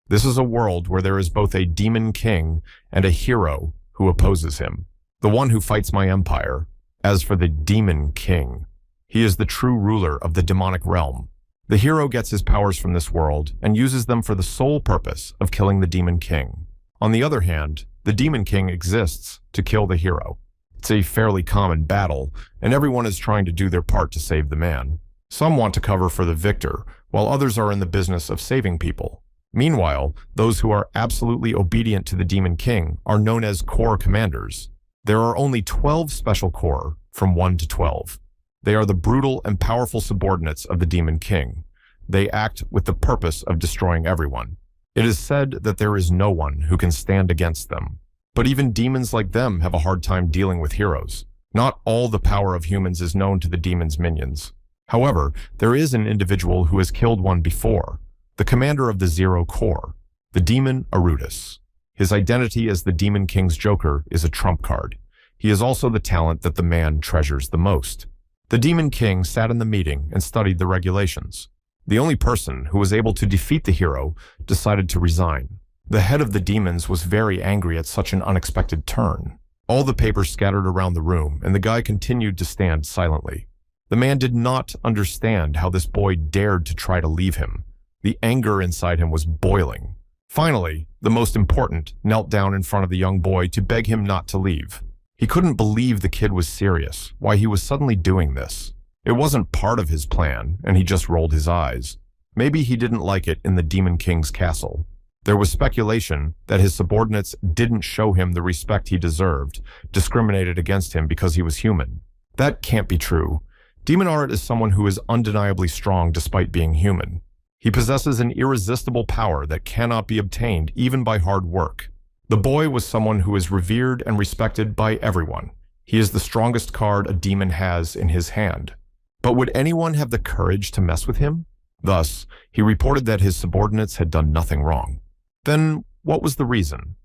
This is a world where there is both a demon king and a hero who opposes him, the one who fights my empire. As for the demon king, he is the true ruler of the demonic realm. The hero gets his powers from this world and uses them for the sole purpose of killing the demon king. On the other hand, the demon king exists to kill the hero. It's a fairly common battle, and everyone is trying to do their part to save the man. Some want to cover for the victor, while others are in the business of saving people. Meanwhile, those who are absolutely obedient to the demon king are known as corps commanders. There are only 12 special corps, from 1 to 12. They are the brutal and powerful subordinates of the demon king. They act with the purpose of destroying everyone. It is said that there is no one who can stand against them. But even demons like them have a hard time dealing with heroes. Not all the power of humans is known to the demon's minions. However, there is an individual who has killed one before, the commander of the Zero Corps, the demon Arutus. His identity as the Demon King's Joker is a trump card. He is also the talent that the man treasures the most. The Demon King sat in the meeting and studied the regulations. The only person who was able to defeat the hero decided to resign. The head of the demons was very angry at such an unexpected turn. All the papers scattered around the room, and the guy continued to stand silently. The man did not understand how this boy dared to try to leave him. The anger inside him was boiling. Finally, the most important knelt down in front of the young boy to beg him not to leave. He couldn't believe the kid was serious, why he was suddenly doing this. It wasn't part of his plan, and he just rolled his eyes. Maybe he didn't like it in the Demon King's castle. There was speculation that his subordinates didn't show him the respect he deserved, discriminated against him because he was human. That can't be true. Demon Art is someone who is undeniably strong despite being human. He possesses an irresistible power that cannot be obtained even by hard work. The boy was someone who is revered and respected by everyone. He is the strongest card a demon has in his hand. But would anyone have the courage to mess with him? Thus, he reported that his subordinates had done nothing wrong. Then, what was the reason?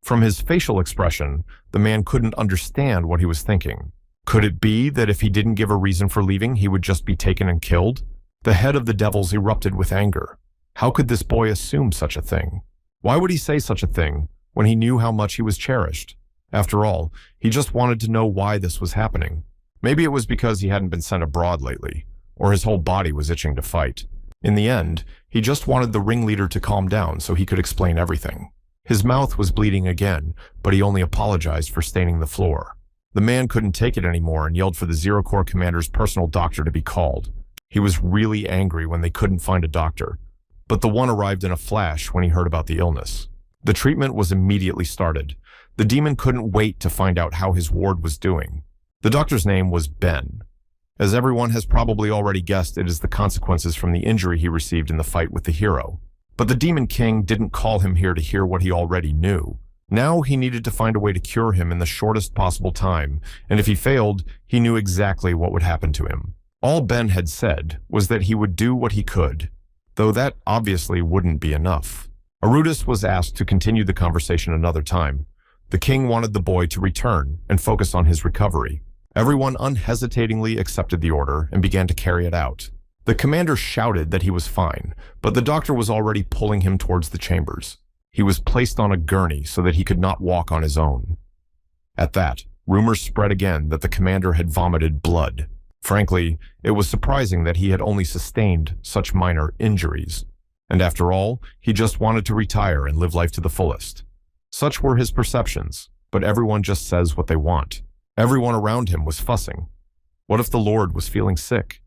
From his facial expression, the man couldn't understand what he was thinking. Could it be that if he didn't give a reason for leaving, he would just be taken and killed? The head of the devils erupted with anger. How could this boy assume such a thing? Why would he say such a thing when he knew how much he was cherished? After all, he just wanted to know why this was happening. Maybe it was because he hadn't been sent abroad lately, or his whole body was itching to fight. In the end, he just wanted the ringleader to calm down so he could explain everything. His mouth was bleeding again, but he only apologized for staining the floor. The man couldn't take it anymore and yelled for the Zero Corps commander's personal doctor to be called. He was really angry when they couldn't find a doctor, but the one arrived in a flash when he heard about the illness. The treatment was immediately started. The demon couldn't wait to find out how his ward was doing. The doctor's name was Ben. As everyone has probably already guessed, it is the consequences from the injury he received in the fight with the hero. But the Demon King didn't call him here to hear what he already knew. Now he needed to find a way to cure him in the shortest possible time, and if he failed, he knew exactly what would happen to him. All Ben had said was that he would do what he could, though that obviously wouldn't be enough. Arutus was asked to continue the conversation another time. The king wanted the boy to return and focus on his recovery. Everyone unhesitatingly accepted the order and began to carry it out. The commander shouted that he was fine, but the doctor was already pulling him towards the chambers. He was placed on a gurney so that he could not walk on his own. At that, rumors spread again that the commander had vomited blood. Frankly, it was surprising that he had only sustained such minor injuries. And after all, he just wanted to retire and live life to the fullest. Such were his perceptions, but everyone just says what they want. Everyone around him was fussing. What if the Lord was feeling sick?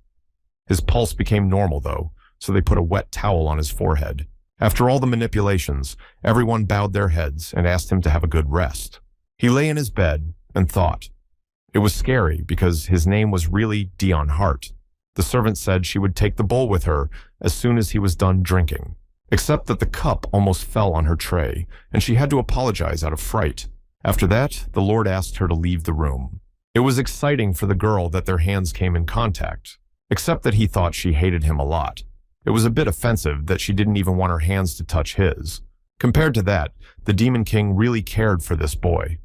His pulse became normal, though, so they put a wet towel on his forehead. After all the manipulations, everyone bowed their heads and asked him to have a good rest. He lay in his bed and thought. It was scary because his name was really Dion Hart. The servant said she would take the bowl with her as soon as he was done drinking, except that the cup almost fell on her tray, and she had to apologize out of fright. After that, the Lord asked her to leave the room. It was exciting for the girl that their hands came in contact, except that he thought she hated him a lot. It was a bit offensive that she didn't even want her hands to touch his. Compared to that, the Demon King really cared for this boy.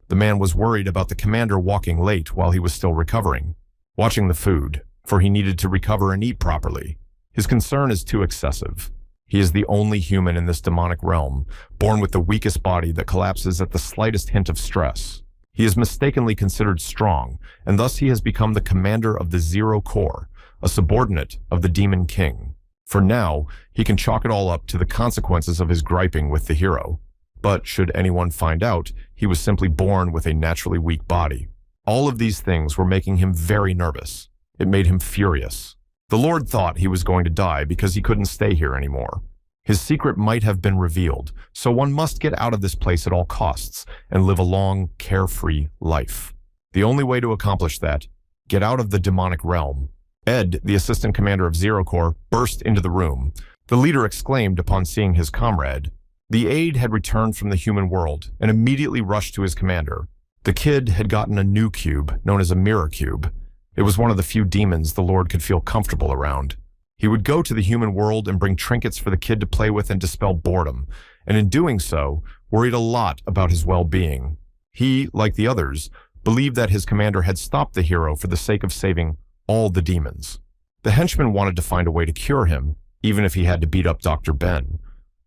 The man was worried about the commander walking late while he was still recovering, watching the food, for he needed to recover and eat properly. His concern is too excessive. He is the only human in this demonic realm, born with the weakest body that collapses at the slightest hint of stress. He is mistakenly considered strong, and thus he has become the commander of the Zero Corps, a subordinate of the Demon King. For now, he can chalk it all up to the consequences of his griping with the hero. But should anyone find out, he was simply born with a naturally weak body. All of these things were making him very nervous. It made him furious. The Lord thought he was going to die because he couldn't stay here anymore. His secret might have been revealed, so one must get out of this place at all costs and live a long, carefree life. The only way to accomplish that, get out of the demonic realm. Ed, the assistant commander of Zero Corps, burst into the room. The leader exclaimed upon seeing his comrade. The aide had returned from the human world and immediately rushed to his commander. The kid had gotten a new cube, known as a mirror cube. It was one of the few demons the Lord could feel comfortable around. He would go to the human world and bring trinkets for the kid to play with and dispel boredom, and in doing so, worried a lot about his well-being. He, like the others, believed that his commander had stopped the hero for the sake of saving all the demons. The henchman wanted to find a way to cure him, even if he had to beat up Dr. Ben.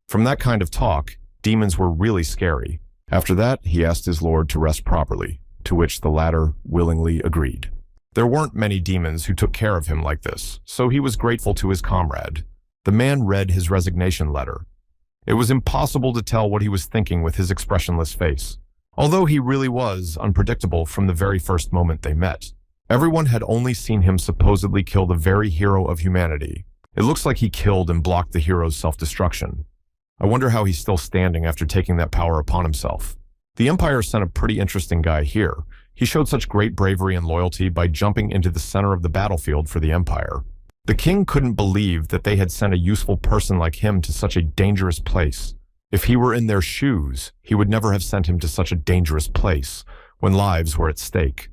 From that kind of talk, demons were really scary. After that, he asked his lord to rest properly, to which the latter willingly agreed. There weren't many demons who took care of him like this, so he was grateful to his comrade. The man read his resignation letter. It was impossible to tell what he was thinking with his expressionless face, although he really was unpredictable from the very first moment they met. Everyone had only seen him supposedly kill the very hero of humanity. It looks like he killed and blocked the hero's self-destruction. I wonder how he's still standing after taking that power upon himself. The Empire sent a pretty interesting guy here. He showed such great bravery and loyalty by jumping into the center of the battlefield for the Empire. The king couldn't believe that they had sent a useful person like him to such a dangerous place. If he were in their shoes, he would never have sent him to such a dangerous place, when lives were at stake.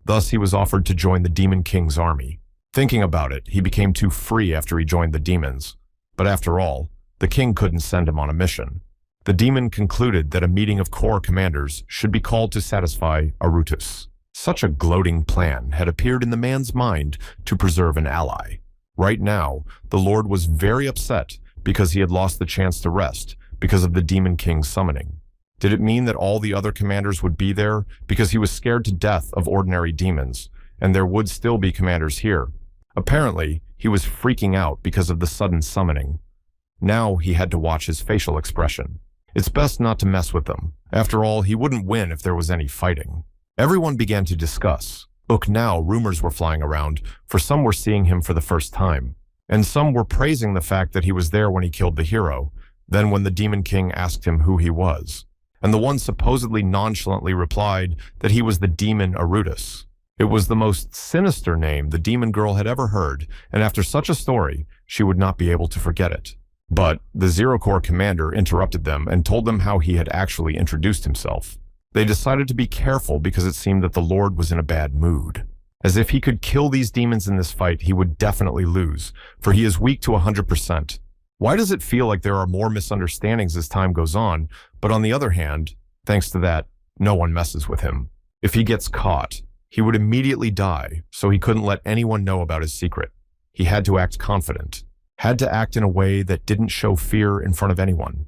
Thus, he was offered to join the Demon King's army. Thinking about it, he became too free after he joined the demons. But after all, the king couldn't send him on a mission. The demon concluded that a meeting of corps commanders should be called to satisfy Arutus. Such a gloating plan had appeared in the man's mind to preserve an ally. Right now, the Lord was very upset because he had lost the chance to rest because of the Demon King's summoning. Did it mean that all the other commanders would be there because he was scared to death of ordinary demons, and there would still be commanders here? Apparently, he was freaking out because of the sudden summoning. Now he had to watch his facial expression. It's best not to mess with them. After all, he wouldn't win if there was any fighting. Everyone began to discuss. Look, now rumors were flying around, for some were seeing him for the first time. And some were praising the fact that he was there when he killed the hero, then when the Demon King asked him who he was. And the one supposedly nonchalantly replied that he was the demon Arutus. It was the most sinister name the demon girl had ever heard, and after such a story, she would not be able to forget it. But the Zero Corps commander interrupted them and told them how he had actually introduced himself. They decided to be careful because it seemed that the Lord was in a bad mood. As if he could kill these demons in this fight, he would definitely lose, for he is weak to 100%. Why does it feel like there are more misunderstandings as time goes on, but on the other hand, thanks to that, no one messes with him? If he gets caught, he would immediately die, so he couldn't let anyone know about his secret. He had to act confident, had to act in a way that didn't show fear in front of anyone.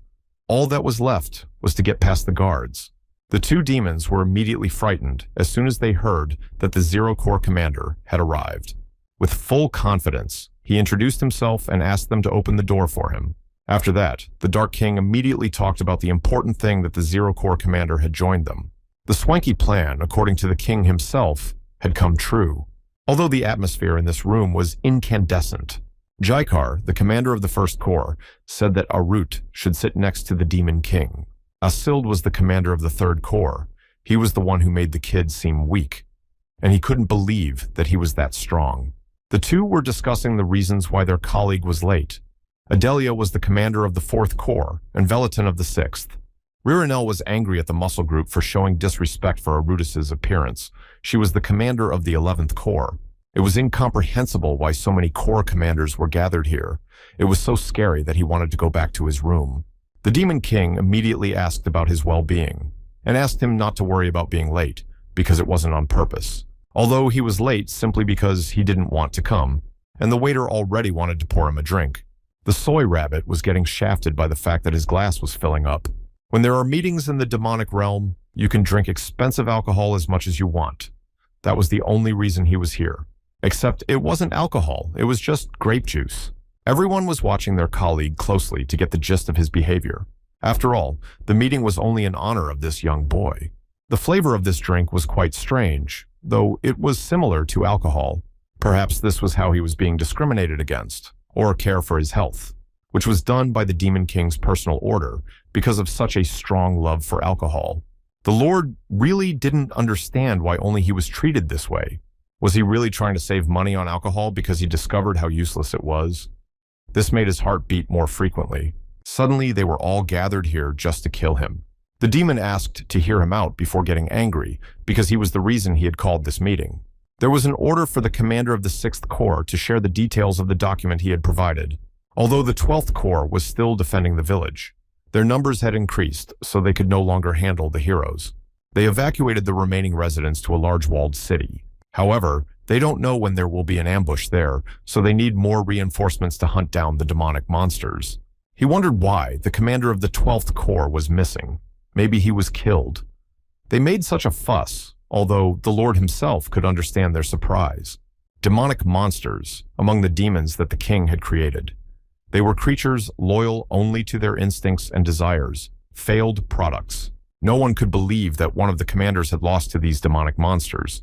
All that was left was to get past the guards. The two demons were immediately frightened as soon as they heard that the Zero Corps commander had arrived. With full confidence, he introduced himself and asked them to open the door for him. After that, the Dark King immediately talked about the important thing that the Zero Corps commander had joined them. The swanky plan, according to the king himself, had come true, although the atmosphere in this room was incandescent. Jaikar, the commander of the First Corps, said that Arut should sit next to the Demon King. Asild was the commander of the Third Corps. He was the one who made the kid seem weak, and he couldn't believe that he was that strong. The two were discussing the reasons why their colleague was late. Adelia was the commander of the Fourth Corps, and Velatin of the Sixth. Ririnel was angry at the muscle group for showing disrespect for Arutus's appearance. She was the commander of the 11th Corps. It was incomprehensible why so many corps commanders were gathered here. It was so scary that he wanted to go back to his room. The Demon King immediately asked about his well-being, and asked him not to worry about being late, because it wasn't on purpose. Although he was late simply because he didn't want to come, and the waiter already wanted to pour him a drink. The soy rabbit was getting shafted by the fact that his glass was filling up. When there are meetings in the demonic realm, you can drink expensive alcohol as much as you want. That was the only reason he was here. Except it wasn't alcohol, it was just grape juice. Everyone was watching their colleague closely to get the gist of his behavior. After all, the meeting was only in honor of this young boy. The flavor of this drink was quite strange, though it was similar to alcohol. Perhaps this was how he was being discriminated against, or care for his health, which was done by the Demon King's personal order because of such a strong love for alcohol. The Lord really didn't understand why only he was treated this way. Was he really trying to save money on alcohol because he discovered how useless it was? This made his heart beat more frequently. Suddenly, they were all gathered here just to kill him. The demon asked to hear him out before getting angry, because he was the reason he had called this meeting. There was an order for the commander of the 6th Corps to share the details of the document he had provided. Although the 12th Corps was still defending the village, their numbers had increased, so they could no longer handle the heroes. They evacuated the remaining residents to a large walled city. However, they don't know when there will be an ambush there, so they need more reinforcements to hunt down the demonic monsters. He wondered why the commander of the 12th Corps was missing. Maybe he was killed. They made such a fuss, although the Lord himself could understand their surprise. Demonic monsters among the demons that the king had created. They were creatures loyal only to their instincts and desires, failed products. No one could believe that one of the commanders had lost to these demonic monsters.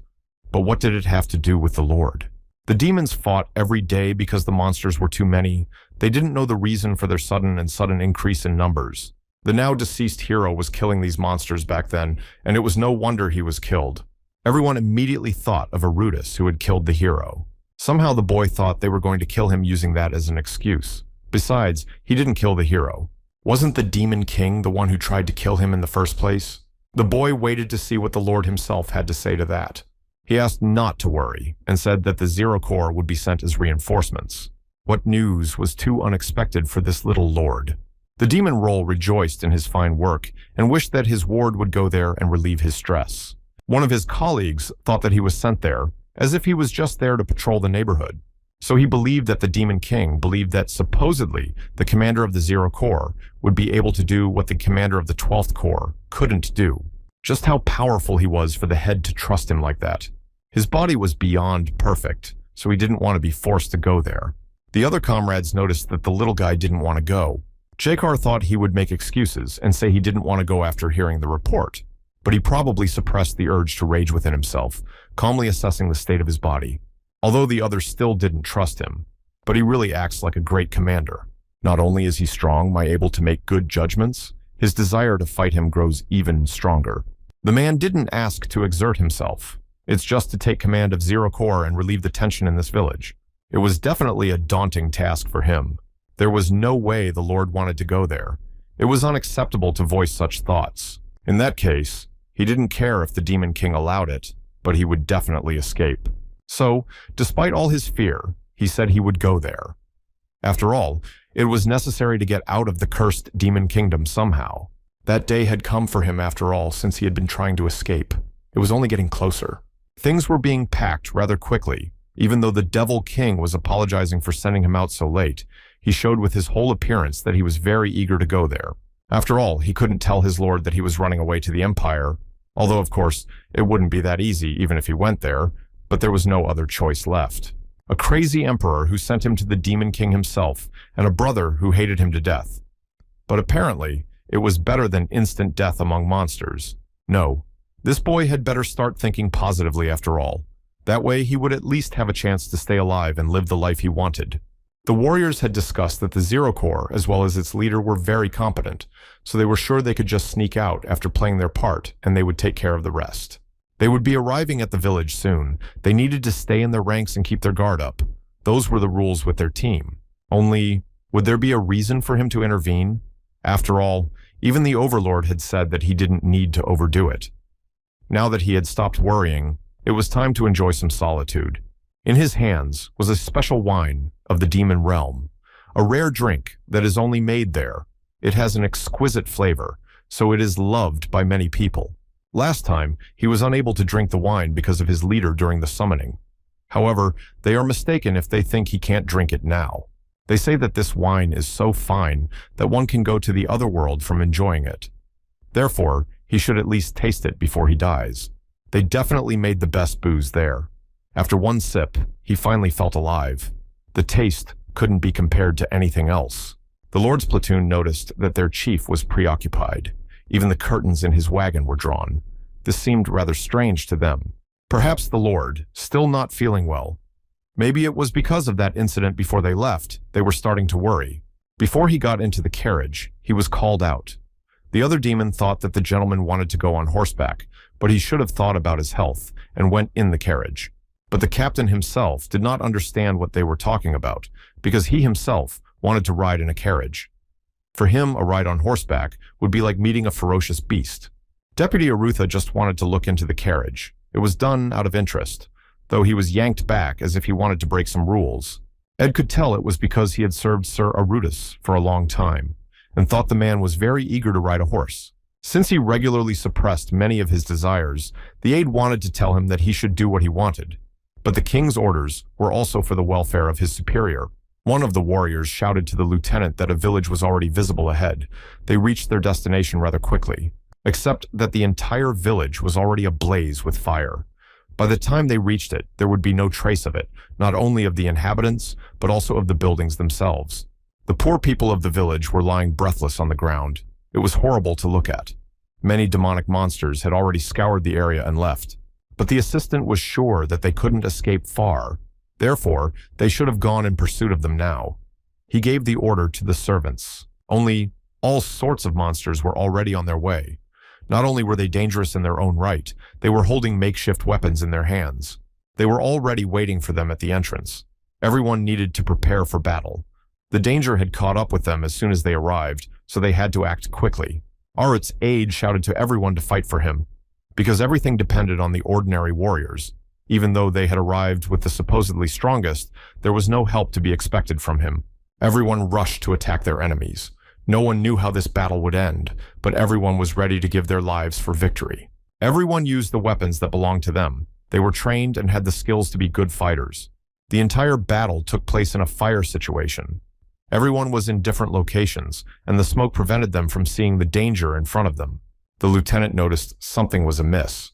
But what did it have to do with the Lord? The demons fought every day because the monsters were too many. They didn't know the reason for their sudden increase in numbers. The now deceased hero was killing these monsters back then, and it was no wonder he was killed. Everyone immediately thought of Arudis, who had killed the hero. Somehow the boy thought they were going to kill him using that as an excuse. Besides, he didn't kill the hero. Wasn't the Demon King the one who tried to kill him in the first place? The boy waited to see what the Lord himself had to say to that. He asked not to worry, and said that the Zero Corps would be sent as reinforcements. What news was too unexpected for this little lord? The demon roll rejoiced in his fine work, and wished that his ward would go there and relieve his stress. One of his colleagues thought that he was sent there, as if he was just there to patrol the neighborhood. So he believed that the Demon King believed that supposedly the commander of the Zero Corps would be able to do what the commander of the 12th Corps couldn't do. Just how powerful he was for the head to trust him like that. His body was beyond perfect, so he didn't want to be forced to go there. The other comrades noticed that the little guy didn't want to go. Jakar thought he would make excuses and say he didn't want to go after hearing the report, but he probably suppressed the urge to rage within himself, calmly assessing the state of his body. Although the others still didn't trust him, but he really acts like a great commander. Not only is he strong, able to make good judgments, his desire to fight him grows even stronger. The man didn't ask to exert himself. It's just to take command of Zero Corps and relieve the tension in this village. It was definitely a daunting task for him. There was no way the Lord wanted to go there. It was unacceptable to voice such thoughts. In that case, he didn't care if the Demon King allowed it, but he would definitely escape. So, despite all his fear, he said he would go there. After all, it was necessary to get out of the cursed Demon Kingdom somehow. That day had come for him after all, since he had been trying to escape. It was only getting closer. Things were being packed rather quickly. Even though the Devil King was apologizing for sending him out so late, he showed with his whole appearance that he was very eager to go there. After all, he couldn't tell his lord that he was running away to the Empire, although of course, it wouldn't be that easy even if he went there, but there was no other choice left. A crazy emperor who sent him to the Demon King himself, and a brother who hated him to death. But apparently, it was better than instant death among monsters. No, this boy had better start thinking positively after all. That way he would at least have a chance to stay alive and live the life he wanted. The warriors had discussed that the Zero Corps, as well as its leader, were very competent, so they were sure they could just sneak out after playing their part, and they would take care of the rest. They would be arriving at the village soon. They needed to stay in their ranks and keep their guard up. Those were the rules with their team. Only, would there be a reason for him to intervene? After all, even the Overlord had said that he didn't need to overdo it. Now that he had stopped worrying, it was time to enjoy some solitude. In his hands was a special wine of the demon realm, a rare drink that is only made there. It has an exquisite flavor, so it is loved by many people. Last time, he was unable to drink the wine because of his leader during the summoning. However, they are mistaken if they think he can't drink it now. They say that this wine is so fine that one can go to the other world from enjoying it. Therefore, he should at least taste it before he dies. They definitely made the best booze there. After one sip, he finally felt alive. The taste couldn't be compared to anything else. The Lord's platoon noticed that their chief was preoccupied. Even the curtains in his wagon were drawn. This seemed rather strange to them. Perhaps the Lord, still not feeling well. Maybe it was because of that incident before they left, they were starting to worry. Before he got into the carriage, he was called out. The other demon thought that the gentleman wanted to go on horseback, but he should have thought about his health and went in the carriage. But the captain himself did not understand what they were talking about, because he himself wanted to ride in a carriage. For him, a ride on horseback would be like meeting a ferocious beast. Deputy Arutha just wanted to look into the carriage. It was done out of interest, though he was yanked back as if he wanted to break some rules. Ed could tell it was because he had served Sir Arutus for a long time, and thought the man was very eager to ride a horse. Since he regularly suppressed many of his desires, the aide wanted to tell him that he should do what he wanted. But the king's orders were also for the welfare of his superior. One of the warriors shouted to the lieutenant that a village was already visible ahead. They reached their destination rather quickly, except that the entire village was already ablaze with fire. By the time they reached it, there would be no trace of it, not only of the inhabitants, but also of the buildings themselves. The poor people of the village were lying breathless on the ground. It was horrible to look at. Many demonic monsters had already scoured the area and left. But the assistant was sure that they couldn't escape far. Therefore, they should have gone in pursuit of them now. He gave the order to the servants. Only all sorts of monsters were already on their way. Not only were they dangerous in their own right, they were holding makeshift weapons in their hands. They were already waiting for them at the entrance. Everyone needed to prepare for battle. The danger had caught up with them as soon as they arrived, so they had to act quickly. Arut's aide shouted to everyone to fight for him, because everything depended on the ordinary warriors. Even though they had arrived with the supposedly strongest, there was no help to be expected from him. Everyone rushed to attack their enemies. No one knew how this battle would end, but everyone was ready to give their lives for victory. Everyone used the weapons that belonged to them. They were trained and had the skills to be good fighters. The entire battle took place in a fire situation. Everyone was in different locations, and the smoke prevented them from seeing the danger in front of them. The lieutenant noticed something was amiss.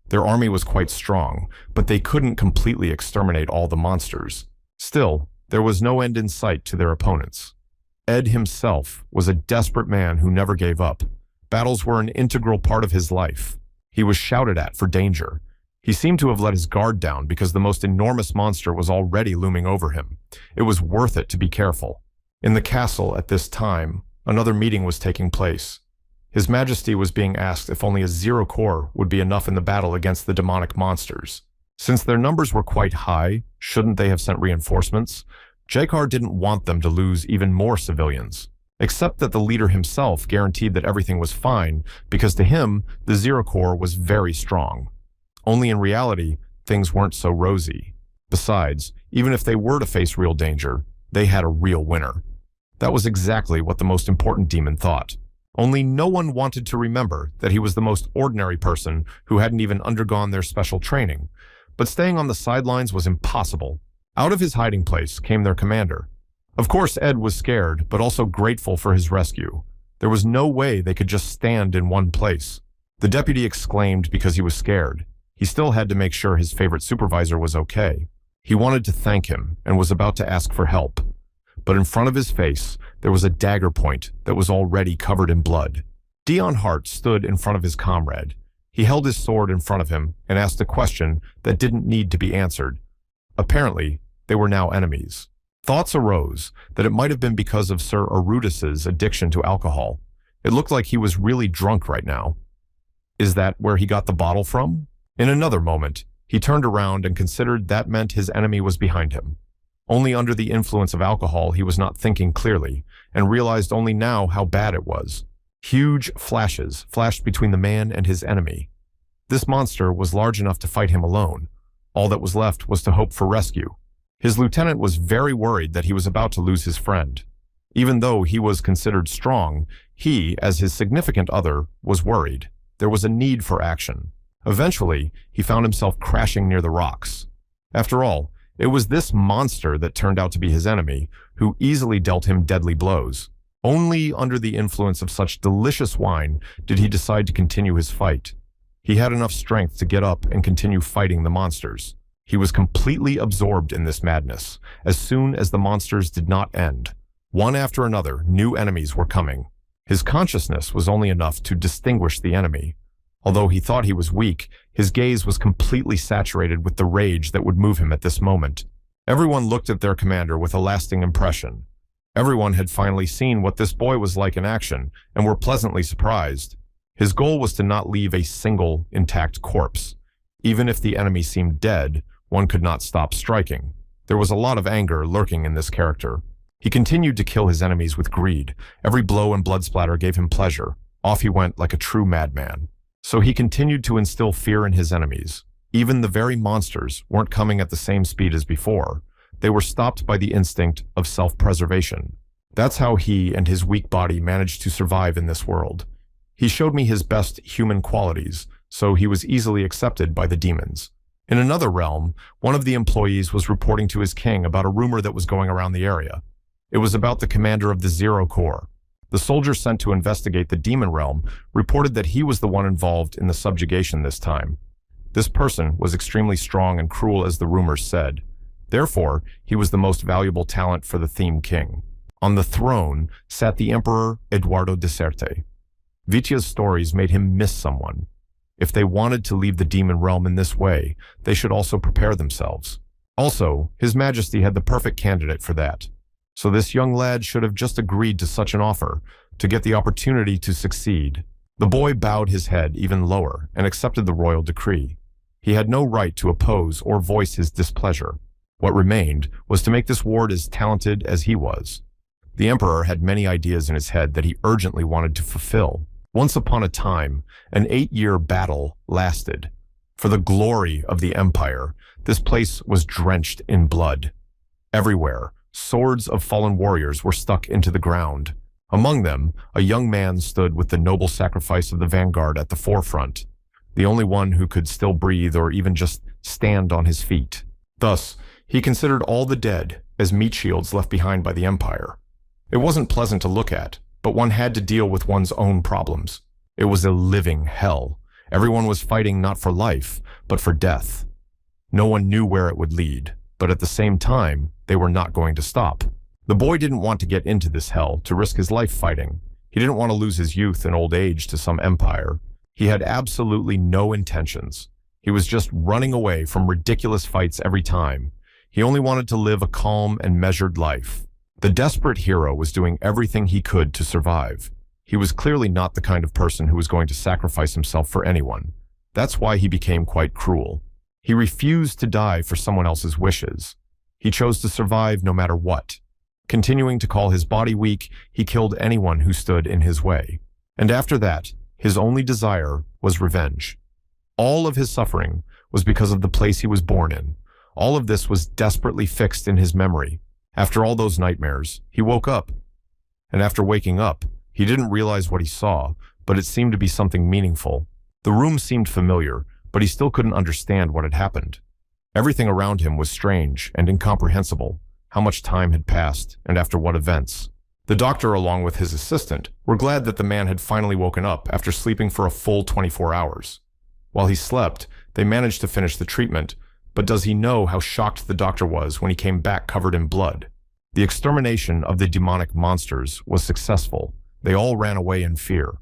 Their army was quite strong, but they couldn't completely exterminate all the monsters. Still, there was no end in sight to their opponents. Ed himself was a desperate man who never gave up. Battles were an integral part of his life. He was shouted at for danger. He seemed to have let his guard down because the most enormous monster was already looming over him. It was worth it to be careful. In the castle at this time, another meeting was taking place. His Majesty was being asked if only a 0 corps would be enough in the battle against the demonic monsters. Since their numbers were quite high, shouldn't they have sent reinforcements? Jakar didn't want them to lose even more civilians, except that the leader himself guaranteed that everything was fine, because to him, the 0 corps was very strong. Only in reality, things weren't so rosy. Besides, even if they were to face real danger, they had a real winner. That was exactly what the most important demon thought. Only no one wanted to remember that he was the most ordinary person who hadn't even undergone their special training. But staying on the sidelines was impossible. Out of his hiding place came their commander. Of course, Ed was scared, but also grateful for his rescue. There was no way they could just stand in one place. The deputy exclaimed because he was scared. He still had to make sure his favorite supervisor was okay. He wanted to thank him and was about to ask for help. But in front of his face, there was a dagger point that was already covered in blood. Dion Hart stood in front of his comrade. He held his sword in front of him and asked a question that didn't need to be answered. Apparently, they were now enemies. Thoughts arose that it might have been because of Sir Arutus's addiction to alcohol. It looked like he was really drunk right now. Is that where he got the bottle from? In another moment, he turned around and considered that meant his enemy was behind him. Only under the influence of alcohol he was not thinking clearly, and realized only now how bad it was. Huge flashes flashed between the man and his enemy. This monster was large enough to fight him alone. All that was left was to hope for rescue. His lieutenant was very worried that he was about to lose his friend. Even though he was considered strong, he, as his significant other, was worried. There was a need for action. Eventually, he found himself crashing near the rocks. After all, It was this monster that turned out to be his enemy, who easily dealt him deadly blows. Only under the influence of such delicious wine did he decide to continue his fight. He had enough strength to get up and continue fighting the monsters. He was completely absorbed in this madness. As soon as the monsters did not end, one after another, new enemies were coming. His consciousness was only enough to distinguish the enemy. Although he thought he was weak, his gaze was completely saturated with the rage that would move him at this moment. Everyone looked at their commander with a lasting impression. Everyone had finally seen what this boy was like in action and were pleasantly surprised. His goal was to not leave a single intact corpse. Even if the enemy seemed dead, one could not stop striking. There was a lot of anger lurking in this character. He continued to kill his enemies with greed. Every blow and blood splatter gave him pleasure. Off he went like a true madman. So he continued to instill fear in his enemies. Even the very monsters weren't coming at the same speed as before. They were stopped by the instinct of self-preservation. That's how he and his weak body managed to survive in this world. He showed me his best human qualities, so he was easily accepted by the demons. In another realm, one of the employees was reporting to his king about a rumor that was going around the area. It was about the commander of the Zero Corps. The soldier sent to investigate the demon realm reported that he was the one involved in the subjugation this time. This person was extremely strong and cruel as the rumors said. Therefore, he was the most valuable talent for the theme king. On the throne sat the Emperor Eduardo de Serte. Vitya's stories made him miss someone. If they wanted to leave the demon realm in this way, they should also prepare themselves. Also, His Majesty had the perfect candidate for that. So this young lad should have just agreed to such an offer, to get the opportunity to succeed. The boy bowed his head even lower and accepted the royal decree. He had no right to oppose or voice his displeasure. What remained was to make this ward as talented as he was. The emperor had many ideas in his head that he urgently wanted to fulfill. Once upon a time, an 8-year battle lasted. For the glory of the empire, this place was drenched in blood. Everywhere, swords of fallen warriors were stuck into the ground. Among them, a young man stood with the noble sacrifice of the vanguard at the forefront, the only one who could still breathe or even just stand on his feet. Thus, he considered all the dead as meat shields left behind by the empire. It wasn't pleasant to look at, but one had to deal with one's own problems. It was a living hell. Everyone was fighting not for life, but for death. No one knew where it would lead, but at the same time, they were not going to stop. The boy didn't want to get into this hell to risk his life fighting. He didn't want to lose his youth and old age to some empire. He had absolutely no intentions. He was just running away from ridiculous fights every time. He only wanted to live a calm and measured life. The desperate hero was doing everything he could to survive. He was clearly not the kind of person who was going to sacrifice himself for anyone. That's why he became quite cruel. He refused to die for someone else's wishes. He chose to survive no matter what. Continuing to call his body weak, he killed anyone who stood in his way. And after that, his only desire was revenge. All of his suffering was because of the place he was born in. All of this was desperately fixed in his memory. After all those nightmares, he woke up. And after waking up, he didn't realize what he saw, but it seemed to be something meaningful. The room seemed familiar, but he still couldn't understand what had happened. Everything around him was strange and incomprehensible. How much time had passed, and after what events. The doctor, along with his assistant, were glad that the man had finally woken up after sleeping for a full 24 hours. While he slept, they managed to finish the treatment, but does he know how shocked the doctor was when he came back covered in blood? The extermination of the demonic monsters was successful. They all ran away in fear.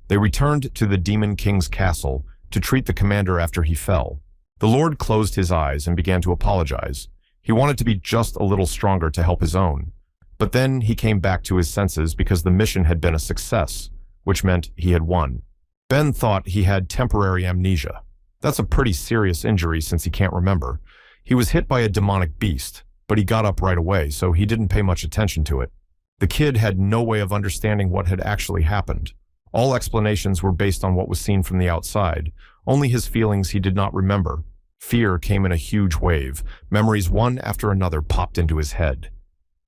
They returned to the Demon King's castle to treat the commander after he fell. The Lord closed his eyes and began to apologize. He wanted to be just a little stronger to help his own. But then he came back to his senses because the mission had been a success, which meant he had won. Ben thought he had temporary amnesia. That's a pretty serious injury since he can't remember. He was hit by a demonic beast, but he got up right away, so he didn't pay much attention to it. The kid had no way of understanding what had actually happened. All explanations were based on what was seen from the outside. Only his feelings he did not remember. Fear came in a huge wave. Memories one after another popped into his head.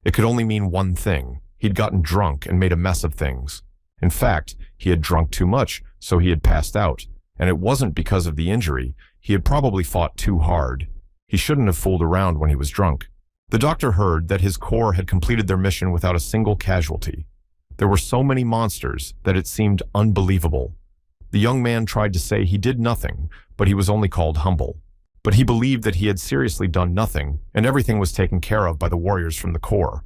It could only mean one thing. He'd gotten drunk and made a mess of things. In fact, he had drunk too much, so he had passed out. And it wasn't because of the injury. He had probably fought too hard. He shouldn't have fooled around when he was drunk. The doctor heard that his corps had completed their mission without a single casualty. There were so many monsters that it seemed unbelievable. The young man tried to say he did nothing, but he was only called humble. But he believed that he had seriously done nothing, and everything was taken care of by the warriors from the corps.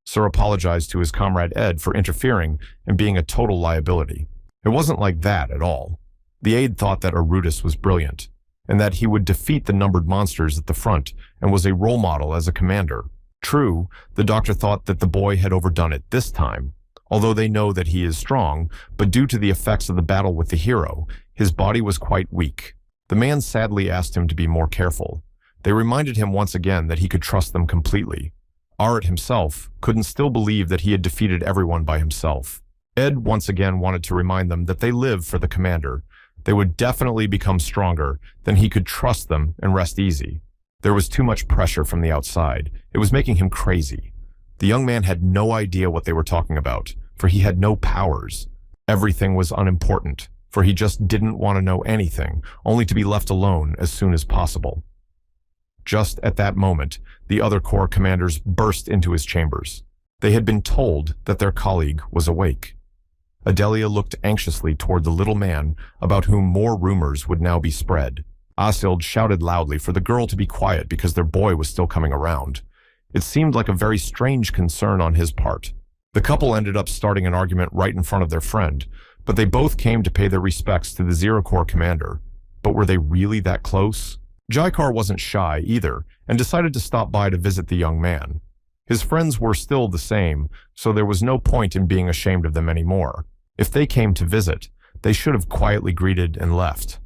Sir apologized to his comrade Ed for interfering and being a total liability. It wasn't like that at all. The aide thought that Arudis was brilliant, and that he would defeat the numbered monsters at the front and was a role model as a commander. True, the doctor thought that the boy had overdone it this time, although they know that he is strong, but due to the effects of the battle with the hero, his body was quite weak. The man sadly asked him to be more careful. They reminded him once again that he could trust them completely. Arit himself couldn't still believe that he had defeated everyone by himself. Ed once again wanted to remind them that they live for the commander. They would definitely become stronger, then he could trust them and rest easy. There was too much pressure from the outside. It was making him crazy. The young man had no idea what they were talking about, for he had no powers. Everything was unimportant, for he just didn't want to know anything, only to be left alone as soon as possible. Just at that moment, the other corps commanders burst into his chambers. They had been told that their colleague was awake. Adelia looked anxiously toward the little man, about whom more rumors would now be spread. Asild shouted loudly for the girl to be quiet because their boy was still coming around. It seemed like a very strange concern on his part. The couple ended up starting an argument right in front of their friend, but they both came to pay their respects to the Zero Corps commander. But were they really that close? Jaikar wasn't shy either, and decided to stop by to visit the young man. His friends were still the same, so there was no point in being ashamed of them anymore. If they came to visit, they should have quietly greeted and left.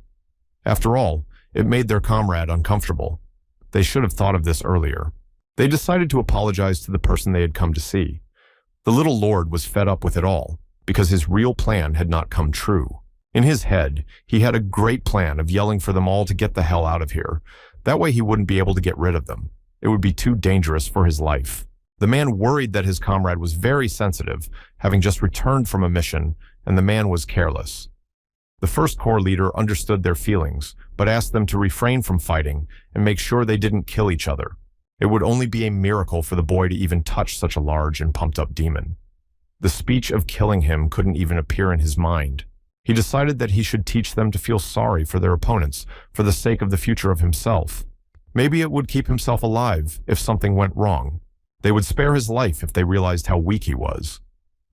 After all, it made their comrade uncomfortable. They should have thought of this earlier. They decided to apologize to the person they had come to see. The little lord was fed up with it all, because his real plan had not come true. In his head, he had a great plan of yelling for them all to get the hell out of here. That way he wouldn't be able to get rid of them. It would be too dangerous for his life. The man worried that his comrade was very sensitive, having just returned from a mission, and the man was careless. The first corps leader understood their feelings, but asked them to refrain from fighting and make sure they didn't kill each other. It would only be a miracle for the boy to even touch such a large and pumped-up demon. The speech of killing him couldn't even appear in his mind. He decided that he should teach them to feel sorry for their opponents for the sake of the future of himself. Maybe it would keep himself alive if something went wrong. They would spare his life if they realized how weak he was.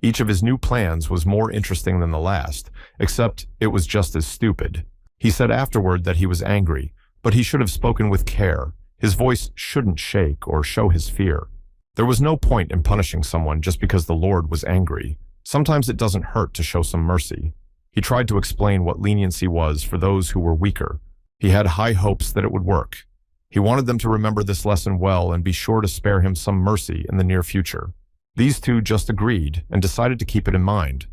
Each of his new plans was more interesting than the last, except it was just as stupid. He said afterward that he was angry, but he should have spoken with care. His voice shouldn't shake or show his fear. There was no point in punishing someone just because the Lord was angry. Sometimes it doesn't hurt to show some mercy. He tried to explain what leniency was for those who were weaker. He had high hopes that it would work. He wanted them to remember this lesson well and be sure to spare him some mercy in the near future. These two just agreed and decided to keep it in mind.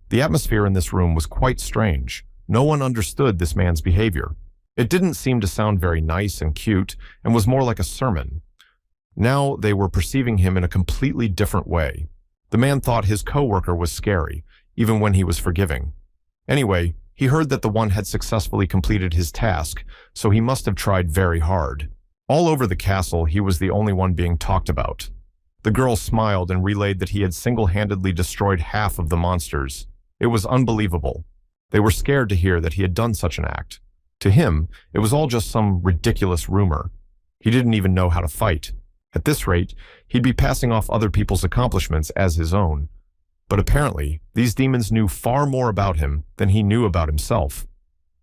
The atmosphere in this room was quite strange. No one understood this man's behavior. It didn't seem to sound very nice and cute and was more like a sermon. Now they were perceiving him in a completely different way. The man thought his co-worker was scary, even when he was forgiving. Anyway, he heard that the one had successfully completed his task, so he must have tried very hard. All over the castle, he was the only one being talked about. The girl smiled and relayed that he had single-handedly destroyed half of the monsters. It was unbelievable. They were scared to hear that he had done such an act. To him, it was all just some ridiculous rumor. He didn't even know how to fight. At this rate, he'd be passing off other people's accomplishments as his own. But apparently, these demons knew far more about him than he knew about himself.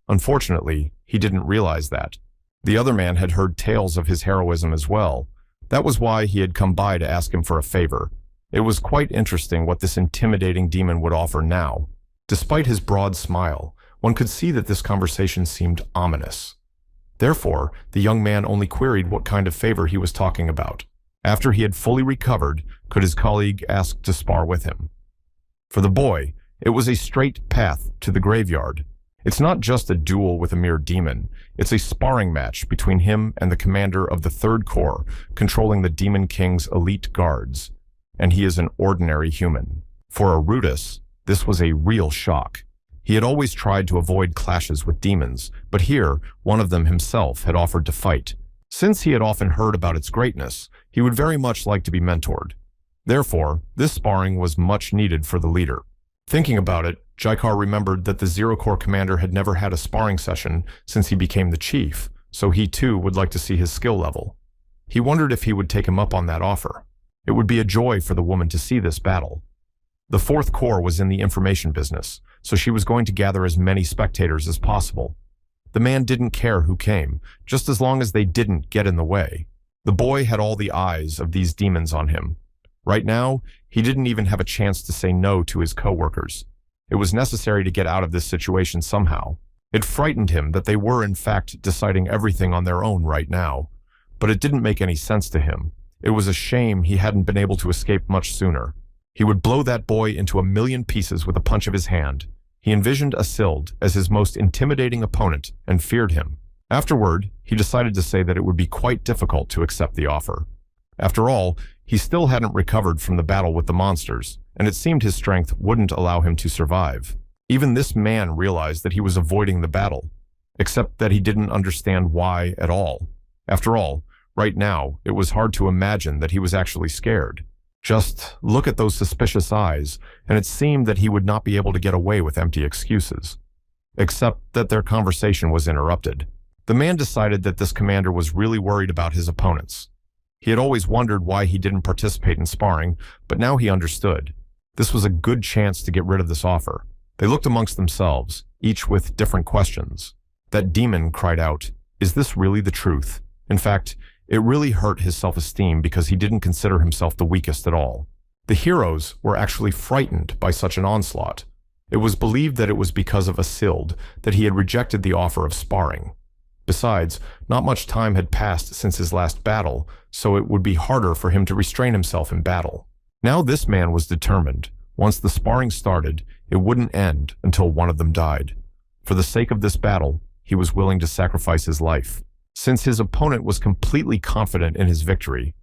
Unfortunately, he didn't realize that. The other man had heard tales of his heroism as well. That was why he had come by to ask him for a favor. It was quite interesting what this intimidating demon would offer now. Despite his broad smile, one could see that this conversation seemed ominous. Therefore, the young man only queried what kind of favor he was talking about. After he had fully recovered, could his colleague ask to spar with him? For the boy, it was a straight path to the graveyard. It's not just a duel with a mere demon. It's a sparring match between him and the commander of the Third Corps, controlling the Demon King's elite guards. And he is an ordinary human. For Arudis, this was a real shock. He had always tried to avoid clashes with demons, but here, one of them himself had offered to fight. Since he had often heard about its greatness, he would very much like to be mentored. Therefore, this sparring was much needed for the leader. Thinking about it, Jaikar remembered that the Zero Corps commander had never had a sparring session since he became the chief, so he too would like to see his skill level. He wondered if he would take him up on that offer. It would be a joy for the woman to see this battle. The Fourth Corps was in the information business, so she was going to gather as many spectators as possible. The man didn't care who came, just as long as they didn't get in the way. The boy had all the eyes of these demons on him. Right now, he didn't even have a chance to say no to his co-workers. It was necessary to get out of this situation somehow. It frightened him that they were in fact deciding everything on their own right now. But it didn't make any sense to him. It was a shame he hadn't been able to escape much sooner. He would blow that boy into a million pieces with a punch of his hand. He envisioned Asild as his most intimidating opponent and feared him. Afterward, he decided to say that it would be quite difficult to accept the offer. After all, he still hadn't recovered from the battle with the monsters, and it seemed his strength wouldn't allow him to survive. Even this man realized that he was avoiding the battle, except that he didn't understand why at all. After all, right now, it was hard to imagine that he was actually scared. Just look at those suspicious eyes, and it seemed that he would not be able to get away with empty excuses. Except that their conversation was interrupted. The man decided that this commander was really worried about his opponents. He had always wondered why he didn't participate in sparring, but now he understood. This was a good chance to get rid of this offer. They looked amongst themselves, each with different questions. That demon cried out, "Is this really the truth?" In fact, it really hurt his self-esteem because he didn't consider himself the weakest at all. The heroes were actually frightened by such an onslaught. It was believed that it was because of Asild that he had rejected the offer of sparring. Besides, not much time had passed since his last battle, so it would be harder for him to restrain himself in battle. Now this man was determined. Once the sparring started, it wouldn't end until one of them died. For the sake of this battle, he was willing to sacrifice his life. Since his opponent was completely confident in his victory,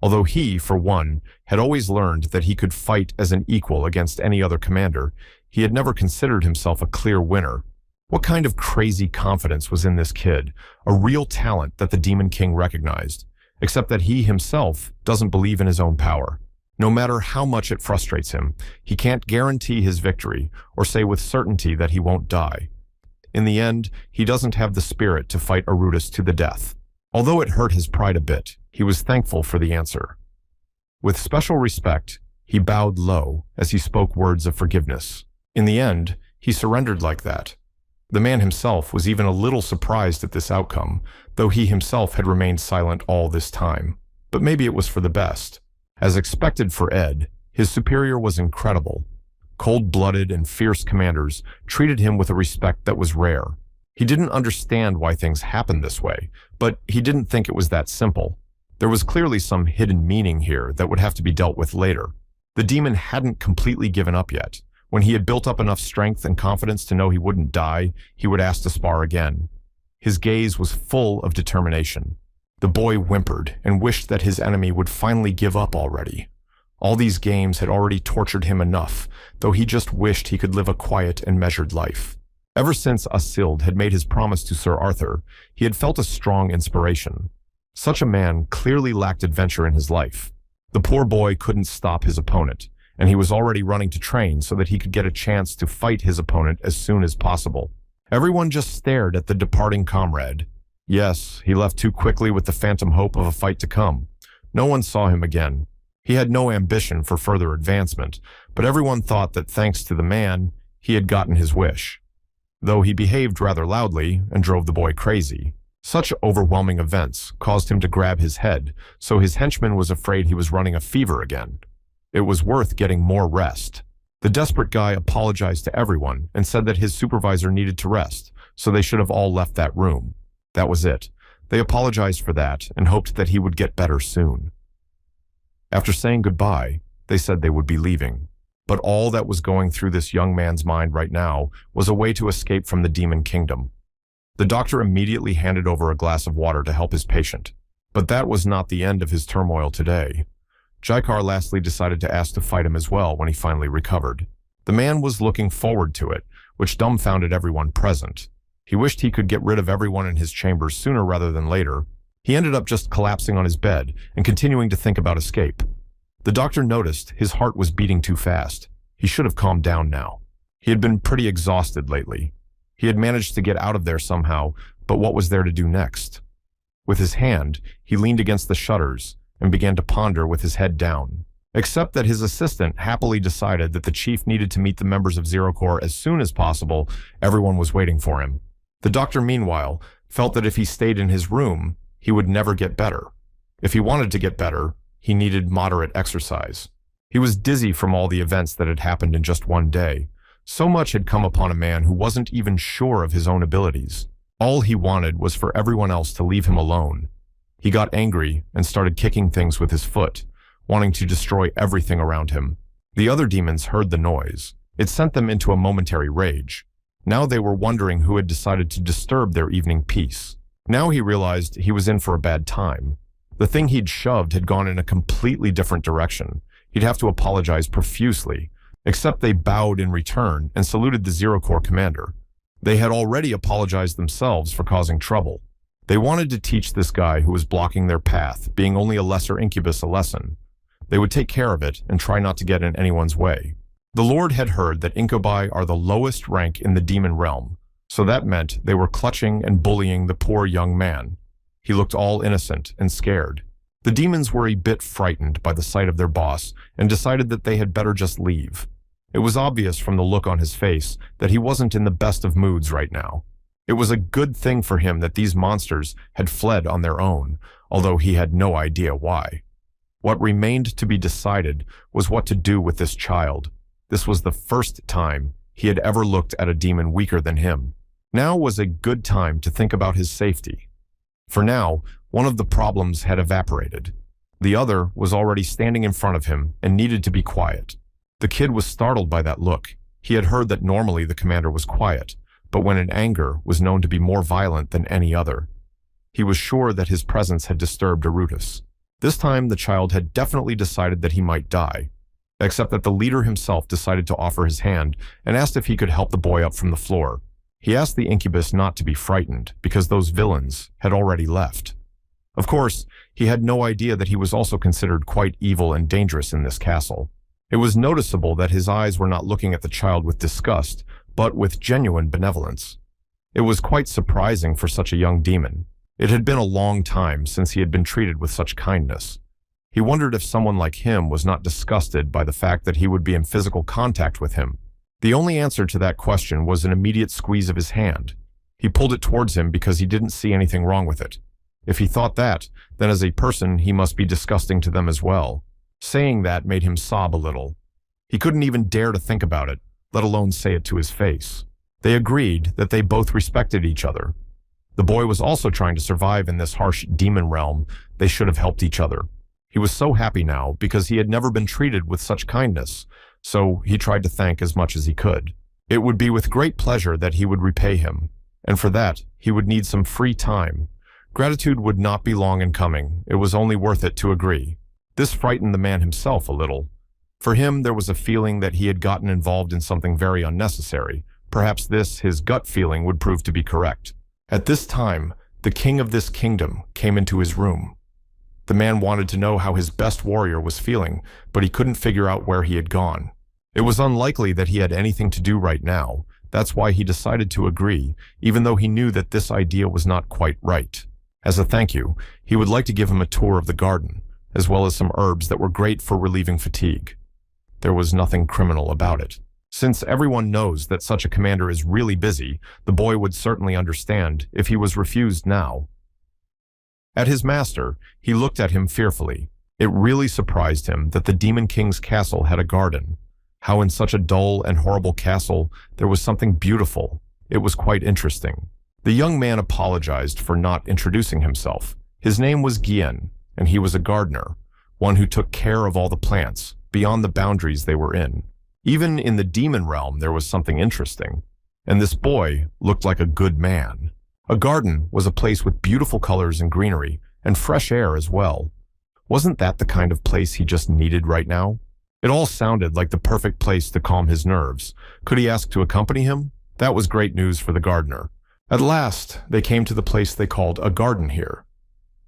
although he, for one, had always learned that he could fight as an equal against any other commander, he had never considered himself a clear winner. What kind of crazy confidence was in this kid, a real talent that the Demon King recognized, except that he himself doesn't believe in his own power. No matter how much it frustrates him, he can't guarantee his victory or say with certainty that he won't die. In the end, he doesn't have the spirit to fight Arutus to the death. Although it hurt his pride a bit, he was thankful for the answer. With special respect, he bowed low as he spoke words of forgiveness. In the end, he surrendered like that. The man himself was even a little surprised at this outcome, though he himself had remained silent all this time. But maybe it was for the best. As expected for Ed, his superior was incredible. Cold-blooded and fierce commanders treated him with a respect that was rare. He didn't understand why things happened this way, but he didn't think it was that simple. There was clearly some hidden meaning here that would have to be dealt with later. The demon hadn't completely given up yet. When he had built up enough strength and confidence to know he wouldn't die, he would ask to spar again. His gaze was full of determination. The boy whimpered and wished that his enemy would finally give up already. All these games had already tortured him enough, though he just wished he could live a quiet and measured life. Ever since Asild had made his promise to Sir Arthur, he had felt a strong inspiration. Such a man clearly lacked adventure in his life. The poor boy couldn't stop his opponent, and he was already running to train so that he could get a chance to fight his opponent as soon as possible. Everyone just stared at the departing comrade. Yes, he left too quickly with the phantom hope of a fight to come. No one saw him again. He had no ambition for further advancement, but everyone thought that thanks to the man, he had gotten his wish. Though he behaved rather loudly and drove the boy crazy. Such overwhelming events caused him to grab his head, so his henchman was afraid he was running a fever again. It was worth getting more rest. The desperate guy apologized to everyone and said that his supervisor needed to rest, so they should have all left that room. That was it. They apologized for that and hoped that he would get better soon. After saying goodbye, they said they would be leaving. But all that was going through this young man's mind right now was a way to escape from the demon kingdom. The doctor immediately handed over a glass of water to help his patient. But that was not the end of his turmoil today. Jaikar lastly decided to ask to fight him as well when he finally recovered. The man was looking forward to it, which dumbfounded everyone present. He wished he could get rid of everyone in his chambers sooner rather than later. He ended up just collapsing on his bed and continuing to think about escape. The doctor noticed his heart was beating too fast. He should have calmed down now. He had been pretty exhausted lately. He had managed to get out of there somehow, but what was there to do next? With his hand, he leaned against the shutters and began to ponder with his head down. Except that his assistant happily decided that the chief needed to meet the members of Zero Corps as soon as possible. Everyone was waiting for him. The doctor, meanwhile, felt that if he stayed in his room, he would never get better. If he wanted to get better, he needed moderate exercise. He was dizzy from all the events that had happened in just one day. So much had come upon a man who wasn't even sure of his own abilities. All he wanted was for everyone else to leave him alone. He got angry and started kicking things with his foot, wanting to destroy everything around him. The other demons heard the noise. It sent them into a momentary rage. Now they were wondering who had decided to disturb their evening peace. Now he realized he was in for a bad time. The thing he'd shoved had gone in a completely different direction. He'd have to apologize profusely, except they bowed in return and saluted the Zero Corps commander. They had already apologized themselves for causing trouble. They wanted to teach this guy who was blocking their path, being only a lesser incubus, a lesson. They would take care of it and try not to get in anyone's way. The Lord had heard that incubi are the lowest rank in the demon realm, so that meant they were clutching and bullying the poor young man. He looked all innocent and scared. The demons were a bit frightened by the sight of their boss and decided that they had better just leave. It was obvious from the look on his face that he wasn't in the best of moods right now. It was a good thing for him that these monsters had fled on their own, although he had no idea why. What remained to be decided was what to do with this child. This was the first time he had ever looked at a demon weaker than him. Now was a good time to think about his safety. For now, one of the problems had evaporated. The other was already standing in front of him and needed to be quiet. The kid was startled by that look. He had heard that normally the commander was quiet, but when in anger was known to be more violent than any other. He was sure that his presence had disturbed Arutus. This time the child had definitely decided that he might die, except that the leader himself decided to offer his hand and asked if he could help the boy up from the floor. He asked the incubus not to be frightened because those villains had already left. Of course, he had no idea that he was also considered quite evil and dangerous in this castle. It was noticeable that his eyes were not looking at the child with disgust, but with genuine benevolence. It was quite surprising for such a young demon. It had been a long time since he had been treated with such kindness. He wondered if someone like him was not disgusted by the fact that he would be in physical contact with him. The only answer to that question was an immediate squeeze of his hand. He pulled it towards him because he didn't see anything wrong with it. If he thought that, then as a person he must be disgusting to them as well. Saying that made him sob a little. He couldn't even dare to think about it, let alone say it to his face. They agreed that they both respected each other. The boy was also trying to survive in this harsh demon realm. They should have helped each other. He was so happy now because he had never been treated with such kindness, so he tried to thank as much as he could. It would be with great pleasure that he would repay him, and for that he would need some free time. Gratitude would not be long in coming. It was only worth it to agree. This frightened the man himself a little. For him, there was a feeling that he had gotten involved in something very unnecessary. Perhaps this, his gut feeling, would prove to be correct. At this time, the king of this kingdom came into his room. The man wanted to know how his best warrior was feeling, but he couldn't figure out where he had gone. It was unlikely that he had anything to do right now. That's why he decided to agree, even though he knew that this idea was not quite right. As a thank you, he would like to give him a tour of the garden, as well as some herbs that were great for relieving fatigue. There was nothing criminal about it. Since everyone knows that such a commander is really busy, the boy would certainly understand if he was refused now. At his master, he looked at him fearfully. It really surprised him that the Demon King's castle had a garden. How in such a dull and horrible castle there was something beautiful. It was quite interesting. The young man apologized for not introducing himself. His name was Gien, and he was a gardener, one who took care of all the plants, beyond the boundaries they were in. Even in the demon realm there was something interesting, and this boy looked like a good man. A garden was a place with beautiful colors and greenery, and fresh air as well. Wasn't that the kind of place he just needed right now? It all sounded like the perfect place to calm his nerves. Could he ask to accompany him? That was great news for the gardener. At last, they came to the place they called a garden here.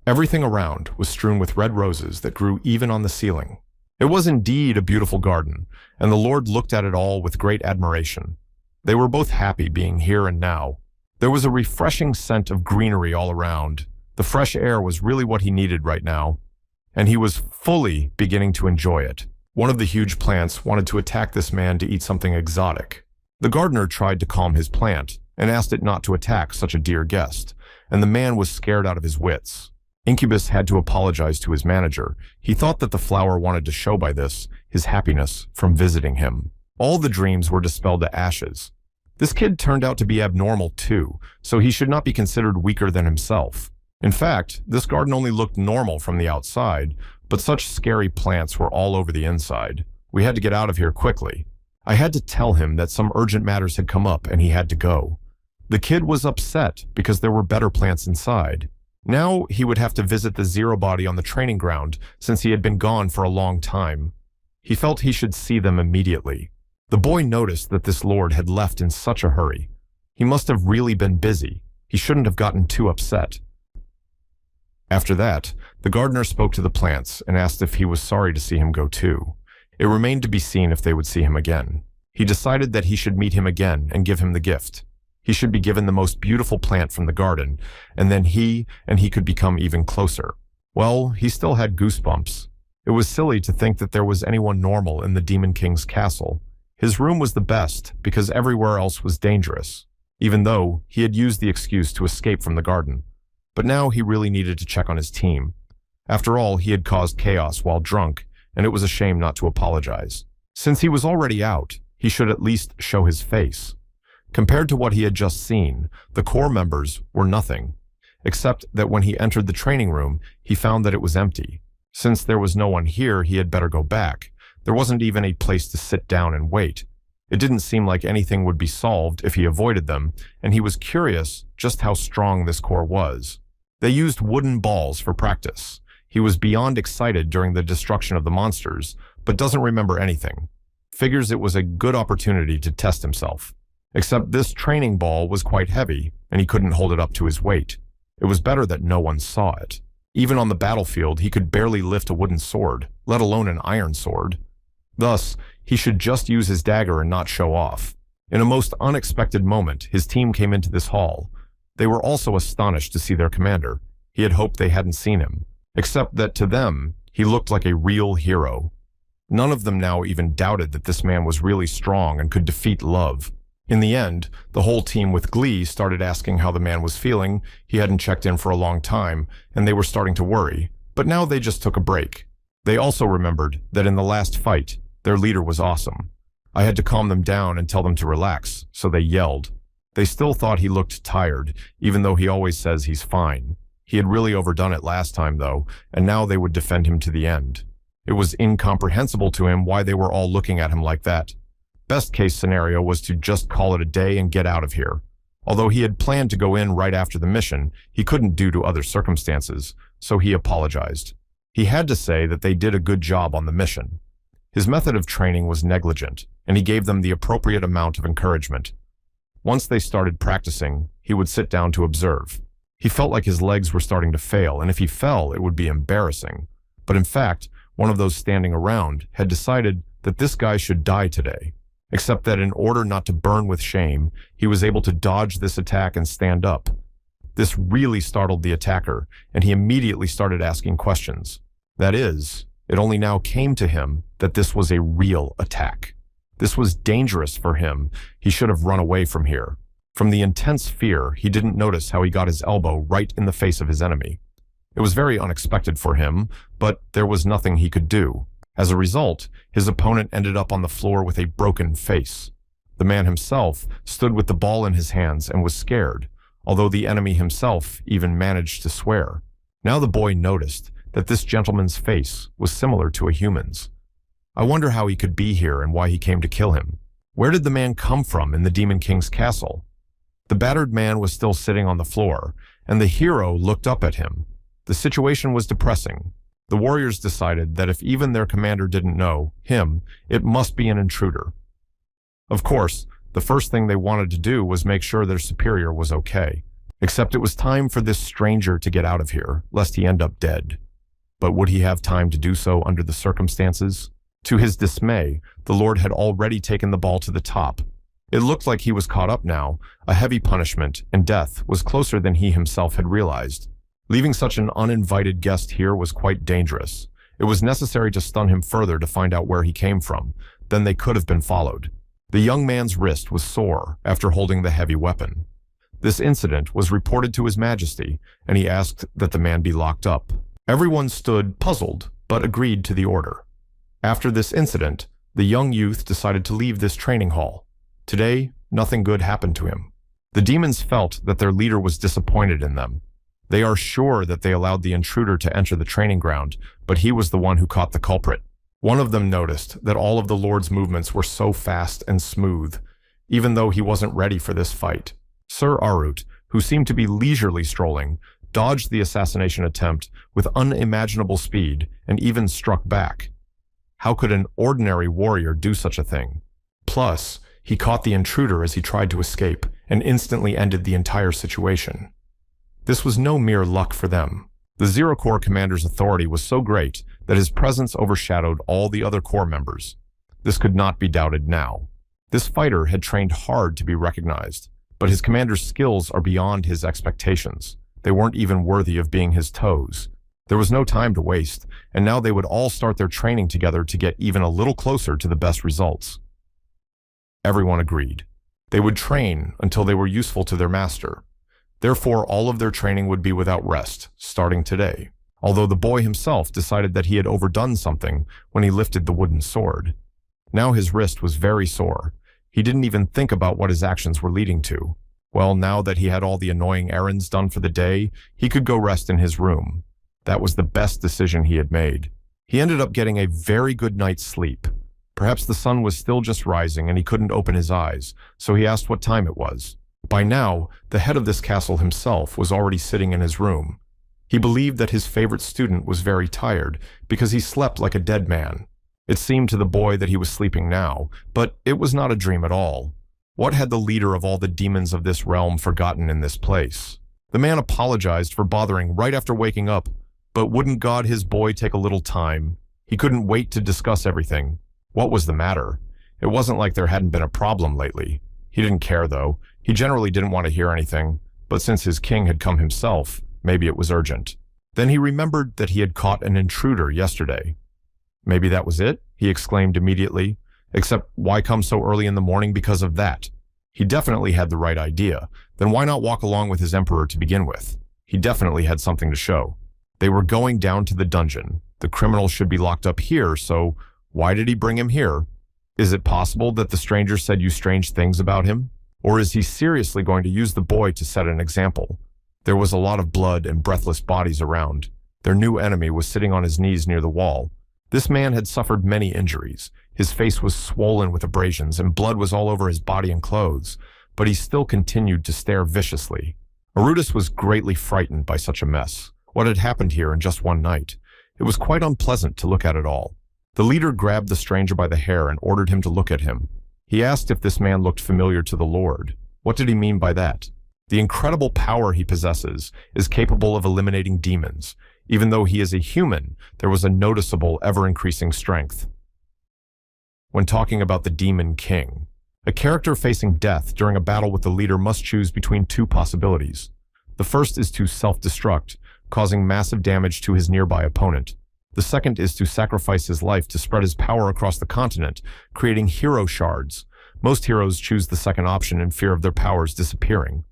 Everything around was strewn with red roses that grew even on the ceiling. It was indeed a beautiful garden, and the Lord looked at it all with great admiration. They were both happy being here and now. There was a refreshing scent of greenery all around. The fresh air was really what he needed right now, and he was fully beginning to enjoy it. One of the huge plants wanted to attack this man to eat something exotic. The gardener tried to calm his plant and asked it not to attack such a dear guest, and the man was scared out of his wits. Incubus had to apologize to his manager. He thought that the flower wanted to show by this his happiness from visiting him. All the dreams were dispelled to ashes. This kid turned out to be abnormal too, so he should not be considered weaker than himself. In fact, this garden only looked normal from the outside, but such scary plants were all over the inside. We had to get out of here quickly. I had to tell him that some urgent matters had come up and he had to go. The kid was upset because there were better plants inside. Now he would have to visit the Zero Body on the training ground since he had been gone for a long time. He felt he should see them immediately. The boy noticed that this lord had left in such a hurry. He must have really been busy. He shouldn't have gotten too upset. After that, the gardener spoke to the plants and asked if he was sorry to see him go too. It remained to be seen if they would see him again. He decided that he should meet him again and give him the gift. He should be given the most beautiful plant from the garden, and then he could become even closer. Well, he still had goosebumps. It was silly to think that there was anyone normal in the Demon King's castle. His room was the best because everywhere else was dangerous, even though he had used the excuse to escape from the garden. But now he really needed to check on his team. After all, he had caused chaos while drunk, and it was a shame not to apologize. Since he was already out, he should at least show his face. Compared to what he had just seen, the core members were nothing, except that when he entered the training room, he found that it was empty. Since there was no one here, he had better go back. There wasn't even a place to sit down and wait. It didn't seem like anything would be solved if he avoided them, and he was curious just how strong this core was. They used wooden balls for practice. He was beyond excited during the destruction of the monsters, but doesn't remember anything. Figures it was a good opportunity to test himself. Except this training ball was quite heavy, and he couldn't hold it up to his weight. It was better that no one saw it. Even on the battlefield, he could barely lift a wooden sword, let alone an iron sword. Thus, he should just use his dagger and not show off. In a most unexpected moment, his team came into this hall. They were also astonished to see their commander. He had hoped they hadn't seen him, except that to them, he looked like a real hero. None of them now even doubted that this man was really strong and could defeat Love. In the end, the whole team with glee started asking how the man was feeling. He hadn't checked in for a long time, and they were starting to worry, but now they just took a break. They also remembered that in the last fight, their leader was awesome. I had to calm them down and tell them to relax, so they yelled. They still thought he looked tired, even though he always says he's fine. He had really overdone it last time, though, and now they would defend him to the end. It was incomprehensible to him why they were all looking at him like that. Best case scenario was to just call it a day and get out of here. Although he had planned to go in right after the mission, he couldn't due to other circumstances, so he apologized. He had to say that they did a good job on the mission. His method of training was negligent, and he gave them the appropriate amount of encouragement. Once they started practicing, he would sit down to observe. He felt like his legs were starting to fail, and if he fell, it would be embarrassing. But in fact, one of those standing around had decided that this guy should die today. Except that in order not to burn with shame, he was able to dodge this attack and stand up. This really startled the attacker, and he immediately started asking questions. That is, it only now came to him that this was a real attack. This was dangerous for him. He should have run away from here. From the intense fear, he didn't notice how he got his elbow right in the face of his enemy. It was very unexpected for him, but there was nothing he could do. As a result, his opponent ended up on the floor with a broken face. The man himself stood with the ball in his hands and was scared, although the enemy himself even managed to swear. Now the boy noticed that this gentleman's face was similar to a human's. I wonder how he could be here and why he came to kill him. Where did the man come from in the Demon King's castle? The battered man was still sitting on the floor, and the hero looked up at him. The situation was depressing. The warriors decided that if even their commander didn't know him, it must be an intruder. Of course, the first thing they wanted to do was make sure their superior was okay. Except it was time for this stranger to get out of here, lest he end up dead. But would he have time to do so under the circumstances? To his dismay, the Lord had already taken the ball to the top. It looked like he was caught up now, a heavy punishment, and death was closer than he himself had realized. Leaving such an uninvited guest here was quite dangerous. It was necessary to stun him further to find out where he came from. Then they could have been followed. The young man's wrist was sore after holding the heavy weapon. This incident was reported to His Majesty, and he asked that the man be locked up. Everyone stood puzzled, but agreed to the order. After this incident, the young youth decided to leave this training hall. Today, nothing good happened to him. The demons felt that their leader was disappointed in them. They are sure that they allowed the intruder to enter the training ground, but he was the one who caught the culprit. One of them noticed that all of the Lord's movements were so fast and smooth, even though he wasn't ready for this fight. Sir Arut, who seemed to be leisurely strolling, dodged the assassination attempt with unimaginable speed and even struck back. How could an ordinary warrior do such a thing? Plus, he caught the intruder as he tried to escape and instantly ended the entire situation. This was no mere luck for them. The Zero Corps commander's authority was so great that his presence overshadowed all the other corps members. This could not be doubted now. This fighter had trained hard to be recognized, but his commander's skills are beyond his expectations. They weren't even worthy of being his toes. There was no time to waste, and now they would all start their training together to get even a little closer to the best results. Everyone agreed. They would train until they were useful to their master. Therefore, all of their training would be without rest, starting today. Although the boy himself decided that he had overdone something when he lifted the wooden sword. Now his wrist was very sore. He didn't even think about what his actions were leading to. Well, now that he had all the annoying errands done for the day, he could go rest in his room. That was the best decision he had made. He ended up getting a very good night's sleep. Perhaps the sun was still just rising and he couldn't open his eyes, so he asked what time it was. By now, the head of this castle himself was already sitting in his room. He believed that his favorite student was very tired because he slept like a dead man. It seemed to the boy that he was sleeping now, but it was not a dream at all. What had the leader of all the demons of this realm forgotten in this place? The man apologized for bothering right after waking up, but wouldn't God his boy take a little time? He couldn't wait to discuss everything. What was the matter? It wasn't like there hadn't been a problem lately. He didn't care, though. He generally didn't want to hear anything, but since his king had come himself, maybe it was urgent. Then he remembered that he had caught an intruder yesterday. Maybe that was it, he exclaimed immediately. Except why come so early in the morning because of that? He definitely had the right idea. Then why not walk along with his emperor to begin with? He definitely had something to show. They were going down to the dungeon. The criminal should be locked up here, so why did he bring him here? Is it possible that the stranger said you strange things about him? Or is he seriously going to use the boy to set an example? There was a lot of blood and breathless bodies around. Their new enemy was sitting on his knees near the wall. This man had suffered many injuries. His face was swollen with abrasions and blood was all over his body and clothes, but he still continued to stare viciously. Arudis was greatly frightened by such a mess. What had happened here in just one night? It was quite unpleasant to look at it all. The leader grabbed the stranger by the hair and ordered him to look at him. He asked if this man looked familiar to the Lord. What did he mean by that? The incredible power he possesses is capable of eliminating demons. Even though he is a human, there was a noticeable, ever-increasing strength. When talking about the Demon King, a character facing death during a battle with the leader must choose between two possibilities. The first is to self-destruct, causing massive damage to his nearby opponent. The second is to sacrifice his life to spread his power across the continent, creating hero shards. Most heroes choose the second option in fear of their powers disappearing.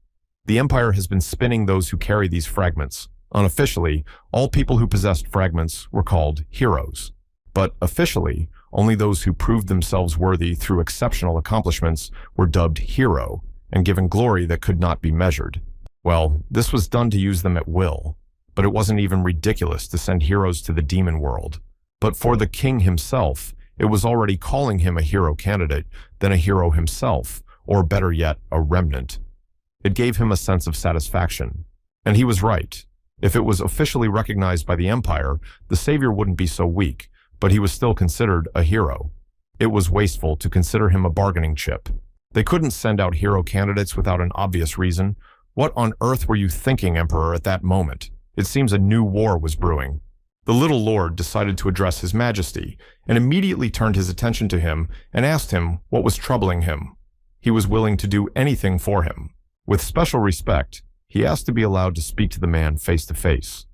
The Empire has been spinning those who carry these fragments. Unofficially, all people who possessed fragments were called heroes. But officially, only those who proved themselves worthy through exceptional accomplishments were dubbed hero and given glory that could not be measured. Well, this was done to use them at will. But it wasn't even ridiculous to send heroes to the demon world. But for the king himself, it was already calling him a hero candidate than a hero himself, or better yet, a remnant. It gave him a sense of satisfaction. And he was right. If it was officially recognized by the Empire, the savior wouldn't be so weak, but he was still considered a hero. It was wasteful to consider him a bargaining chip. They couldn't send out hero candidates without an obvious reason. What on earth were you thinking, Emperor, at that moment? It seems a new war was brewing. The little lord decided to address His Majesty, and immediately turned his attention to him and asked him what was troubling him. He was willing to do anything for him. With special respect, he asked to be allowed to speak to the man face to face.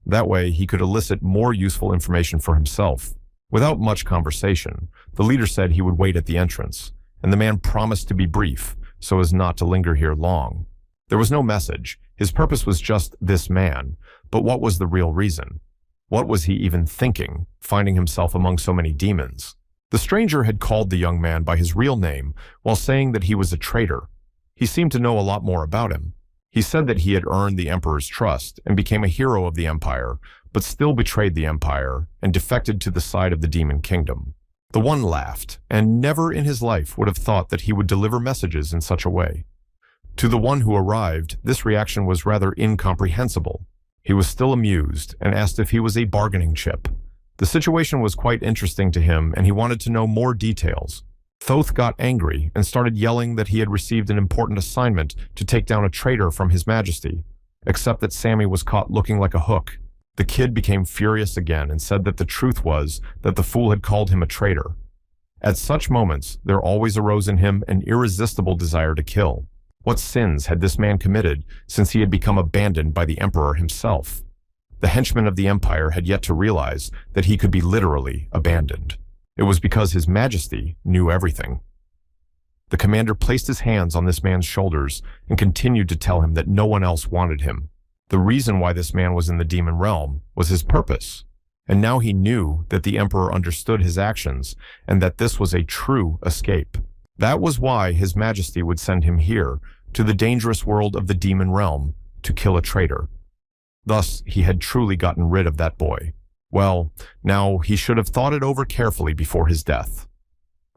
That way, he could elicit more useful information for himself. Without much conversation, the leader said he would wait at the entrance, and the man promised to be brief, so as not to linger here long. There was no message. His purpose was just this man, but what was the real reason? What was he even thinking, finding himself among so many demons? The stranger had called the young man by his real name while saying that he was a traitor. He seemed to know a lot more about him. He said that he had earned the emperor's trust and became a hero of the empire, but still betrayed the empire and defected to the side of the demon kingdom. The one laughed, and never in his life would have thought that he would deliver messages in such a way. To the one who arrived, this reaction was rather incomprehensible. He was still amused and asked if he was a bargaining chip. The situation was quite interesting to him, and he wanted to know more details. Thoth got angry and started yelling that he had received an important assignment to take down a traitor from His Majesty, except that Sammy was caught looking like a hook. The kid became furious again and said that the truth was that the fool had called him a traitor. At such moments, there always arose in him an irresistible desire to kill. What sins had this man committed since he had become abandoned by the emperor himself? The henchmen of the empire had yet to realize that he could be literally abandoned. It was because His Majesty knew everything. The commander placed his hands on this man's shoulders and continued to tell him that no one else wanted him. The reason why this man was in the demon realm was his purpose, and now he knew that the emperor understood his actions and that this was a true escape. That was why His Majesty would send him here, to the dangerous world of the demon realm, to kill a traitor. Thus, he had truly gotten rid of that boy. Well, now he should have thought it over carefully before his death.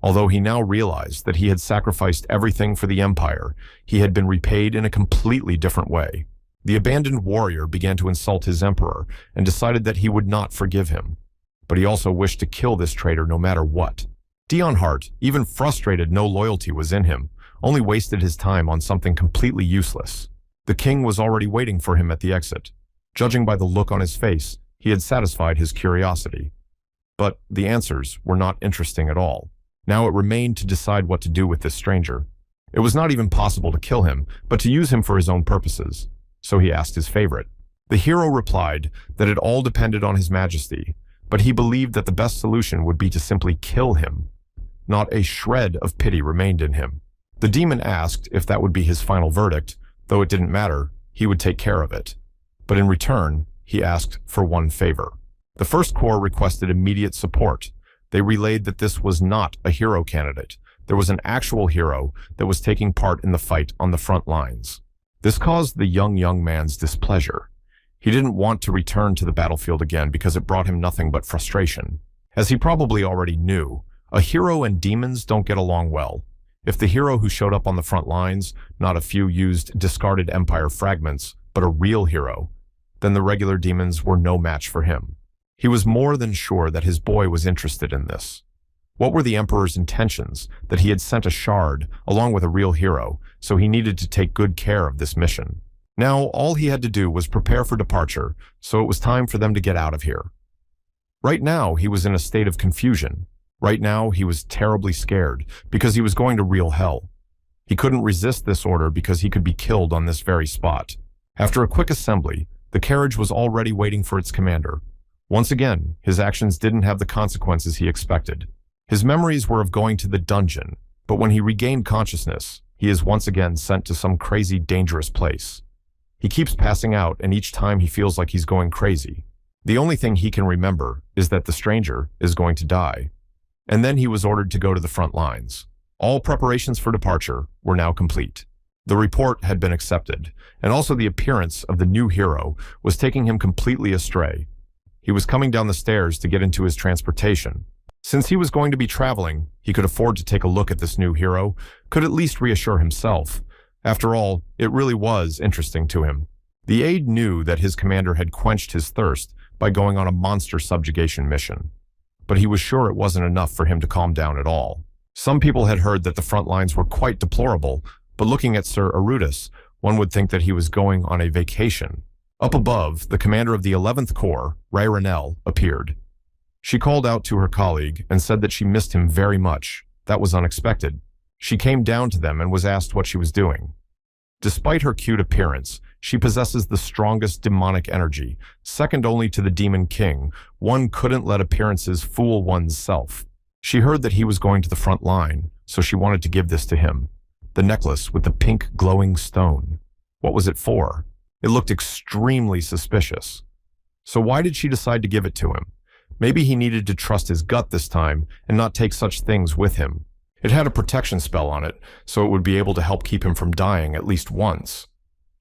Although he now realized that he had sacrificed everything for the empire, he had been repaid in a completely different way. The abandoned warrior began to insult his emperor and decided that he would not forgive him. But he also wished to kill this traitor no matter what. Dionheart, even frustrated no loyalty was in him, only wasted his time on something completely useless. The king was already waiting for him at the exit. Judging by the look on his face, he had satisfied his curiosity. But the answers were not interesting at all. Now it remained to decide what to do with this stranger. It was not even possible to kill him, but to use him for his own purposes. So he asked his favorite. The hero replied that it all depended on His Majesty, but he believed that the best solution would be to simply kill him. Not a shred of pity remained in him. The demon asked if that would be his final verdict, though it didn't matter, he would take care of it. But in return, he asked for one favor. The first corps requested immediate support. They relayed that this was not a hero candidate. There was an actual hero that was taking part in the fight on the front lines. This caused the young man's displeasure. He didn't want to return to the battlefield again because it brought him nothing but frustration. As he probably already knew, a hero and demons don't get along well. If the hero who showed up on the front lines, not a few used discarded empire fragments, but a real hero, then the regular demons were no match for him. He was more than sure that his boy was interested in this. What were the emperor's intentions? That he had sent a shard along with a real hero, so he needed to take good care of this mission. Now all he had to do was prepare for departure, so it was time for them to get out of here. Right now he was in a state of confusion. Right now he was terribly scared because he was going to real hell. He couldn't resist this order because he could be killed on this very spot. After a quick assembly, the carriage was already waiting for its commander. Once again, his actions didn't have the consequences he expected. His memories were of going to the dungeon, but when he regained consciousness, he is once again sent to some crazy, dangerous place. He keeps passing out, and each time he feels like he's going crazy. The only thing he can remember is that the stranger is going to die. And then he was ordered to go to the front lines. All preparations for departure were now complete. The report had been accepted, and also the appearance of the new hero was taking him completely astray. He was coming down the stairs to get into his transportation. Since he was going to be traveling, he could afford to take a look at this new hero, could at least reassure himself. After all, it really was interesting to him. The aide knew that his commander had quenched his thirst by going on a monster subjugation mission. But he was sure it wasn't enough for him to calm down at all. Some people had heard that the front lines were quite deplorable, but looking at Sir Arudis, One would think that he was going on a vacation. Up above, the commander of the 11th Corps, Reincarnation, appeared. She called out to her colleague and said that she missed him very much. That was unexpected. She came down to them and was asked what she was doing. Despite her cute appearance, she possesses the strongest demonic energy, second only to the Demon King. One couldn't let appearances fool one's self. She heard that he was going to the front line, so she wanted to give this to him. The necklace with the pink glowing stone. What was it for? It looked extremely suspicious. So why did she decide to give it to him? Maybe he needed to trust his gut this time and not take such things with him. It had a protection spell on it, so it would be able to help keep him from dying at least once.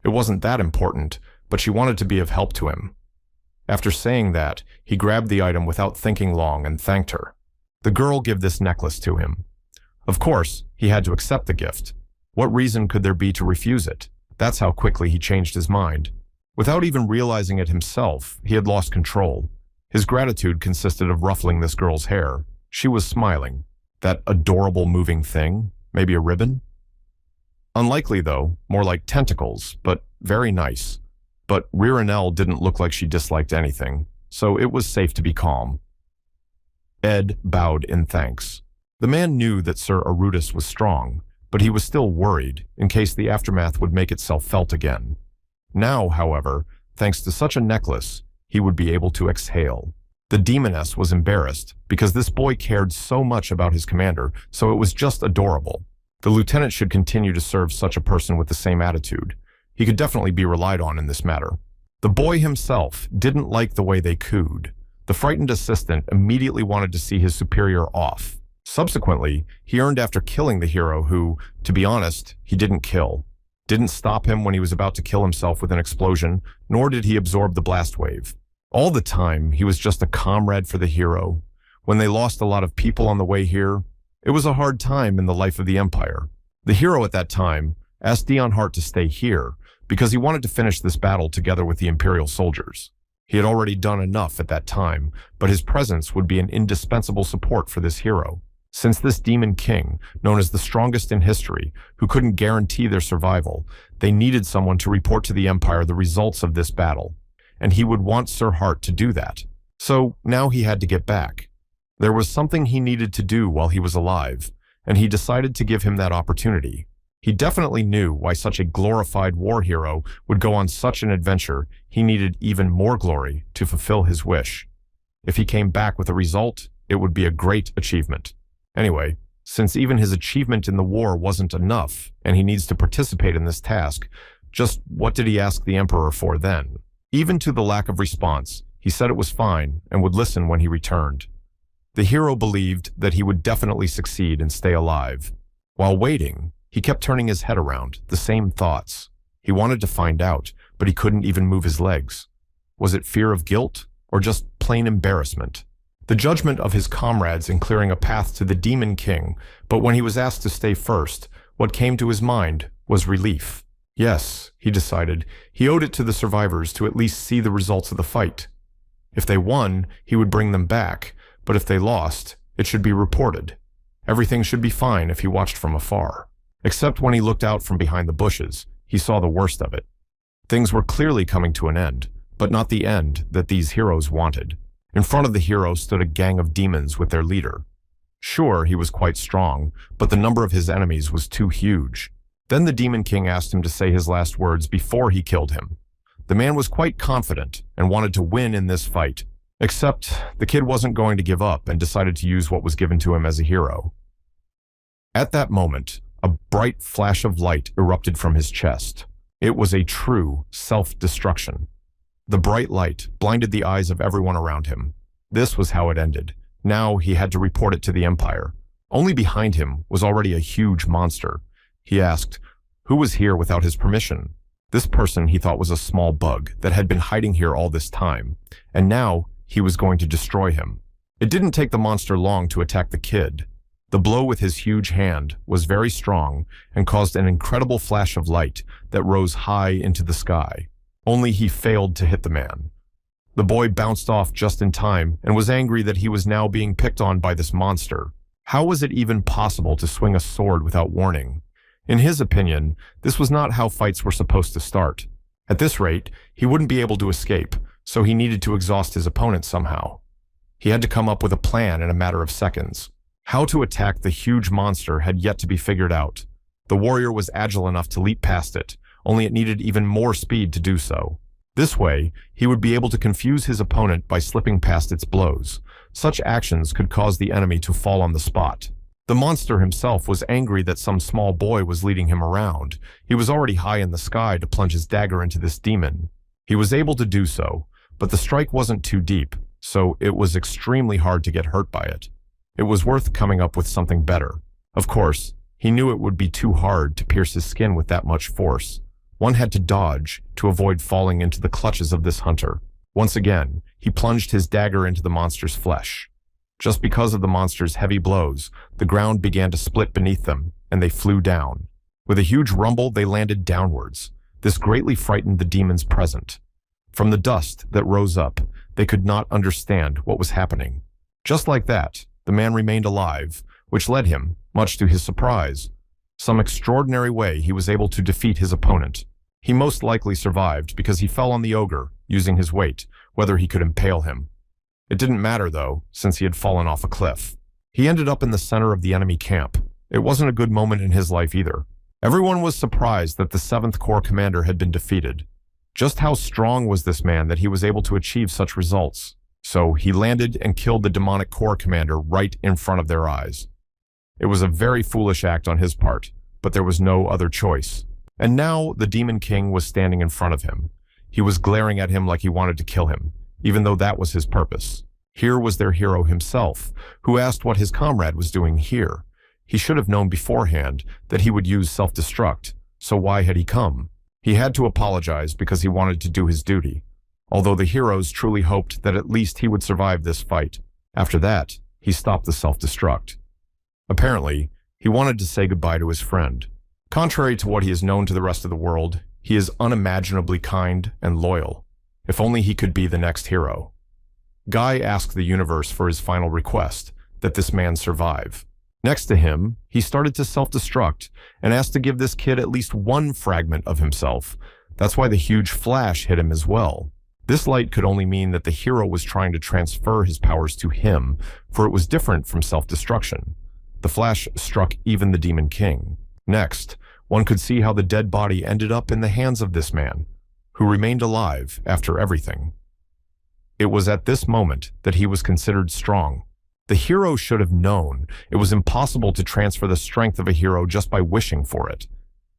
It wasn't that important, but she wanted to be of help to him. After saying that, he grabbed the item without thinking long and thanked her. The girl gave this necklace to him. Of course, he had to accept the gift. What reason could there be to refuse it? That's how quickly he changed his mind. Without even realizing it himself, he had lost control. His gratitude consisted of ruffling this girl's hair. She was smiling. That adorable moving thing? Maybe a ribbon? Unlikely though, more like tentacles, but very nice. But Reincarnation didn't look like she disliked anything, so it was safe to be calm. Ed bowed in thanks. The man knew that Sir Arudis was strong, but he was still worried in case the aftermath would make itself felt again. Now, however, thanks to such a necklace, he would be able to exhale. The demoness was embarrassed because this boy cared so much about his commander, so it was just adorable. The lieutenant should continue to serve such a person with the same attitude. He could definitely be relied on in this matter. The boy himself didn't like the way they cooed. The frightened assistant immediately wanted to see his superior off. Subsequently, he earned after killing the hero who, to be honest, he didn't kill. Didn't stop him when he was about to kill himself with an explosion, nor did he absorb the blast wave. All the time, he was just a comrade for the hero. When they lost a lot of people on the way here, it was a hard time in the life of the Empire. The hero at that time asked Dion Hart to stay here because he wanted to finish this battle together with the Imperial soldiers. He had already done enough at that time, but his presence would be an indispensable support for this hero. Since this Demon King, known as the strongest in history, who couldn't guarantee their survival, they needed someone to report to the Empire the results of this battle. And he would want Sir Hart to do that. So now he had to get back. There was something he needed to do while he was alive, and he decided to give him that opportunity. He definitely knew why such a glorified war hero would go on such an adventure. He needed even more glory to fulfill his wish. If he came back with a result, it would be a great achievement. Anyway, since even his achievement in the war wasn't enough, and he needs to participate in this task, just what did he ask the Emperor for then? Even to the lack of response, he said it was fine and would listen when he returned. The hero believed that he would definitely succeed and stay alive. While waiting, he kept turning his head around, the same thoughts. He wanted to find out, but he couldn't even move his legs. Was it fear of guilt, or just plain embarrassment? The judgment of his comrades in clearing a path to the Demon King, but when he was asked to stay first, what came to his mind was relief. Yes, he decided, he owed it to the survivors to at least see the results of the fight. If they won, he would bring them back, but if they lost, it should be reported. Everything should be fine if he watched from afar. Except when he looked out from behind the bushes, he saw the worst of it. Things were clearly coming to an end, but not the end that these heroes wanted. In front of the hero stood a gang of demons with their leader. Sure, he was quite strong, but the number of his enemies was too huge. Then the Demon King asked him to say his last words before he killed him. The man was quite confident and wanted to win in this fight. Except the kid wasn't going to give up and decided to use what was given to him as a hero. At that moment, a bright flash of light erupted from his chest. It was a true self-destruction. The bright light blinded the eyes of everyone around him. This was how it ended. Now he had to report it to the Empire. Only behind him was already a huge monster. He asked, who was here without his permission? This person he thought was a small bug that had been hiding here all this time, and now he was going to destroy him. It didn't take the monster long to attack the kid. The blow with his huge hand was very strong and caused an incredible flash of light that rose high into the sky. Only he failed to hit the man. The boy bounced off just in time and was angry that he was now being picked on by this monster. How was it even possible to swing a sword without warning? In his opinion, this was not how fights were supposed to start. At this rate, he wouldn't be able to escape, so he needed to exhaust his opponent somehow. He had to come up with a plan in a matter of seconds. How to attack the huge monster had yet to be figured out. The warrior was agile enough to leap past it, only it needed even more speed to do so. This way, he would be able to confuse his opponent by slipping past its blows. Such actions could cause the enemy to fall on the spot. The monster himself was angry that some small boy was leading him around. He was already high in the sky to plunge his dagger into this demon. He was able to do so, but the strike wasn't too deep, so it was extremely hard to get hurt by it. It was worth coming up with something better. Of course, he knew it would be too hard to pierce his skin with that much force. One had to dodge to avoid falling into the clutches of this hunter. Once again, he plunged his dagger into the monster's flesh. Just because of the monster's heavy blows, the ground began to split beneath them, and they flew down. With a huge rumble, they landed downwards. This greatly frightened the demons present. From the dust that rose up, they could not understand what was happening. Just like that, the man remained alive, which led him, much to his surprise. Some extraordinary way he was able to defeat his opponent. He most likely survived because he fell on the ogre, using his weight, whether he could impale him. It didn't matter, though, since he had fallen off a cliff. He ended up in the center of the enemy camp. It wasn't a good moment in his life either. Everyone was surprised that the 7th Corps commander had been defeated. Just how strong was this man that he was able to achieve such results? So he landed and killed the demonic Corps commander right in front of their eyes. It was a very foolish act on his part, but there was no other choice. And now the Demon King was standing in front of him. He was glaring at him like he wanted to kill him, even though that was his purpose. Here was their hero himself, who asked what his comrade was doing here. He should have known beforehand that he would use self-destruct, so why had he come? He had to apologize because he wanted to do his duty, although the heroes truly hoped that at least he would survive this fight. After that, he stopped the self-destruct. Apparently, he wanted to say goodbye to his friend. Contrary to what he is known to the rest of the world, he is unimaginably kind and loyal. If only he could be the next hero. Guy asked the universe for his final request, that this man survive. Next to him, he started to self-destruct and asked to give this kid at least one fragment of himself. That's why the huge flash hit him as well. This light could only mean that the hero was trying to transfer his powers to him, for it was different from self-destruction. The flash struck even the Demon King. Next, one could see how the dead body ended up in the hands of this man, who remained alive after everything. It was at this moment that he was considered strong. The hero should have known it was impossible to transfer the strength of a hero just by wishing for it.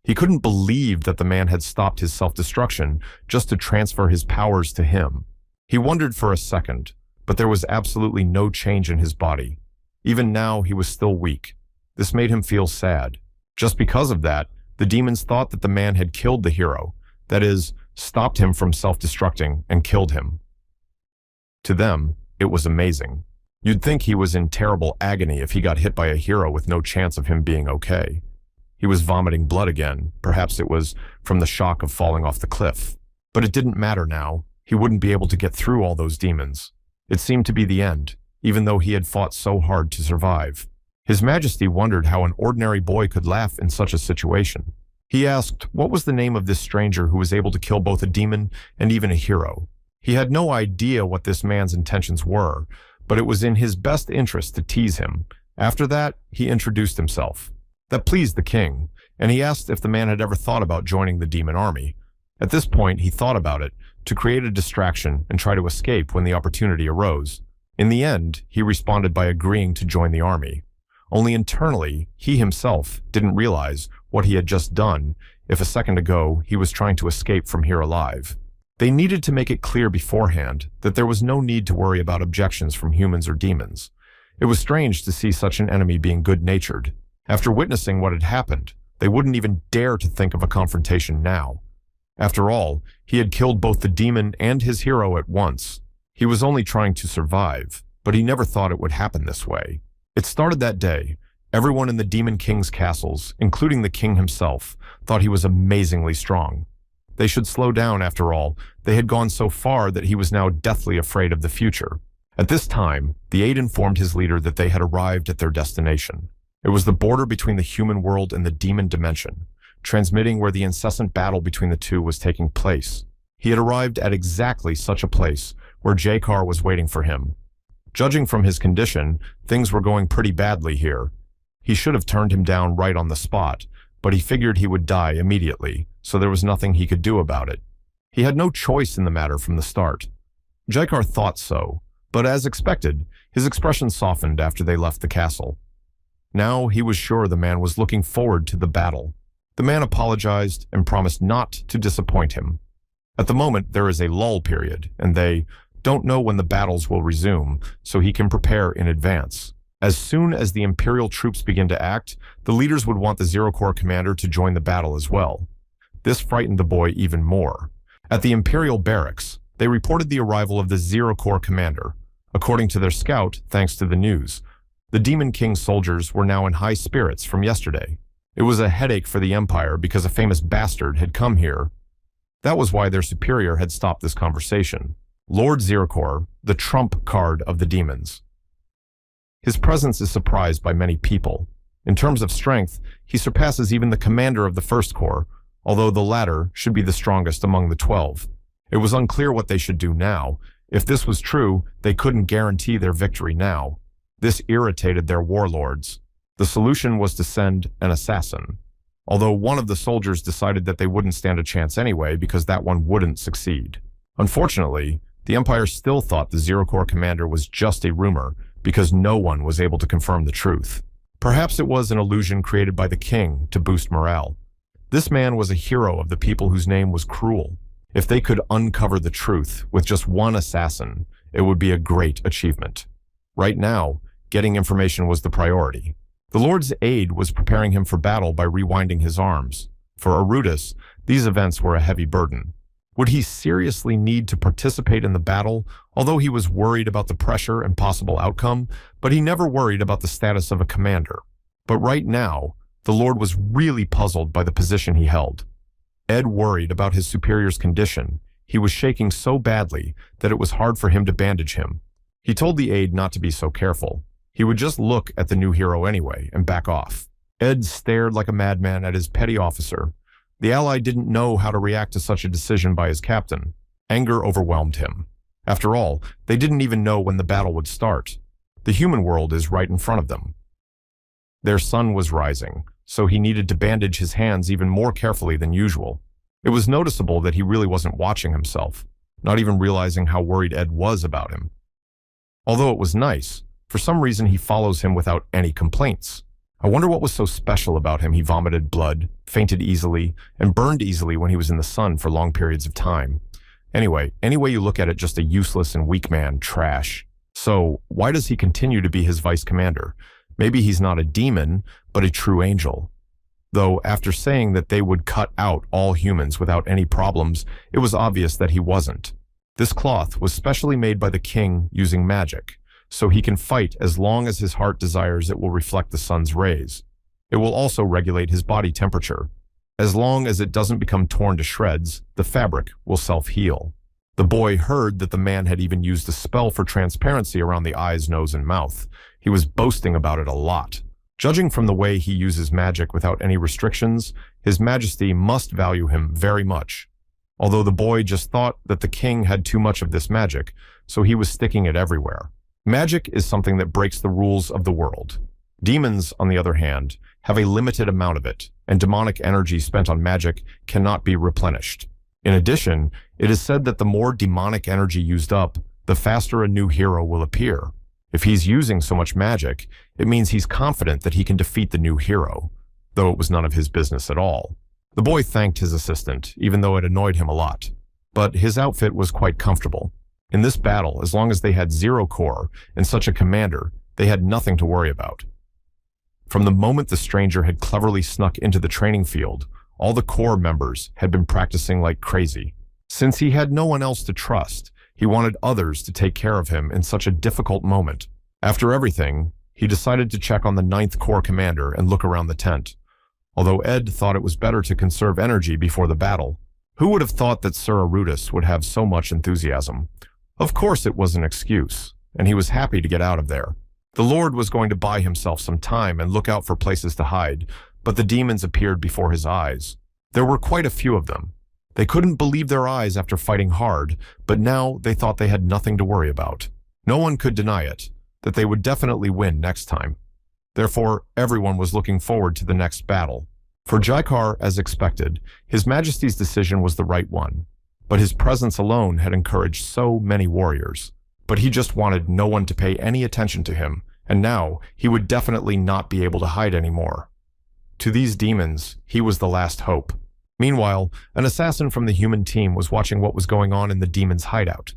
He couldn't believe that the man had stopped his self-destruction just to transfer his powers to him. He wondered for a second, but there was absolutely no change in his body. Even now, he was still weak. This made him feel sad. Just because of that, the demons thought that the man had killed the hero, that is, stopped him from self-destructing and killed him. To them, it was amazing. You'd think he was in terrible agony if he got hit by a hero with no chance of him being okay. He was vomiting blood again. Perhaps it was from the shock of falling off the cliff. But it didn't matter now. He wouldn't be able to get through all those demons. It seemed to be the end, even though he had fought so hard to survive. His Majesty wondered how an ordinary boy could laugh in such a situation. He asked what was the name of this stranger who was able to kill both a demon and even a hero. He had no idea what this man's intentions were, but it was in his best interest to tease him. After that, he introduced himself. That pleased the king, and he asked if the man had ever thought about joining the demon army. At this point, he thought about it, to create a distraction and try to escape when the opportunity arose. In the end, he responded by agreeing to join the army. Only internally, he himself didn't realize what he had just done if a second ago he was trying to escape from here alive. They needed to make it clear beforehand that there was no need to worry about objections from humans or demons. It was strange to see such an enemy being good-natured. After witnessing what had happened, they wouldn't even dare to think of a confrontation now. After all, he had killed both the demon and his hero at once. He was only trying to survive, but he never thought it would happen this way. It started that day. Everyone in the Demon King's castles, including the king himself, thought he was amazingly strong. They should slow down, after all. They had gone so far that he was now deathly afraid of the future. At this time, the aide informed his leader that they had arrived at their destination. It was the border between the human world and the demon dimension, transmitting where the incessant battle between the two was taking place. He had arrived at exactly such a place where Jakar was waiting for him. Judging from his condition, things were going pretty badly here. He should have turned him down right on the spot, but he figured he would die immediately, so there was nothing he could do about it. He had no choice in the matter from the start. Jakar thought so, but as expected, his expression softened after they left the castle. Now he was sure the man was looking forward to the battle. The man apologized and promised not to disappoint him. At the moment, there is a lull period, and they don't know when the battles will resume, so he can prepare in advance. As soon as the Imperial troops begin to act, the leaders would want the Zero Corps commander to join the battle as well. This frightened the boy even more. At the Imperial barracks, they reported the arrival of the Zero Corps commander. According to their scout, thanks to the news, the Demon King soldiers were now in high spirits from yesterday. It was a headache for the Empire because a famous bastard had come here. That was why their superior had stopped this conversation. Lord Ziracor, the trump card of the demons. His presence is surprised by many people. In terms of strength, he surpasses even the commander of the First Corps, although the latter should be the strongest among the 12. It was unclear what they should do now. If this was true, they couldn't guarantee their victory now. This irritated their warlords. The solution was to send an assassin, although one of the soldiers decided that they wouldn't stand a chance anyway because that one wouldn't succeed. Unfortunately, the Empire still thought the Zero Corps commander was just a rumor because no one was able to confirm the truth. Perhaps it was an illusion created by the king to boost morale. This man was a hero of the people whose name was Cruel. If they could uncover the truth with just one assassin, it would be a great achievement. Right now, getting information was the priority. The Lord's aide was preparing him for battle by rewinding his arms. For Arudis, these events were a heavy burden. Would he seriously need to participate in the battle, although he was worried about the pressure and possible outcome, but he never worried about the status of a commander. But right now, the Lord was really puzzled by the position he held. Ed worried about his superior's condition. He was shaking so badly that it was hard for him to bandage him. He told the aide not to be so careful. He would just look at the new hero anyway and back off. Ed stared like a madman at his petty officer. The ally didn't know how to react to such a decision by his captain. Anger overwhelmed him. After all, they didn't even know when the battle would start. The human world is right in front of them. Their sun was rising, so he needed to bandage his hands even more carefully than usual. It was noticeable that he really wasn't watching himself, not even realizing how worried Ed was about him. Although it was nice, for some reason he follows him without any complaints. I wonder what was so special about him. He vomited blood, fainted easily, and burned easily when he was in the sun for long periods of time. Anyway, any way you look at it, just a useless and weak man, trash. So, why does he continue to be his vice commander? Maybe he's not a demon, but a true angel. Though, after saying that they would cut out all humans without any problems, it was obvious that he wasn't. This cloth was specially made by the king using magic, so he can fight as long as his heart desires it will reflect the sun's rays. It will also regulate his body temperature. As long as it doesn't become torn to shreds, the fabric will self-heal. The boy heard that the man had even used a spell for transparency around the eyes, nose, and mouth. He was boasting about it a lot. Judging from the way he uses magic without any restrictions, His Majesty must value him very much. Although the boy just thought that the king had too much of this magic, so he was sticking it everywhere. Magic is something that breaks the rules of the world. Demons, on the other hand, have a limited amount of it, and demonic energy spent on magic cannot be replenished. In addition, it is said that the more demonic energy used up, the faster a new hero will appear. If he's using so much magic, it means he's confident that he can defeat the new hero, though it was none of his business at all. The boy thanked his assistant, even though it annoyed him a lot. But his outfit was quite comfortable. In this battle, as long as they had Zero Corps and such a commander, they had nothing to worry about. From the moment the stranger had cleverly snuck into the training field, all the Corps members had been practicing like crazy. Since he had no one else to trust, he wanted others to take care of him in such a difficult moment. After everything, he decided to check on the 9th Corps commander and look around the tent. Although Ed thought it was better to conserve energy before the battle, who would have thought that Sir Arudis would have so much enthusiasm? Of course it was an excuse, and he was happy to get out of there. The Lord was going to buy himself some time and look out for places to hide, but the demons appeared before his eyes. There were quite a few of them. They couldn't believe their eyes after fighting hard, but now they thought they had nothing to worry about. No one could deny it, that they would definitely win next time. Therefore, everyone was looking forward to the next battle. For Jaikar, as expected, His Majesty's decision was the right one, but his presence alone had encouraged so many warriors. But he just wanted no one to pay any attention to him, and now he would definitely not be able to hide anymore. To these demons, he was the last hope. Meanwhile, an assassin from the human team was watching what was going on in the demon's hideout.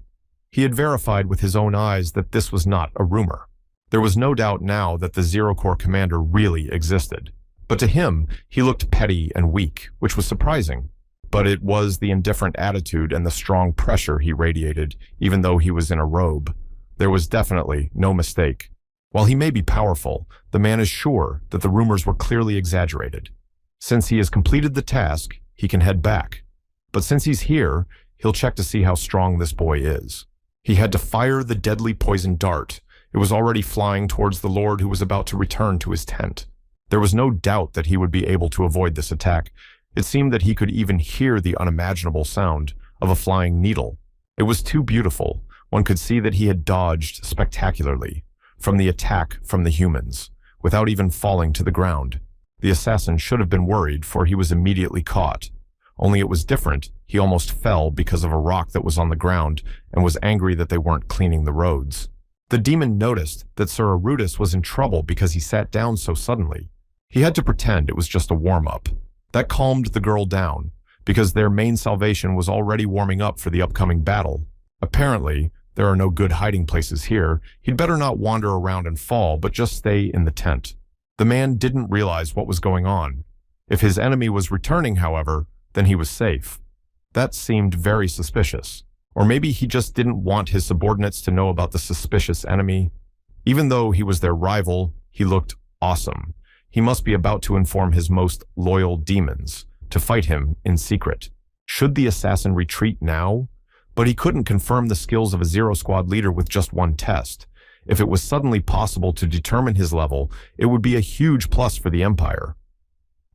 He had verified with his own eyes that this was not a rumor. There was no doubt now that the Zero Corps commander really existed. But to him, he looked petty and weak, which was surprising. But it was the indifferent attitude and the strong pressure he radiated, even though he was in a robe. There was definitely no mistake. While he may be powerful, the man is sure that the rumors were clearly exaggerated. Since he has completed the task, he can head back. But since he's here, he'll check to see how strong this boy is. He had to fire the deadly poison dart. It was already flying towards the Lord who was about to return to his tent. There was no doubt that he would be able to avoid this attack. It seemed that he could even hear the unimaginable sound of a flying needle. It was too beautiful. One could see that he had dodged spectacularly from the attack from the humans, without even falling to the ground. The assassin should have been worried, for he was immediately caught. Only it was different. He almost fell because of a rock that was on the ground and was angry that they weren't cleaning the roads. The demon noticed that Sir Arudis was in trouble because he sat down so suddenly. He had to pretend it was just a warm-up. That calmed the girl down, because their main salvation was already warming up for the upcoming battle. Apparently, there are no good hiding places here. He'd better not wander around and fall, but just stay in the tent. The man didn't realize what was going on. If his enemy was returning, however, then he was safe. That seemed very suspicious. Or maybe he just didn't want his subordinates to know about the suspicious enemy. Even though he was their rival, he looked awesome. He must be about to inform his most loyal demons to fight him in secret. Should the assassin retreat now? But he couldn't confirm the skills of a Zero Squad leader with just one test. If it was suddenly possible to determine his level, it would be a huge plus for the Empire.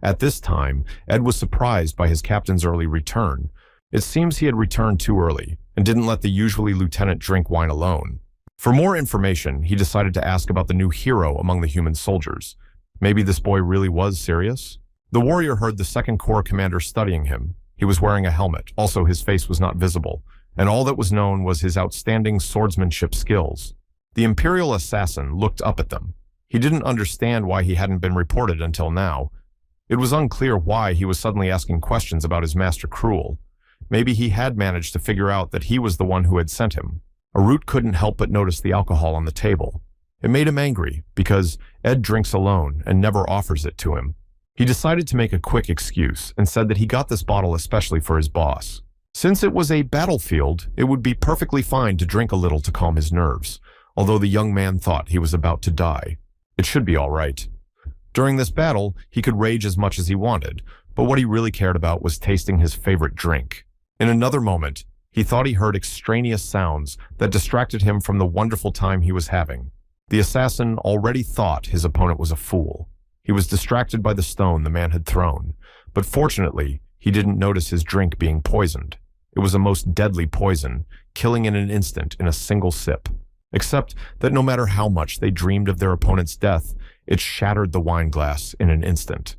At this time, Ed was surprised by his captain's early return. It seems he had returned too early and didn't let the usually lieutenant drink wine alone. For more information, he decided to ask about the new hero among the human soldiers. Maybe this boy really was serious? The warrior heard the Second Corps commander studying him. He was wearing a helmet. Also, his face was not visible, and all that was known was his outstanding swordsmanship skills. The Imperial assassin looked up at them. He didn't understand why he hadn't been reported until now. It was unclear why he was suddenly asking questions about his master Cruel. Maybe he had managed to figure out that he was the one who had sent him. Arut couldn't help but notice the alcohol on the table. It made him angry, because Ed drinks alone and never offers it to him. He decided to make a quick excuse and said that he got this bottle especially for his boss. Since it was a battlefield, it would be perfectly fine to drink a little to calm his nerves, although the young man thought he was about to die. It should be all right. During this battle, he could rage as much as he wanted, but what he really cared about was tasting his favorite drink. In another moment, he thought he heard extraneous sounds that distracted him from the wonderful time he was having. The assassin already thought his opponent was a fool. He was distracted by the stone the man had thrown, but fortunately, he didn't notice his drink being poisoned. It was a most deadly poison, killing in an instant in a single sip. Except that no matter how much they dreamed of their opponent's death, it shattered the wine glass in an instant.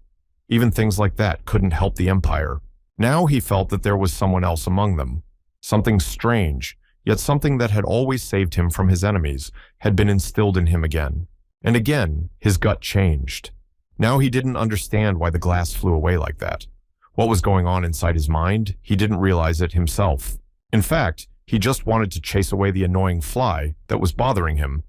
Even things like that couldn't help the Empire. Now he felt that there was someone else among them. Something strange, yet something that had always saved him from his enemies, had been instilled in him again. And again, his gut changed. Now he didn't understand why the glass flew away like that. What was going on inside his mind? He didn't realize it himself. In fact, he just wanted to chase away the annoying fly that was bothering him.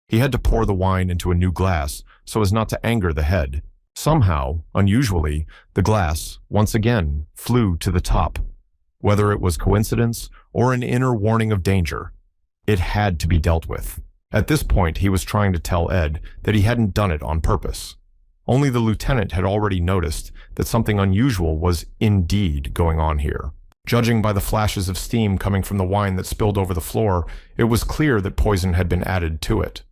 He had to pour the wine into a new glass so as not to anger the head. Somehow, unusually, the glass, once again, flew to the top. Whether it was coincidence or an inner warning of danger, it had to be dealt with. At this point, he was trying to tell Ed that he hadn't done it on purpose. Only the lieutenant had already noticed that something unusual was indeed going on here. Judging by the flashes of steam coming from the wine that spilled over the floor, it was clear that poison had been added to it.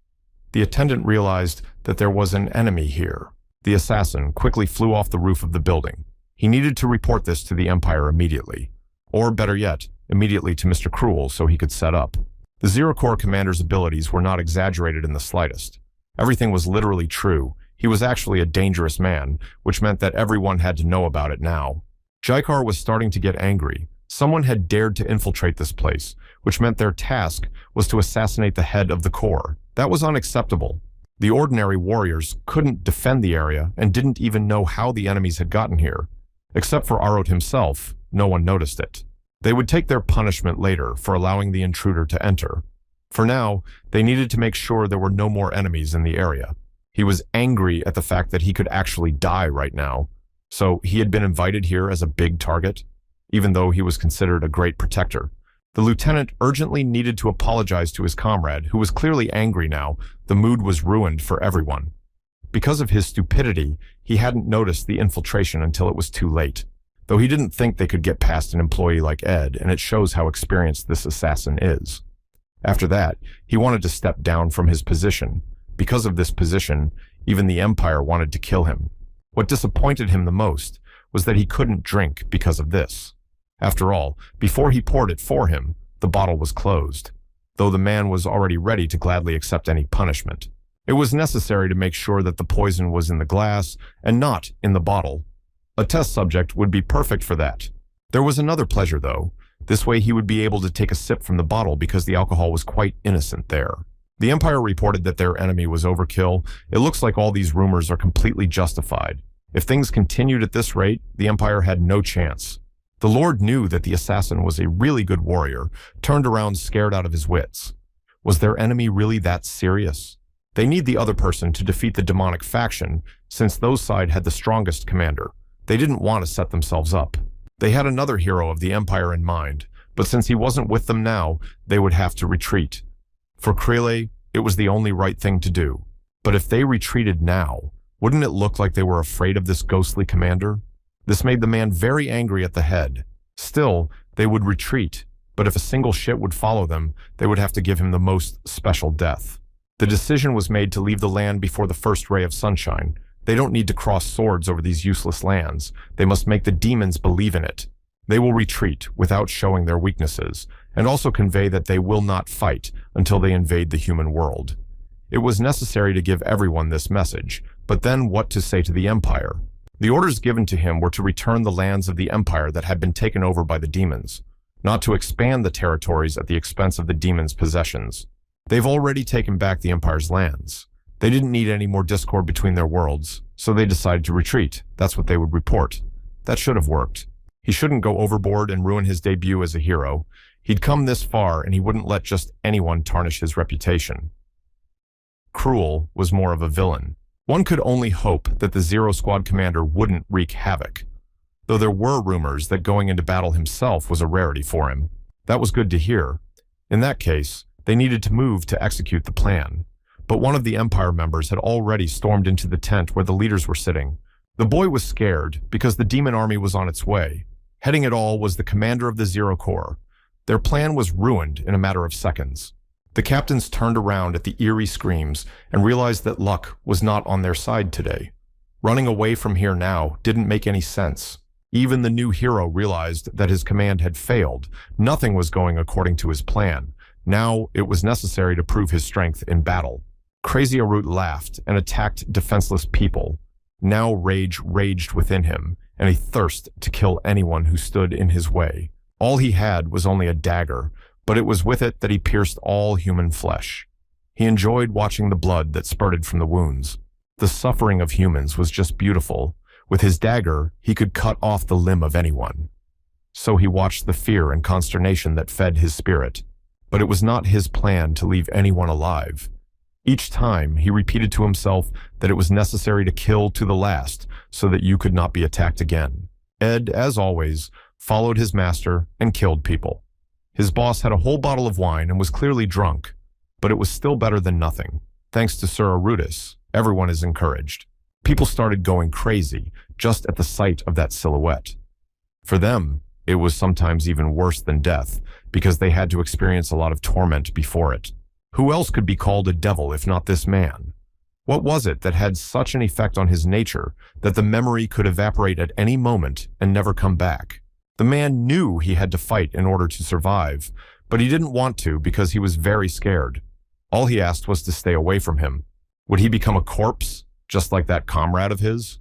The attendant realized that there was an enemy here. The assassin quickly flew off the roof of the building. He needed to report this to the Empire immediately. Or better yet, immediately to Mr. Cruel so he could set up. The Zero Corps commander's abilities were not exaggerated in the slightest. Everything was literally true. He was actually a dangerous man, which meant that everyone had to know about it now. Jaikar was starting to get angry. Someone had dared to infiltrate this place, which meant their task was to assassinate the head of the Corps. That was unacceptable. The ordinary warriors couldn't defend the area and didn't even know how the enemies had gotten here. Except for Arot himself, no one noticed it. They would take their punishment later for allowing the intruder to enter. For now, they needed to make sure there were no more enemies in the area. He was angry at the fact that he could actually die right now. So he had been invited here as a big target, even though he was considered a great protector. The lieutenant urgently needed to apologize to his comrade, who was clearly angry now. The mood was ruined for everyone. Because of his stupidity, he hadn't noticed the infiltration until it was too late. Though he didn't think they could get past an employee like Ed, and it shows how experienced this assassin is. After that, he wanted to step down from his position. Because of this position, even the Empire wanted to kill him. What disappointed him the most was that he couldn't drink because of this. After all, before he poured it for him, the bottle was closed, though the man was already ready to gladly accept any punishment. It was necessary to make sure that the poison was in the glass and not in the bottle. A test subject would be perfect for that. There was another pleasure, though. This way he would be able to take a sip from the bottle because the alcohol was quite innocent there. The Empire reported that their enemy was overkill. It looks like all these rumors are completely justified. If things continued at this rate, the Empire had no chance. The Lord knew that the assassin was a really good warrior, turned around scared out of his wits. Was their enemy really that serious? They need the other person to defeat the demonic faction, since those side had the strongest commander. They didn't want to set themselves up. They had another hero of the Empire in mind, but since he wasn't with them now, they would have to retreat. For Krele, it was the only right thing to do. But if they retreated now, wouldn't it look like they were afraid of this ghostly commander? This made the man very angry at the head. Still, they would retreat, but if a single ship would follow them, they would have to give him the most special death. The decision was made to leave the land before the first ray of sunshine. They don't need to cross swords over these useless lands. They must make the demons believe in it. They will retreat without showing their weaknesses, and also convey that they will not fight until they invade the human world. It was necessary to give everyone this message, but then what to say to the Empire? The orders given to him were to return the lands of the Empire that had been taken over by the demons, not to expand the territories at the expense of the demons' possessions. They've already taken back the Empire's lands. They didn't need any more discord between their worlds, so they decided to retreat. That's what they would report. That should have worked. He shouldn't go overboard and ruin his debut as a hero. He'd come this far, and he wouldn't let just anyone tarnish his reputation. Cruel was more of a villain. One could only hope that the Zero Squad commander wouldn't wreak havoc, though there were rumors that going into battle himself was a rarity for him. That was good to hear. In that case, they needed to move to execute the plan. But one of the Empire members had already stormed into the tent where the leaders were sitting. The boy was scared because the demon army was on its way. Heading it all was the commander of the Zero Corps. Their plan was ruined in a matter of seconds. The captains turned around at the eerie screams and realized that luck was not on their side today. Running away from here now didn't make any sense. Even the new hero realized that his command had failed. Nothing was going according to his plan. Now it was necessary to prove his strength in battle. Crazy Arut laughed and attacked defenseless people. Now rage raged within him, and a thirst to kill anyone who stood in his way. All he had was only a dagger, but it was with it that he pierced all human flesh. He enjoyed watching the blood that spurted from the wounds. The suffering of humans was just beautiful. With his dagger, he could cut off the limb of anyone. So he watched the fear and consternation that fed his spirit. But it was not his plan to leave anyone alive. Each time, he repeated to himself that it was necessary to kill to the last so that you could not be attacked again. Ed, as always, followed his master and killed people. His boss had a whole bottle of wine and was clearly drunk, but it was still better than nothing. Thanks to Sir Arudis, everyone is encouraged. People started going crazy just at the sight of that silhouette. For them, it was sometimes even worse than death because they had to experience a lot of torment before it. Who else could be called a devil if not this man? What was it that had such an effect on his nature that the memory could evaporate at any moment and never come back? The man knew he had to fight in order to survive, but he didn't want to because he was very scared. All he asked was to stay away from him. Would he become a corpse, just like that comrade of his?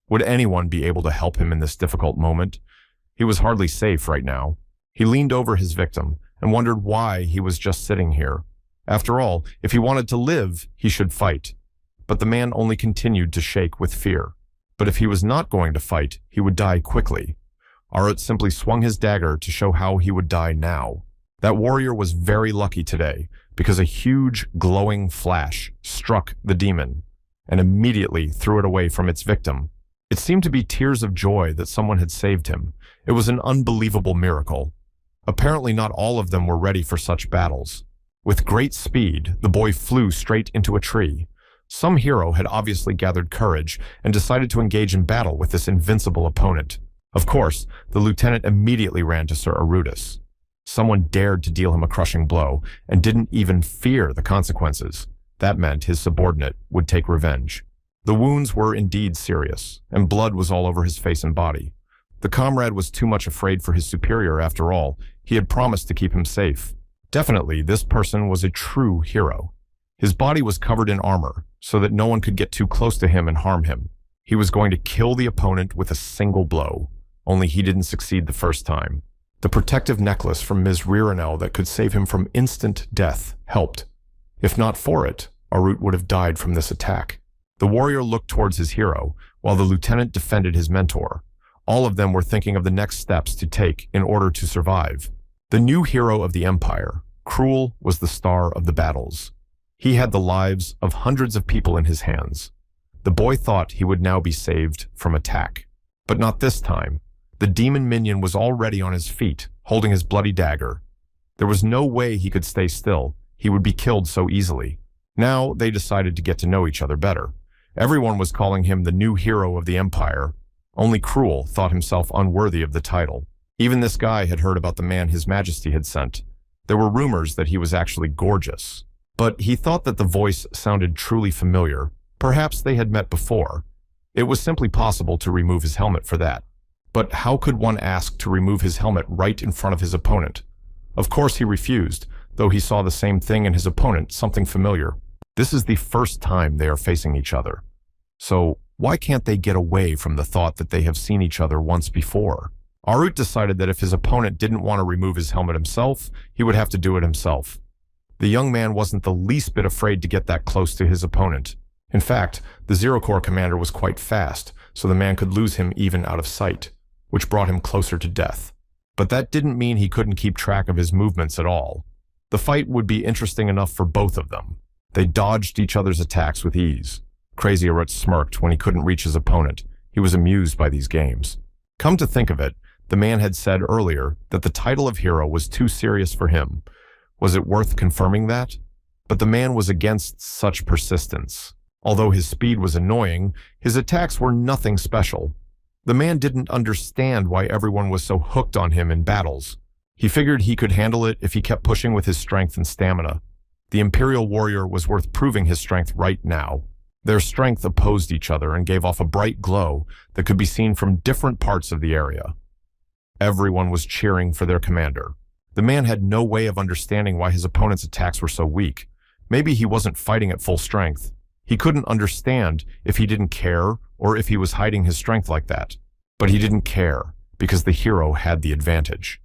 Would anyone be able to help him in this difficult moment? He was hardly safe right now. He leaned over his victim and wondered why he was just sitting here. After all, if he wanted to live, he should fight. But the man only continued to shake with fear. But if he was not going to fight, he would die quickly. Arut simply swung his dagger to show how he would die now. That warrior was very lucky today, because a huge, glowing flash struck the demon and immediately threw it away from its victim. It seemed to be tears of joy that someone had saved him. It was an unbelievable miracle. Apparently not all of them were ready for such battles. With great speed, the boy flew straight into a tree. Some hero had obviously gathered courage and decided to engage in battle with this invincible opponent. Of course, the lieutenant immediately ran to Sir Arudis. Someone dared to deal him a crushing blow and didn't even fear the consequences. That meant his subordinate would take revenge. The wounds were indeed serious, and blood was all over his face and body. The comrade was too much afraid for his superior after all. He had promised to keep him safe. Definitely, this person was a true hero. His body was covered in armor, so that no one could get too close to him and harm him. He was going to kill the opponent with a single blow, only he didn't succeed the first time. The protective necklace from Ms. Ririnel that could save him from instant death helped. If not for it, Arut would have died from this attack. The warrior looked towards his hero, while the lieutenant defended his mentor. All of them were thinking of the next steps to take in order to survive. The new hero of the Empire, Cruel, was the star of the battles. He had the lives of hundreds of people in his hands. The boy thought he would now be saved from attack. But not this time. The demon minion was already on his feet, holding his bloody dagger. There was no way he could stay still. He would be killed so easily. Now they decided to get to know each other better. Everyone was calling him the new hero of the Empire. Only Cruel thought himself unworthy of the title. Even this guy had heard about the man His Majesty had sent. There were rumors that he was actually gorgeous. But he thought that the voice sounded truly familiar. Perhaps they had met before. It was simply possible to remove his helmet for that. But how could one ask to remove his helmet right in front of his opponent? Of course he refused, though he saw the same thing in his opponent, something familiar. This is the first time they are facing each other. So why can't they get away from the thought that they have seen each other once before? Arut decided that if his opponent didn't want to remove his helmet himself, he would have to do it himself. The young man wasn't the least bit afraid to get that close to his opponent. In fact, the Zero Corps commander was quite fast, so the man could lose him even out of sight, which brought him closer to death. But that didn't mean he couldn't keep track of his movements at all. The fight would be interesting enough for both of them. They dodged each other's attacks with ease. Crazy Arut smirked when he couldn't reach his opponent. He was amused by these games. Come to think of it, the man had said earlier that the title of hero was too serious for him. Was it worth confirming that? But the man was against such persistence. Although his speed was annoying, his attacks were nothing special. The man didn't understand why everyone was so hooked on him in battles. He figured he could handle it if he kept pushing with his strength and stamina. The Imperial warrior was worth proving his strength right now. Their strength opposed each other and gave off a bright glow that could be seen from different parts of the area. Everyone was cheering for their commander. The man had no way of understanding why his opponent's attacks were so weak. Maybe he wasn't fighting at full strength. He couldn't understand if he didn't care or if he was hiding his strength like that. But he didn't care because the hero had the advantage.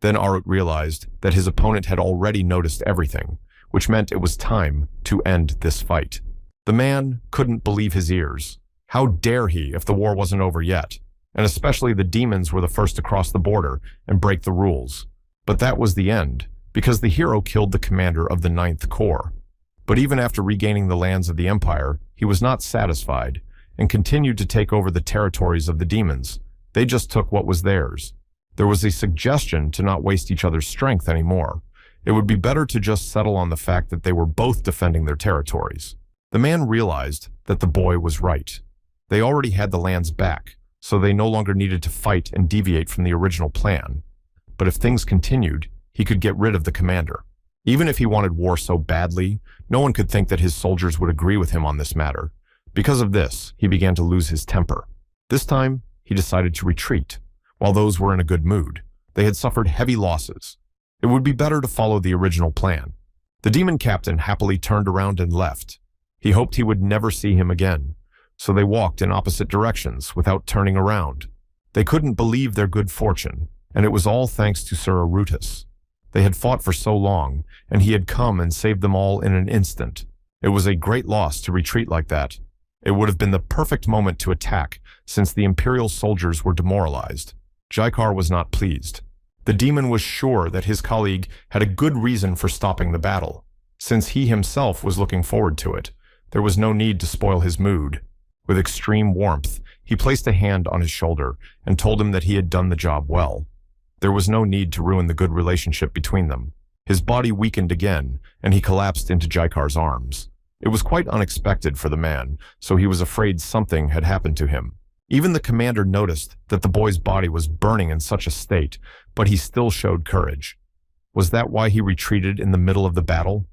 Then Arut realized that his opponent had already noticed everything, which meant it was time to end this fight. The man couldn't believe his ears. How dare he if the war wasn't over yet? And especially the demons were the first to cross the border and break the rules. But that was the end, because the hero killed the commander of the 9th Corps. But even after regaining the lands of the Empire, he was not satisfied, and continued to take over the territories of the demons. They just took what was theirs. There was a suggestion to not waste each other's strength anymore. It would be better to just settle on the fact that they were both defending their territories. The man realized that the boy was right. They already had the lands back, so they no longer needed to fight and deviate from the original plan. But if things continued, he could get rid of the commander. Even if he wanted war so badly, no one could think that his soldiers would agree with him on this matter. Because of this, he began to lose his temper. This time, he decided to retreat. While those were in a good mood, they had suffered heavy losses. It would be better to follow the original plan. The demon captain happily turned around and left. He hoped he would never see him again, so they walked in opposite directions without turning around. They couldn't believe their good fortune, and it was all thanks to Sir Arutus. They had fought for so long, and he had come and saved them all in an instant. It was a great loss to retreat like that. It would have been the perfect moment to attack, since the Imperial soldiers were demoralized. Jaikar was not pleased. The demon was sure that his colleague had a good reason for stopping the battle. Since he himself was looking forward to it, there was no need to spoil his mood. With extreme warmth, he placed a hand on his shoulder and told him that he had done the job well. There was no need to ruin the good relationship between them. His body weakened again, and he collapsed into Jaikar's arms. It was quite unexpected for the man, so he was afraid something had happened to him. Even the commander noticed that the boy's body was burning in such a state, but he still showed courage. Was that why he retreated in the middle of the battle?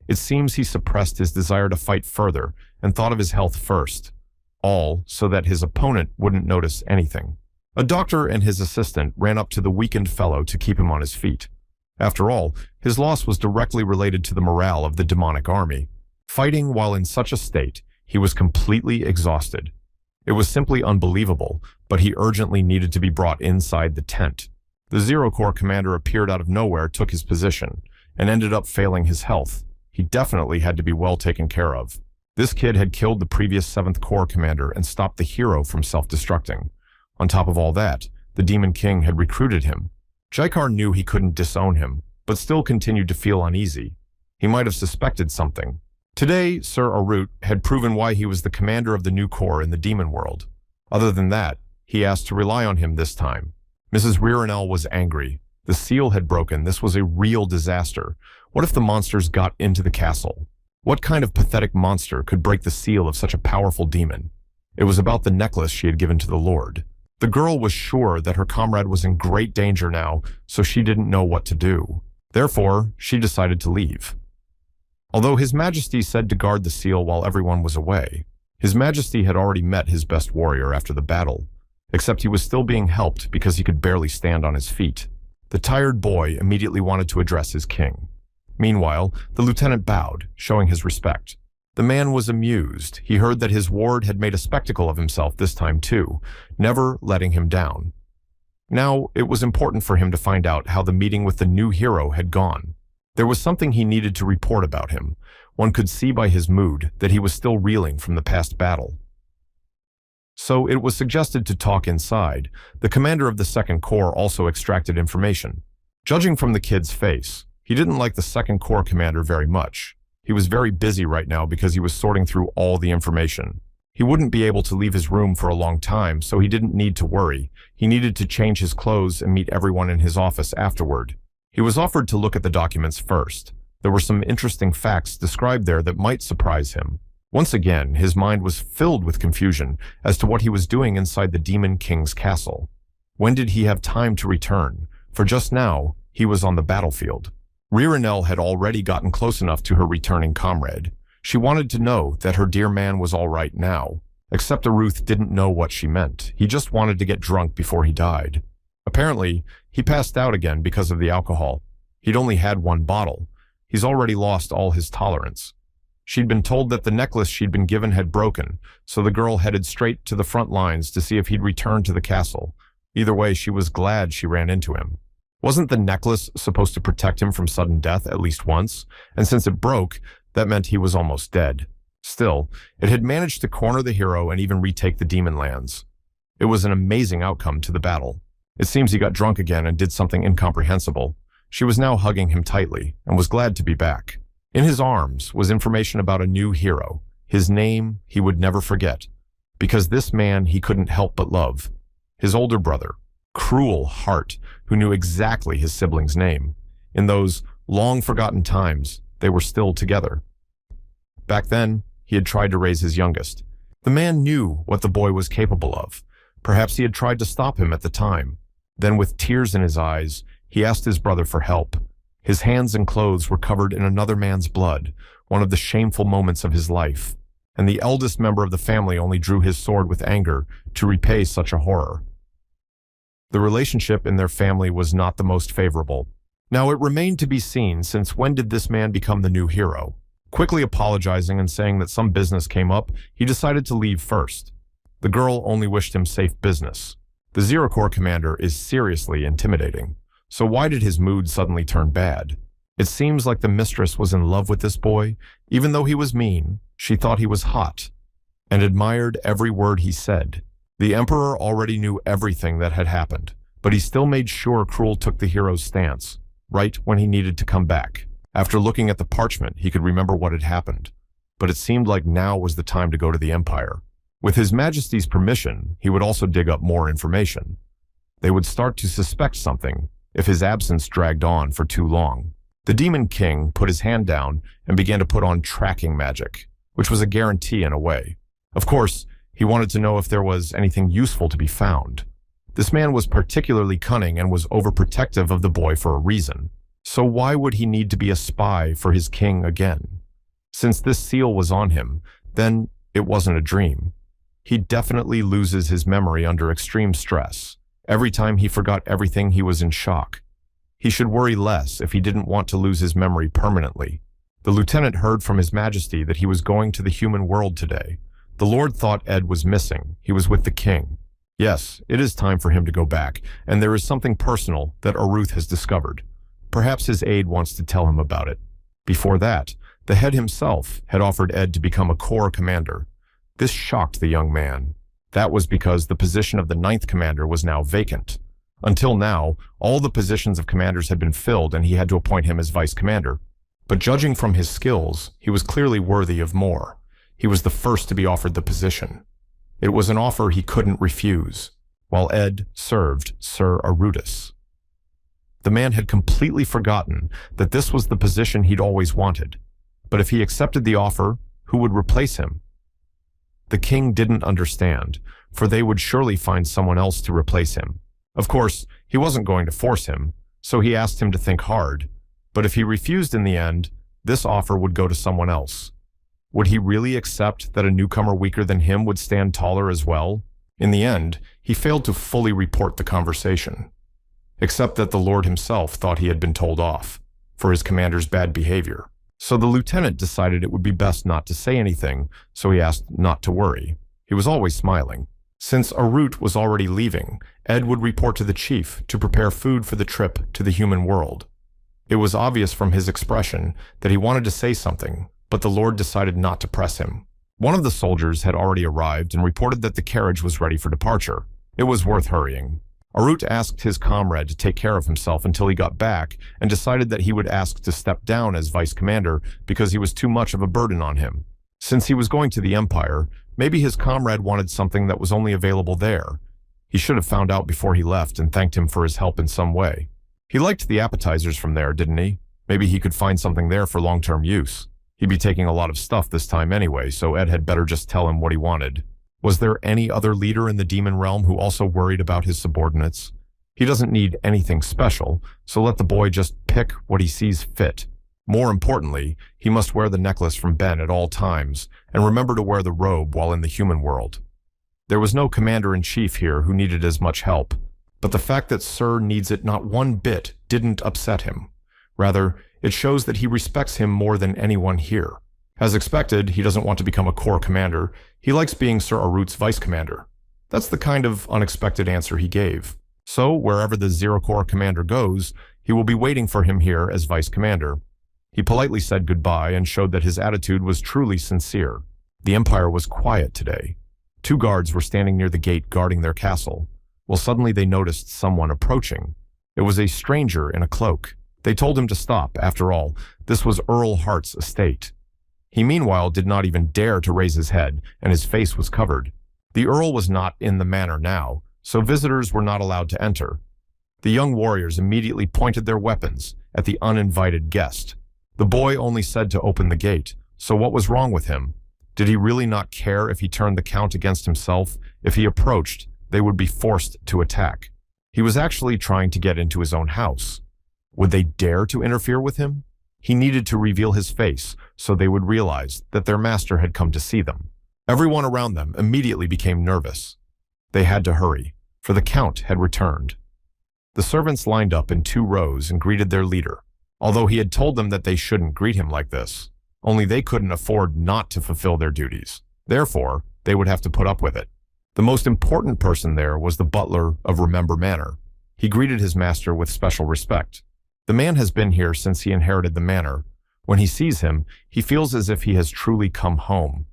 It seems he suppressed his desire to fight further and thought of his health first, all so that his opponent wouldn't notice anything. A doctor and his assistant ran up to the weakened fellow to keep him on his feet. After all, his loss was directly related to the morale of the demonic army. Fighting while in such a state, he was completely exhausted. It was simply unbelievable, but he urgently needed to be brought inside the tent. The Zero Corps commander appeared out of nowhere, took his position, and ended up failing his health. He definitely had to be well taken care of. This kid had killed the previous 7th Corps commander and stopped the hero from self-destructing. On top of all that, the Demon King had recruited him. Jaikar knew he couldn't disown him, but still continued to feel uneasy. He might have suspected something. Today, Sir Arut had proven why he was the commander of the new corps in the demon world. Other than that, he asked to rely on him this time. Mrs. Reincarnation was angry. The seal had broken. This was a real disaster. What if the monsters got into the castle? What kind of pathetic monster could break the seal of such a powerful demon? It was about the necklace she had given to the Lord. The girl was sure that her comrade was in great danger now, so she didn't know what to do. Therefore, she decided to leave. Although His Majesty said to guard the seal while everyone was away, His Majesty had already met his best warrior after the battle, except he was still being helped because he could barely stand on his feet. The tired boy immediately wanted to address his king. Meanwhile, the lieutenant bowed, showing his respect. The man was amused. He heard that his ward had made a spectacle of himself this time too, never letting him down. Now, it was important for him to find out how the meeting with the new hero had gone. There was something he needed to report about him. One could see by his mood that he was still reeling from the past battle. So it was suggested to talk inside. The commander of the 2nd Corps also extracted information. Judging from the kid's face, he didn't like the 2nd Corps commander very much. He was very busy right now because he was sorting through all the information. He wouldn't be able to leave his room for a long time, so he didn't need to worry. He needed to change his clothes and meet everyone in his office afterward. He was offered to look at the documents first. There were some interesting facts described there that might surprise him. Once again, his mind was filled with confusion as to what he was doing inside the Demon King's castle. When did he have time to return? For just now, he was on the battlefield. Reincarnation had already gotten close enough to her returning comrade. She wanted to know that her dear man was all right now. Except Aruth didn't know what she meant. He just wanted to get drunk before he died. Apparently, he passed out again because of the alcohol. He'd only had 1 bottle. He's already lost all his tolerance. She'd been told that the necklace she'd been given had broken, so the girl headed straight to the front lines to see if he'd returned to the castle. Either way, she was glad she ran into him. Wasn't the necklace supposed to protect him from sudden death at least once? And since it broke, that meant he was almost dead. Still, it had managed to corner the hero and even retake the demon lands. It was an amazing outcome to the battle. It seems he got drunk again and did something incomprehensible. She was now hugging him tightly and was glad to be back. In his arms was information about a new hero. His name he would never forget, because this man he couldn't help but love. His older brother, Cruel Heart, who knew exactly his sibling's name. In those long-forgotten times, they were still together. Back then, he had tried to raise his youngest. The man knew what the boy was capable of. Perhaps he had tried to stop him at the time. Then with tears in his eyes, he asked his brother for help. His hands and clothes were covered in another man's blood, one of the shameful moments of his life. And the eldest member of the family only drew his sword with anger to repay such a horror. The relationship in their family was not the most favorable. Now it remained to be seen, since when did this man become the new hero? Quickly apologizing and saying that some business came up, he decided to leave first. The girl only wished him safe business. The Zero Corps commander is seriously intimidating. So why did his mood suddenly turn bad? It seems like the mistress was in love with this boy. Even though he was mean, she thought he was hot and admired every word he said. The emperor already knew everything that had happened, but he still made sure Cruel took the hero's stance, right when he needed to come back. After looking at the parchment, he could remember what had happened, but it seemed like now was the time to go to the Empire. With His Majesty's permission, he would also dig up more information. They would start to suspect something if his absence dragged on for too long. The Demon King put his hand down and began to put on tracking magic, which was a guarantee in a way. Of course, he wanted to know if there was anything useful to be found. This man was particularly cunning and was overprotective of the boy for a reason. So why would he need to be a spy for his king again? Since this seal was on him, then it wasn't a dream. He definitely loses his memory under extreme stress. Every time he forgot everything, he was in shock. He should worry less if he didn't want to lose his memory permanently. The lieutenant heard from His Majesty that he was going to the human world today. The Lord thought Ed was missing. He was with the king. Yes, it is time for him to go back, and there is something personal that Aruth has discovered. Perhaps his aide wants to tell him about it. Before that, the head himself had offered Ed to become a corps commander. This shocked the young man. That was because the position of the 9th commander was now vacant. Until now, all the positions of commanders had been filled and he had to appoint him as vice commander. But judging from his skills, he was clearly worthy of more. He was the first to be offered the position. It was an offer he couldn't refuse, while Ed served Sir Arutus. The man had completely forgotten that this was the position he'd always wanted. But if he accepted the offer, who would replace him? The king didn't understand, for they would surely find someone else to replace him. Of course, he wasn't going to force him, so he asked him to think hard. But if he refused in the end, this offer would go to someone else. Would he really accept that a newcomer weaker than him would stand taller as well? In the end, he failed to fully report the conversation, except that the Lord himself thought he had been told off for his commander's bad behavior. So the lieutenant decided it would be best not to say anything, so he asked not to worry. He was always smiling. Since Arut was already leaving, Ed would report to the chief to prepare food for the trip to the human world. It was obvious from his expression that he wanted to say something, but the Lord decided not to press him. One of the soldiers had already arrived and reported that the carriage was ready for departure. It was worth hurrying. Arut asked his comrade to take care of himself until he got back and decided that he would ask to step down as vice commander because he was too much of a burden on him. Since he was going to the Empire, maybe his comrade wanted something that was only available there. He should have found out before he left and thanked him for his help in some way. He liked the appetizers from there, didn't he? Maybe he could find something there for long-term use. He'd be taking a lot of stuff this time anyway, so Ed had better just tell him what he wanted. Was there any other leader in the demon realm who also worried about his subordinates? He doesn't need anything special, so let the boy just pick what he sees fit. More importantly, he must wear the necklace from Ben at all times, and remember to wear the robe while in the human world. There was no commander-in-chief here who needed as much help, but the fact that Sir needs it not one bit didn't upset him. Rather, it shows that he respects him more than anyone here. As expected, he doesn't want to become a corps commander. He likes being Sir Arut's vice commander. That's the kind of unexpected answer he gave. So, wherever the Zero Corps commander goes, he will be waiting for him here as vice commander. He politely said goodbye and showed that his attitude was truly sincere. The Empire was quiet today. 2 guards were standing near the gate guarding their castle. Well, suddenly they noticed someone approaching. It was a stranger in a cloak. They told him to stop. After all, this was Earl Hart's estate. He meanwhile did not even dare to raise his head, and his face was covered. The Earl was not in the manor now, so visitors were not allowed to enter. The young warriors immediately pointed their weapons at the uninvited guest. The boy only said to open the gate, so what was wrong with him? Did he really not care if he turned the count against himself? If he approached, they would be forced to attack. He was actually trying to get into his own house. Would they dare to interfere with him? He needed to reveal his face so they would realize that their master had come to see them. Everyone around them immediately became nervous. They had to hurry, for the count had returned. The servants lined up in 2 rows and greeted their leader, although he had told them that they shouldn't greet him like this. Only they couldn't afford not to fulfill their duties. Therefore, they would have to put up with it. The most important person there was the butler of Remember Manor. He greeted his master with special respect. The man has been here since he inherited the manor. When he sees him, he feels as if he has truly come home.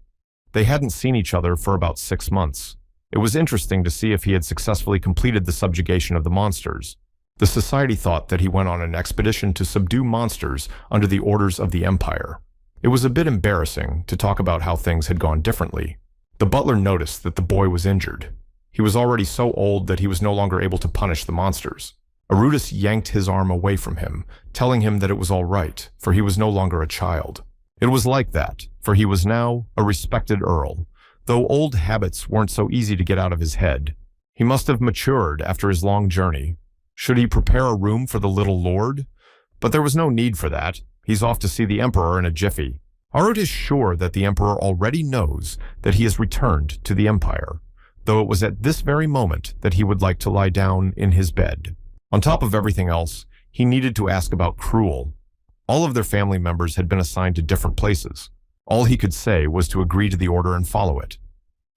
They hadn't seen each other for about 6 months. It was interesting to see if he had successfully completed the subjugation of the monsters. The society thought that he went on an expedition to subdue monsters under the orders of the Empire. It was a bit embarrassing to talk about how things had gone differently. The butler noticed that the boy was injured. He was already so old that he was no longer able to punish the monsters. Arudis yanked his arm away from him, telling him that it was all right, for he was no longer a child. It was like that, for he was now a respected earl, though old habits weren't so easy to get out of his head. He must have matured after his long journey. Should he prepare a room for the little lord? But there was no need for that. He's off to see the emperor in a jiffy. Arut is sure that the emperor already knows that he has returned to the empire, though it was at this very moment that he would like to lie down in his bed. On top of everything else, he needed to ask about Cruel. All of their family members had been assigned to different places. All he could say was to agree to the order and follow it.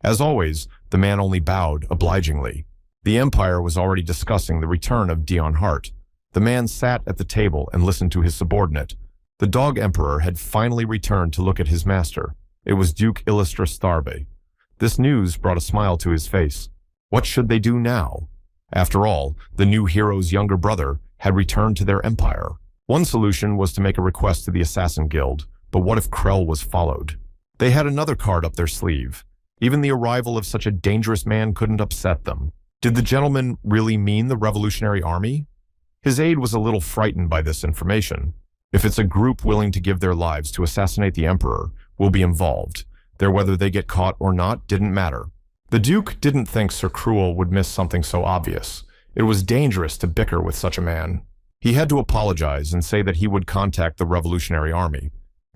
As always, the man only bowed obligingly. The Empire was already discussing the return of Dion Hart. The man sat at the table and listened to his subordinate. The dog emperor had finally returned to look at his master. It was Duke Illustra Starbe. This news brought a smile to his face. What should they do now? After all, the new hero's younger brother had returned to their empire. One solution was to make a request to the Assassin Guild, but what if Krell was followed? They had another card up their sleeve. Even the arrival of such a dangerous man couldn't upset them. Did the gentleman really mean the Revolutionary Army? His aide was a little frightened by this information. If it's a group willing to give their lives to assassinate the Emperor, we'll be involved. Whether they get caught or not didn't matter. The Duke didn't think Sir Cruel would miss something so obvious. It was dangerous to bicker with such a man. He had to apologize and say that he would contact the Revolutionary Army.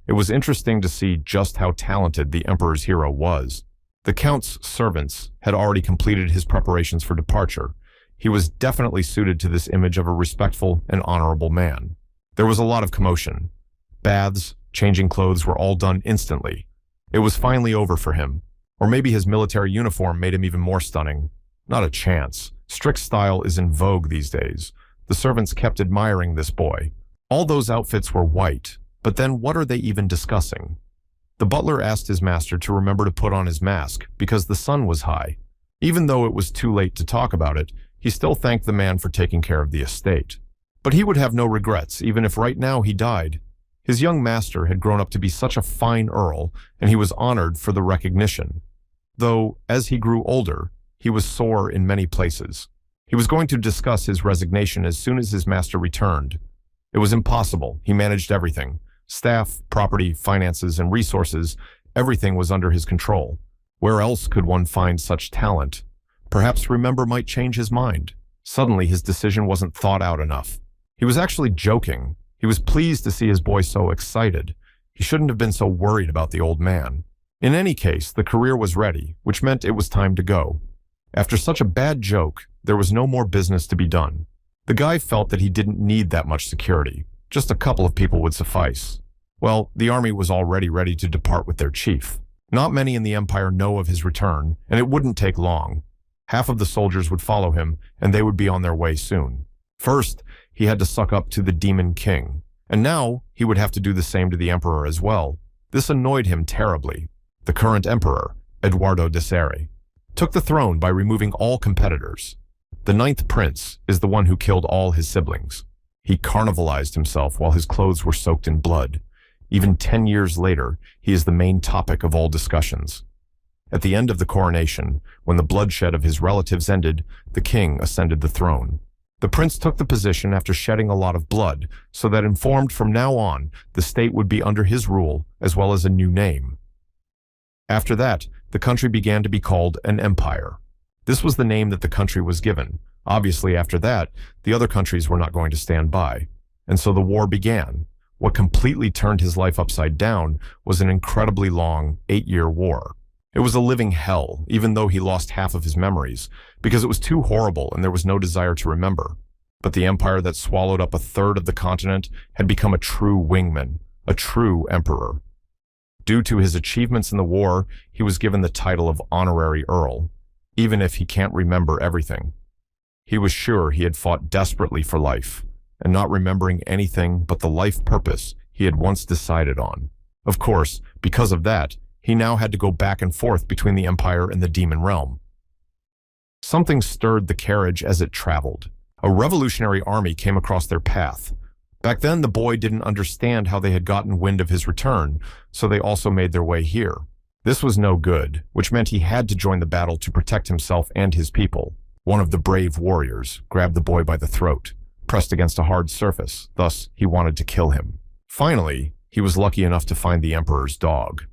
It was interesting to see just how talented the Emperor's hero was. The Count's servants had already completed his preparations for departure. He was definitely suited to this image of a respectful and honorable man. There was a lot of commotion. Baths, changing clothes were all done instantly. It was finally over for him. Or maybe his military uniform made him even more stunning. Not a chance. Strict style is in vogue these days. The servants kept admiring this boy. All those outfits were white, but then what are they even discussing? The butler asked his master to remember to put on his mask because the sun was high. Even though it was too late to talk about it, he still thanked the man for taking care of the estate. But he would have no regrets, even if right now he died. His young master had grown up to be such a fine earl, and he was honored for the recognition. Though, as he grew older, he was sore in many places. He was going to discuss his resignation as soon as his master returned. It was impossible. He managed everything. Staff, property, finances, and resources, everything was under his control. Where else could one find such talent? Perhaps Remember might change his mind. Suddenly, his decision wasn't thought out enough. He was actually joking. He was pleased to see his boy so excited. He shouldn't have been so worried about the old man. In any case, the career was ready, which meant it was time to go. After such a bad joke, there was no more business to be done. The guy felt that he didn't need that much security. Just a couple of people would suffice. Well, the army was already ready to depart with their chief. Not many in the Empire know of his return, and it wouldn't take long. Half of the soldiers would follow him, and they would be on their way soon. First, he had to suck up to the Demon King, and now he would have to do the same to the Emperor as well. This annoyed him terribly. The current Emperor, Eduardo de Serre, took the throne by removing all competitors. The 9th Prince is the one who killed all his siblings. He carnivalized himself while his clothes were soaked in blood. Even 10 years later, he is the main topic of all discussions. At the end of the coronation, when the bloodshed of his relatives ended, the king ascended the throne. The prince took the position after shedding a lot of blood, so that informed from now on, the state would be under his rule, as well as a new name. After that, the country began to be called an empire. This was the name that the country was given. Obviously, after that, the other countries were not going to stand by. And so the war began. What completely turned his life upside down was an incredibly long 8-year war. It was a living hell, even though he lost half of his memories, because it was too horrible and there was no desire to remember. But the empire that swallowed up a third of the continent had become a true wingman, a true emperor. Due to his achievements in the war, he was given the title of honorary earl, even if he can't remember everything. He was sure he had fought desperately for life, and not remembering anything but the life purpose he had once decided on. Of course, because of that, he now had to go back and forth between the Empire and the demon realm. Something stirred the carriage as it traveled. A revolutionary army came across their path. Back then, the boy didn't understand how they had gotten wind of his return, so they also made their way here. This was no good, which meant he had to join the battle to protect himself and his people. One of the brave warriors grabbed the boy by the throat, pressed against a hard surface, thus he wanted to kill him. Finally, he was lucky enough to find the Emperor's dog.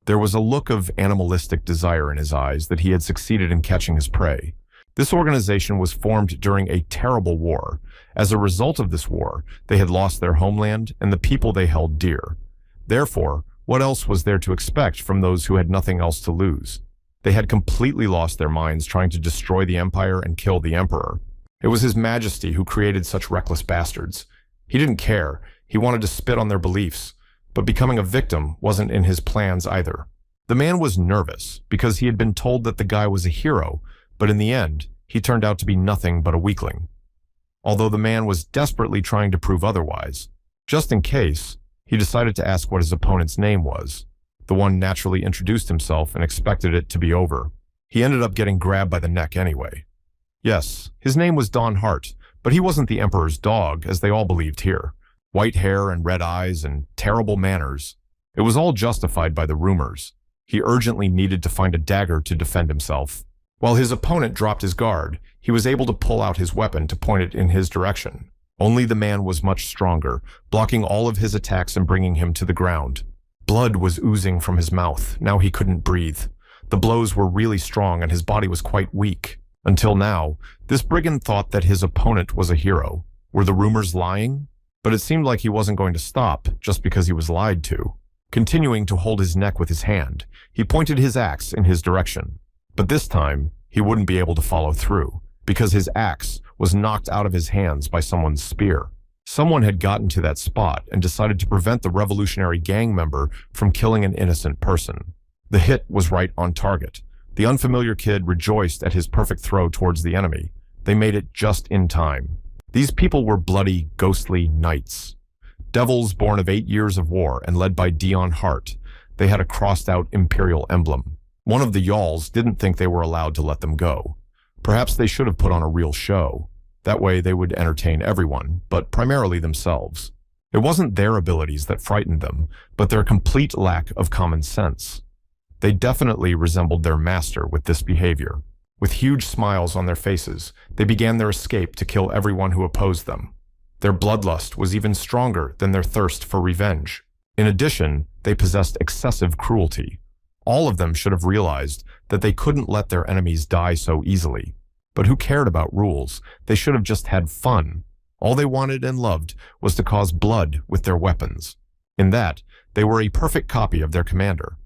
There was a look of animalistic desire in his eyes that he had succeeded in catching his prey. This organization was formed during a terrible war. As a result of this war, they had lost their homeland and the people they held dear. Therefore, what else was there to expect from those who had nothing else to lose? They had completely lost their minds trying to destroy the empire and kill the emperor. It was His Majesty who created such reckless bastards. He didn't care. He wanted to spit on their beliefs. But becoming a victim wasn't in his plans either. The man was nervous because he had been told that the guy was a hero, but in the end, he turned out to be nothing but a weakling. Although the man was desperately trying to prove otherwise, just in case, he decided to ask what his opponent's name was. The one naturally introduced himself and expected it to be over. He ended up getting grabbed by the neck anyway. Yes, his name was Don Hart, but he wasn't the Emperor's dog, as they all believed here. White hair and red eyes and terrible manners. It was all justified by the rumors. He urgently needed to find a dagger to defend himself. While his opponent dropped his guard, he was able to pull out his weapon to point it in his direction. Only the man was much stronger, blocking all of his attacks and bringing him to the ground. Blood was oozing from his mouth. Now he couldn't breathe. The blows were really strong and his body was quite weak. Until now, this brigand thought that his opponent was a hero. Were the rumors lying? But it seemed like he wasn't going to stop just because he was lied to. Continuing to hold his neck with his hand, he pointed his axe in his direction. But this time, he wouldn't be able to follow through, because his axe was knocked out of his hands by someone's spear. Someone had gotten to that spot and decided to prevent the revolutionary gang member from killing an innocent person. The hit was right on target. The unfamiliar kid rejoiced at his perfect throw towards the enemy. They made it just in time. These people were bloody, ghostly knights. Devils born of 8 years of war and led by Dion Hart. They had a crossed-out imperial emblem. One of the Yawls didn't think they were allowed to let them go. Perhaps they should have put on a real show. That way they would entertain everyone, but primarily themselves. It wasn't their abilities that frightened them, but their complete lack of common sense. They definitely resembled their master with this behavior. With huge smiles on their faces, they began their escape to kill everyone who opposed them. Their bloodlust was even stronger than their thirst for revenge. In addition, they possessed excessive cruelty. All of them should have realized that they couldn't let their enemies die so easily. But who cared about rules? They should have just had fun. All they wanted and loved was to cause blood with their weapons. In that, they were a perfect copy of their commander.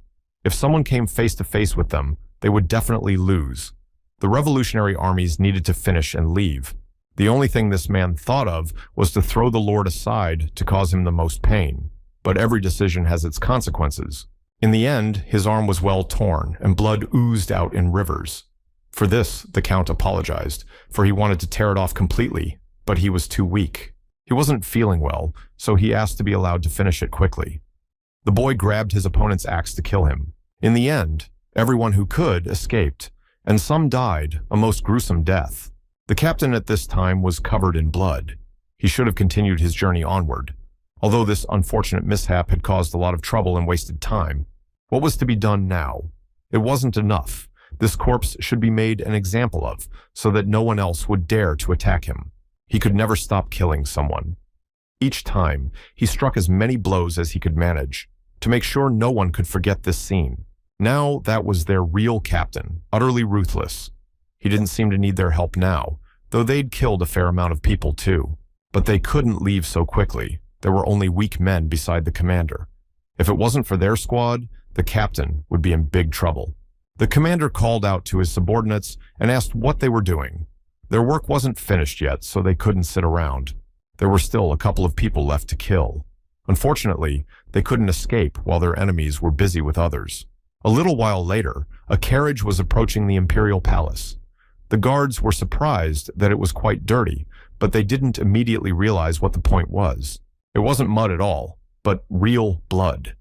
If someone came face to face with them, they would definitely lose. The revolutionary armies needed to finish and leave. The only thing this man thought of was to throw the Lord aside to cause him the most pain. But every decision has its consequences. In the end, his arm was well torn, and blood oozed out in rivers. For this, the Count apologized, for he wanted to tear it off completely, but he was too weak. He wasn't feeling well, so he asked to be allowed to finish it quickly. The boy grabbed his opponent's axe to kill him. In the end, everyone who could escaped, and some died, a most gruesome death. The captain at this time was covered in blood. He should have continued his journey onward. Although this unfortunate mishap had caused a lot of trouble and wasted time, what was to be done now? It wasn't enough. This corpse should be made an example of, so that no one else would dare to attack him. He could never stop killing someone. Each time, he struck as many blows as he could manage, to make sure no one could forget this scene. Now that was their real captain, utterly ruthless. He didn't seem to need their help now, though they'd killed a fair amount of people too. But they couldn't leave so quickly. There were only weak men beside the commander. If it wasn't for their squad, the captain would be in big trouble. The commander called out to his subordinates and asked what they were doing. Their work wasn't finished yet, so they couldn't sit around. There were still a couple of people left to kill. Unfortunately, they couldn't escape while their enemies were busy with others. A little while later, a carriage was approaching the imperial palace. The guards were surprised that it was quite dirty, but they didn't immediately realize what the point was. It wasn't mud at all, but real blood.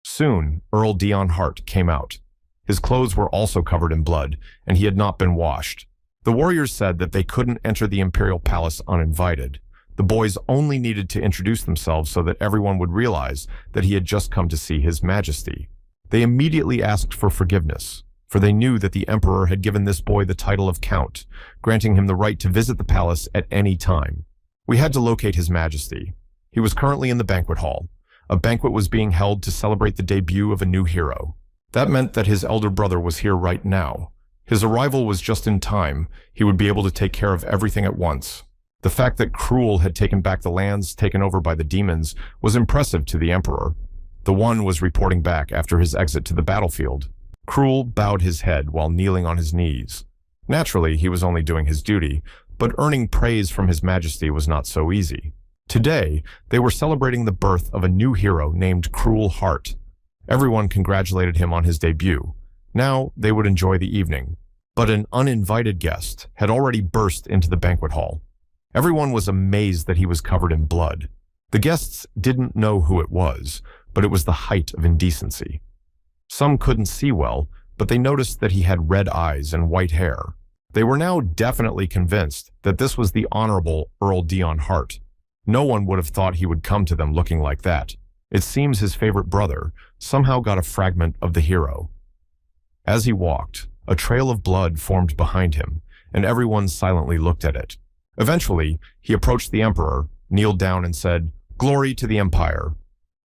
Soon, Earl Dion Hart came out. His clothes were also covered in blood, and he had not been washed. The warriors said that they couldn't enter the imperial palace uninvited. The boys only needed to introduce themselves so that everyone would realize that he had just come to see His Majesty. They immediately asked for forgiveness, for they knew that the emperor had given this boy the title of count, granting him the right to visit the palace at any time. We had to locate His Majesty. He was currently in the banquet hall. A banquet was being held to celebrate the debut of a new hero. That meant that his elder brother was here right now. His arrival was just in time. He would be able to take care of everything at once. The fact that Cruel had taken back the lands taken over by the demons was impressive to the emperor. The One was reporting back after his exit to the battlefield. Cruel bowed his head while kneeling on his knees. Naturally, he was only doing his duty, but earning praise from His Majesty was not so easy. Today, they were celebrating the birth of a new hero named Cruel Heart. Everyone congratulated him on his debut. Now they would enjoy the evening. But an uninvited guest had already burst into the banquet hall. Everyone was amazed that he was covered in blood. The guests didn't know who it was, but it was the height of indecency. Some couldn't see well, but they noticed that he had red eyes and white hair. They were now definitely convinced that this was the Honorable Earl Dion Hart. No one would have thought he would come to them looking like that. It seems his favorite brother somehow got a fragment of the hero. As he walked, a trail of blood formed behind him, and everyone silently looked at it. Eventually, he approached the emperor, kneeled down and said, "Glory to the Empire."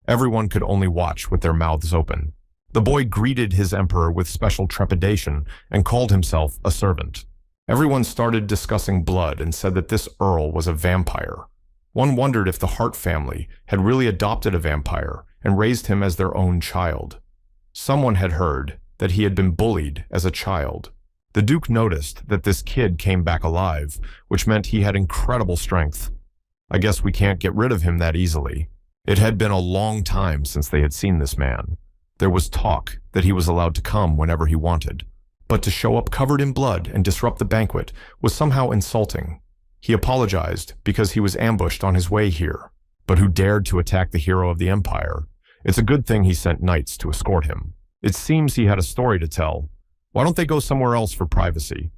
Everyone could only watch with their mouths open. The boy greeted his emperor with special trepidation and called himself a servant. Everyone started discussing blood and said that this Earl was a vampire. One wondered if the Hart family had really adopted a vampire and raised him as their own child. Someone had heard that he had been bullied as a child. The Duke noticed that this kid came back alive, which meant he had incredible strength. I guess we can't get rid of him that easily. It had been a long time since they had seen this man. There was talk that he was allowed to come whenever he wanted, but to show up covered in blood and disrupt the banquet was somehow insulting. He apologized because he was ambushed on his way here, but who dared to attack the hero of the Empire? It's a good thing he sent knights to escort him. It seems he had a story to tell. Why don't they go somewhere else for privacy?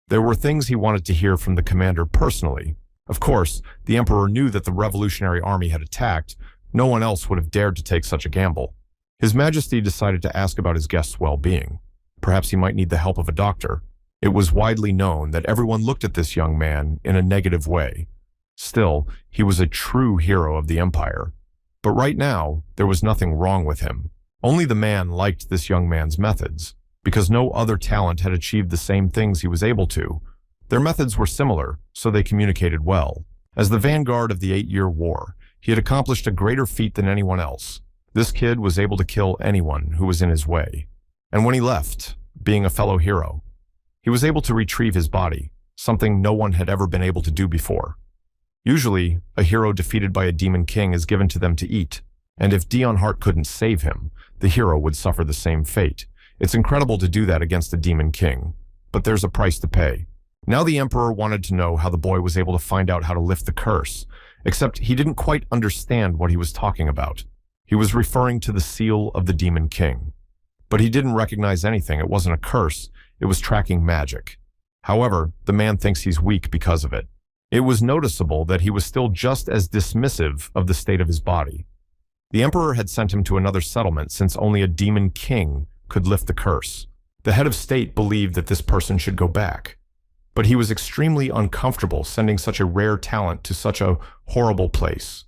There were things he wanted to hear from the commander personally. Of course, the emperor knew that the Revolutionary Army had attacked. No one else would have dared to take such a gamble. His Majesty decided to ask about his guest's well-being. Perhaps he might need the help of a doctor. It was widely known that everyone looked at this young man in a negative way. Still, he was a true hero of the Empire. But right now, there was nothing wrong with him. Only the man liked this young man's methods, because no other talent had achieved the same things he was able to. Their methods were similar, so they communicated well. As the vanguard of the 8-year war, he had accomplished a greater feat than anyone else. This kid was able to kill anyone who was in his way. And when he left, being a fellow hero, he was able to retrieve his body, something no one had ever been able to do before. Usually, a hero defeated by a demon king is given to them to eat, and if Dion Hart couldn't save him, the hero would suffer the same fate. It's incredible to do that against a demon king, but there's a price to pay. Now the emperor wanted to know how the boy was able to find out how to lift the curse, except he didn't quite understand what he was talking about. He was referring to the seal of the demon king. But he didn't recognize anything. It wasn't a curse. It was tracking magic. However, the man thinks he's weak because of it. It was noticeable that he was still just as dismissive of the state of his body. The emperor had sent him to another settlement since only a demon king could lift the curse. The head of state believed that this person should go back. But he was extremely uncomfortable sending such a rare talent to such a horrible place.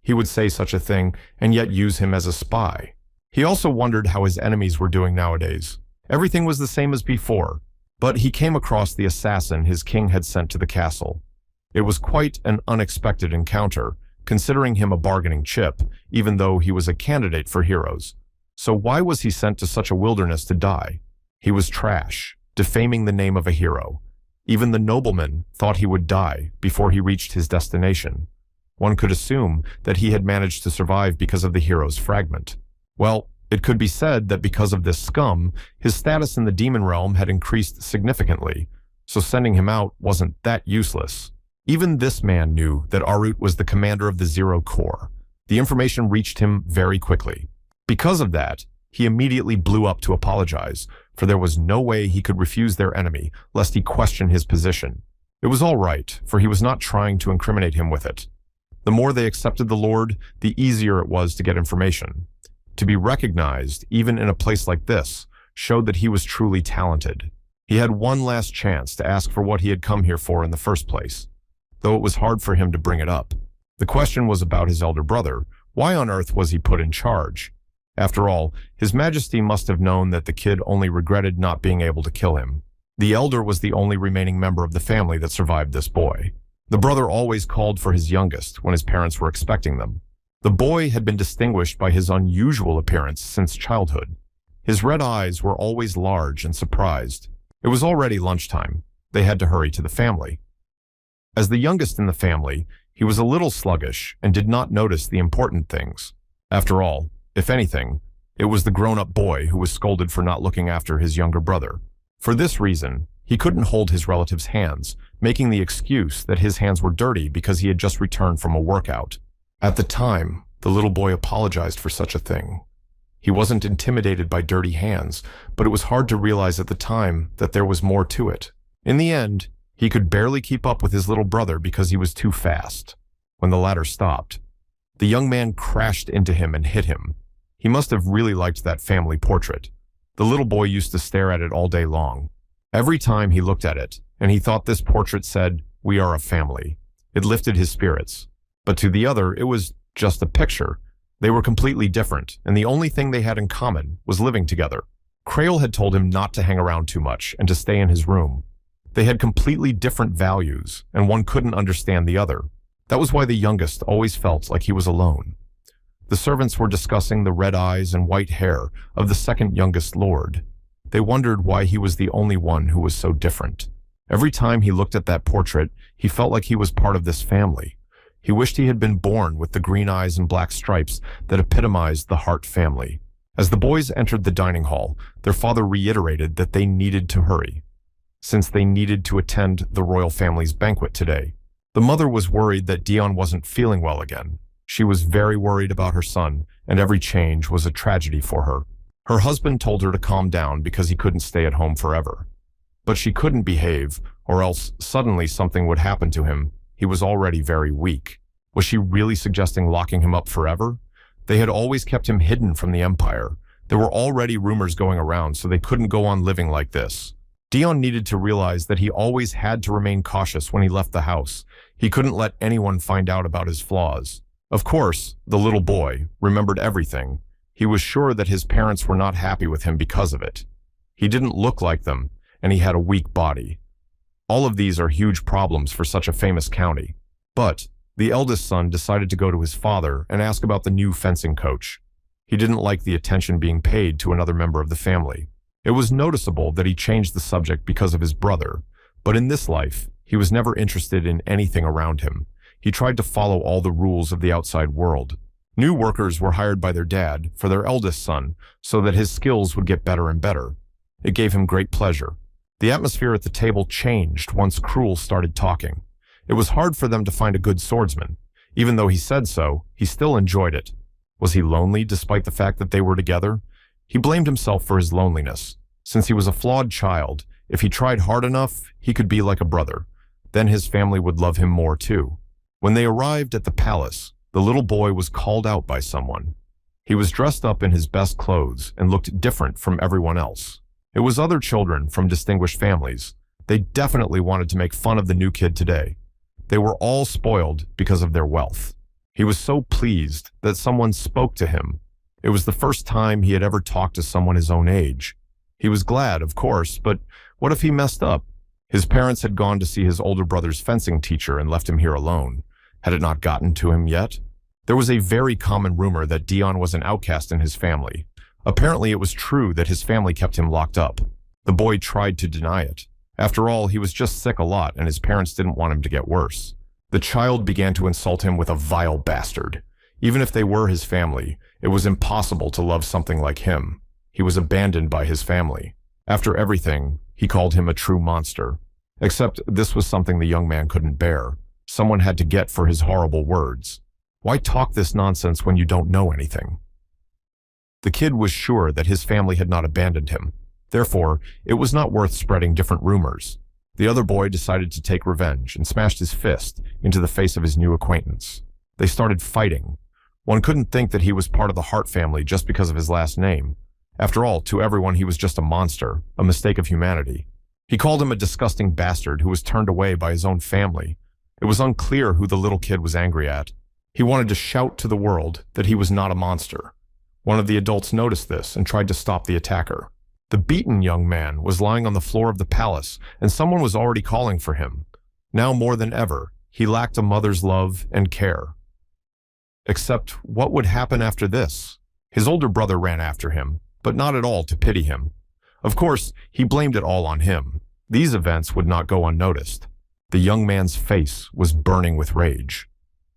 He would say such a thing and yet use him as a spy. He also wondered how his enemies were doing nowadays. Everything was the same as before, but he came across the assassin his king had sent to the castle. It was quite an unexpected encounter, considering him a bargaining chip, even though he was a candidate for heroes. So why was he sent to such a wilderness to die? He was trash, defaming the name of a hero. Even the nobleman thought he would die before he reached his destination. One could assume that he had managed to survive because of the hero's fragment. Well, it could be said that because of this scum, his status in the demon realm had increased significantly, so sending him out wasn't that useless. Even this man knew that Arut was the commander of the Zero Corps. The information reached him very quickly. Because of that, he immediately blew up to apologize, for there was no way he could refuse their enemy, lest he question his position. It was all right, for he was not trying to incriminate him with it. The more they accepted the Lord, the easier it was to get information. To be recognized, even in a place like this, showed that he was truly talented. He had one last chance to ask for what he had come here for in the first place, though it was hard for him to bring it up. The question was about his elder brother. Why on earth was he put in charge? After all, His Majesty must have known that the kid only regretted not being able to kill him. The elder was the only remaining member of the family that survived this boy. The brother always called for his youngest when his parents were expecting them. The boy had been distinguished by his unusual appearance since childhood. His red eyes were always large and surprised. It was already lunchtime. They had to hurry to the family. As the youngest in the family, he was a little sluggish and did not notice the important things. After all, if anything, it was the grown-up boy who was scolded for not looking after his younger brother. For this reason, he couldn't hold his relative's hands, making the excuse that his hands were dirty because he had just returned from a workout. At the time, the little boy apologized for such a thing. He wasn't intimidated by dirty hands, but it was hard to realize at the time that there was more to it. In the end, he could barely keep up with his little brother because he was too fast. When the latter stopped, the young man crashed into him and hit him. He must have really liked that family portrait. The little boy used to stare at it all day long. Every time he looked at it, and he thought this portrait said, "We are a family." It lifted his spirits. But to the other, it was just a picture. They were completely different, and the only thing they had in common was living together. Crail had told him not to hang around too much and to stay in his room. They had completely different values, and one couldn't understand the other. That was why the youngest always felt like he was alone. The servants were discussing the red eyes and white hair of the second youngest lord. They wondered why he was the only one who was so different. Every time he looked at that portrait, he felt like he was part of this family. He wished he had been born with the green eyes and black stripes that epitomized the Hart family. As the boys entered the dining hall, their father reiterated that they needed to hurry, since they needed to attend the royal family's banquet today. The mother was worried that Dion wasn't feeling well again. She was very worried about her son, and every change was a tragedy for her. Her husband told her to calm down because he couldn't stay at home forever. But she couldn't behave, or else suddenly something would happen to him. He was already very weak. Was she really suggesting locking him up forever? They had always kept him hidden from the Empire. There were already rumors going around, so they couldn't go on living like this. Dion needed to realize that he always had to remain cautious when he left the house. He couldn't let anyone find out about his flaws. Of course, the little boy remembered everything. He was sure that his parents were not happy with him because of it. He didn't look like them, and he had a weak body. All of these are huge problems for such a famous county. But the eldest son decided to go to his father and ask about the new fencing coach. He didn't like the attention being paid to another member of the family. It was noticeable that he changed the subject because of his brother, but in this life, he was never interested in anything around him. He tried to follow all the rules of the outside world. New workers were hired by their dad for their eldest son so that his skills would get better and better. It gave him great pleasure. The atmosphere at the table changed once Cruel started talking. It was hard for them to find a good swordsman. Even though he said so, he still enjoyed it. Was he lonely despite the fact that they were together? He blamed himself for his loneliness. Since he was a flawed child, if he tried hard enough, he could be like a brother. Then his family would love him more too. When they arrived at the palace, the little boy was called out by someone. He was dressed up in his best clothes and looked different from everyone else. It was other children from distinguished families. They definitely wanted to make fun of the new kid today. They were all spoiled because of their wealth. He was so pleased that someone spoke to him. It was the first time he had ever talked to someone his own age. He was glad, of course, but what if he messed up? His parents had gone to see his older brother's fencing teacher and left him here alone. Had it not gotten to him yet? There was a very common rumor that Dion was an outcast in his family. Apparently it was true that his family kept him locked up. The boy tried to deny it. After all, he was just sick a lot and his parents didn't want him to get worse. The child began to insult him with a vile bastard. Even if they were his family, it was impossible to love something like him. He was abandoned by his family. After everything, he called him a true monster. Except this was something the young man couldn't bear. Someone had to get for his horrible words. Why talk this nonsense when you don't know anything? The kid was sure that his family had not abandoned him. Therefore, it was not worth spreading different rumors. The other boy decided to take revenge and smashed his fist into the face of his new acquaintance. They started fighting. One couldn't think that he was part of the Hart family just because of his last name. After all, to everyone he was just a monster, a mistake of humanity. He called him a disgusting bastard who was turned away by his own family. It was unclear who the little kid was angry at. He wanted to shout to the world that he was not a monster. One of the adults noticed this and tried to stop the attacker. The beaten young man was lying on the floor of the palace, and someone was already calling for him. Now more than ever, he lacked a mother's love and care. Except what would happen after this? His older brother ran after him, but not at all to pity him. Of course, he blamed it all on him. These events would not go unnoticed. The young man's face was burning with rage.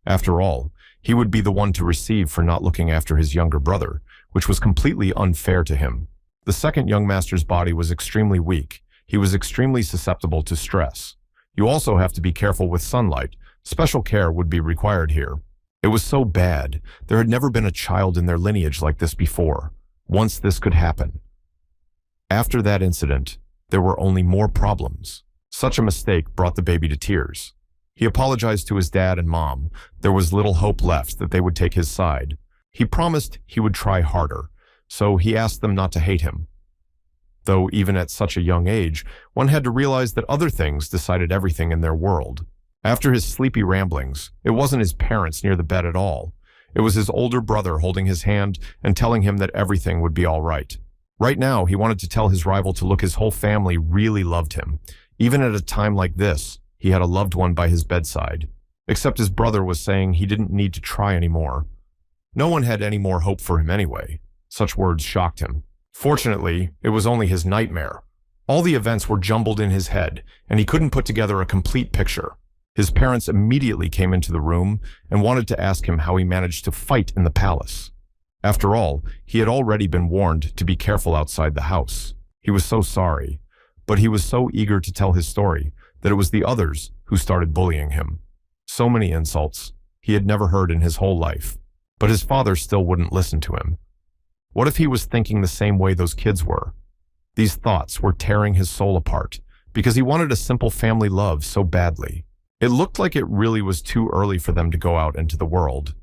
After all, he would be the one to receive for not looking after his younger brother, which was completely unfair to him. The second young master's body was extremely weak. He was extremely susceptible to stress. You also have to be careful with sunlight. Special care would be required here. It was so bad. There had never been a child in their lineage like this before. Once this could happen. After that incident, there were only more problems. Such a mistake brought the baby to tears. He apologized to his dad and mom. There was little hope left that they would take his side. He promised he would try harder, so he asked them not to hate him. Though even at such a young age, one had to realize that other things decided everything in their world. After his sleepy ramblings, it wasn't his parents near the bed at all. It was his older brother holding his hand and telling him that everything would be all right. Right now, he wanted to tell his rival to look, his whole family really loved him. Even at a time like this, he had a loved one by his bedside. Except his brother was saying he didn't need to try anymore. No one had any more hope for him anyway. Such words shocked him. Fortunately, it was only his nightmare. All the events were jumbled in his head, and he couldn't put together a complete picture. His parents immediately came into the room and wanted to ask him how he managed to fight in the palace. After all, he had already been warned to be careful outside the house. He was so sorry, but he was so eager to tell his story that it was the others who started bullying him. So many insults he had never heard in his whole life, but his father still wouldn't listen to him. What if he was thinking the same way those kids were? These thoughts were tearing his soul apart because he wanted a simple family love so badly. It looked like it really was too early for them to go out into the world.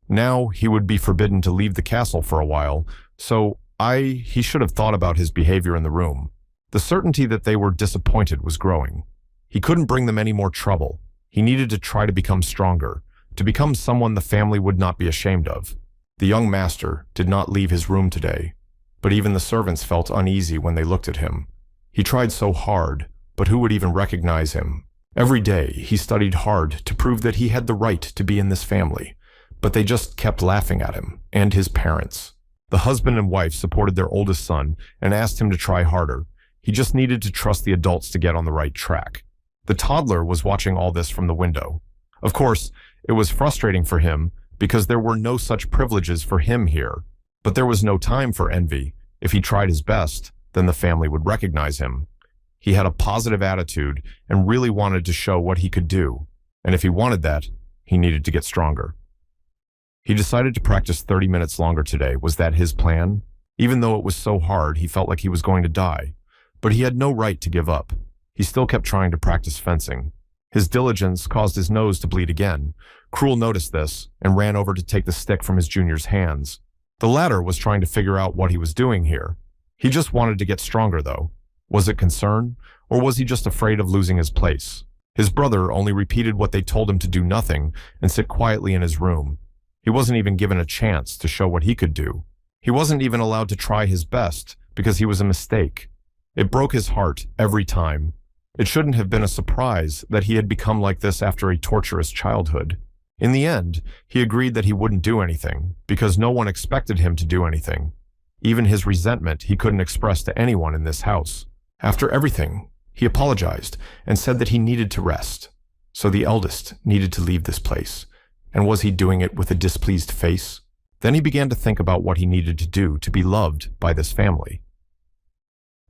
Now he would be forbidden to leave the castle for a while, so he should have thought about his behavior in the room. The certainty that they were disappointed was growing. He couldn't bring them any more trouble. He needed to try to become stronger, to become someone the family would not be ashamed of. The young master did not leave his room today, but even the servants felt uneasy when they looked at him. He tried so hard, but who would even recognize him? Every day he studied hard to prove that he had the right to be in this family, but they just kept laughing at him and his parents. The husband and wife supported their oldest son and asked him to try harder. He just needed to trust the adults to get on the right track. The toddler was watching all this from the window. Of course, it was frustrating for him because there were no such privileges for him here, but there was no time for envy. If he tried his best, then the family would recognize him. He had a positive attitude and really wanted to show what he could do, and if he wanted that, he needed to get stronger. He decided to practice 30 minutes longer today. Was that his plan? Even though it was so hard, he felt like he was going to die, but he had no right to give up. He still kept trying to practice fencing. His diligence caused his nose to bleed again. Cruel noticed this and ran over to take the stick from his junior's hands. The latter was trying to figure out what he was doing here. He just wanted to get stronger, though. Was it concern, or was he just afraid of losing his place? His brother only repeated what they told him to do nothing and sit quietly in his room. He wasn't even given a chance to show what he could do. He wasn't even allowed to try his best because he was a mistake. It broke his heart every time. It shouldn't have been a surprise that he had become like this after a torturous childhood. In the end, he agreed that he wouldn't do anything, because no one expected him to do anything. Even his resentment he couldn't express to anyone in this house. After everything, he apologized and said that he needed to rest. So the eldest needed to leave this place. And was he doing it with a displeased face? Then he began to think about what he needed to do to be loved by this family.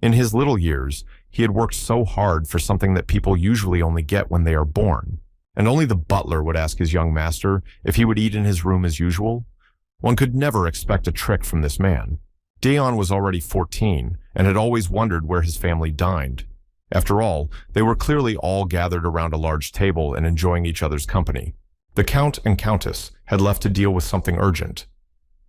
In his little years, he had worked so hard for something that people usually only get when they are born, and only the butler would ask his young master if he would eat in his room as usual. One could never expect a trick from this man. Dion was already 14 and had always wondered where his family dined. After all, they were clearly all gathered around a large table and enjoying each other's company. The Count and Countess had left to deal with something urgent.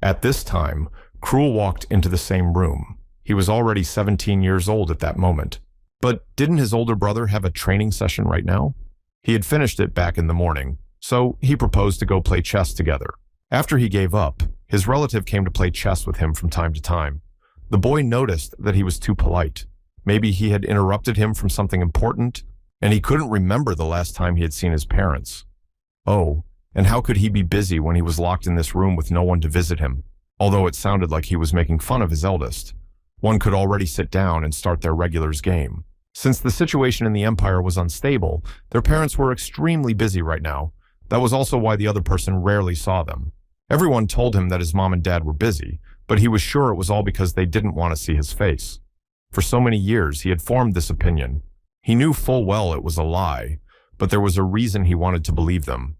At this time, Cruel walked into the same room. He was already 17 years old at that moment. But didn't his older brother have a training session right now? He had finished it back in the morning, so he proposed to go play chess together. After he gave up, his relative came to play chess with him from time to time. The boy noticed that he was too polite. Maybe he had interrupted him from something important, and he couldn't remember the last time he had seen his parents. Oh, and how could he be busy when he was locked in this room with no one to visit him? Although it sounded like he was making fun of his eldest. One could already sit down and start their regulars game. Since the situation in the Empire was unstable, their parents were extremely busy right now. That was also why the other person rarely saw them. Everyone told him that his mom and dad were busy, but he was sure it was all because they didn't want to see his face. For so many years, he had formed this opinion. He knew full well it was a lie, but there was a reason he wanted to believe them.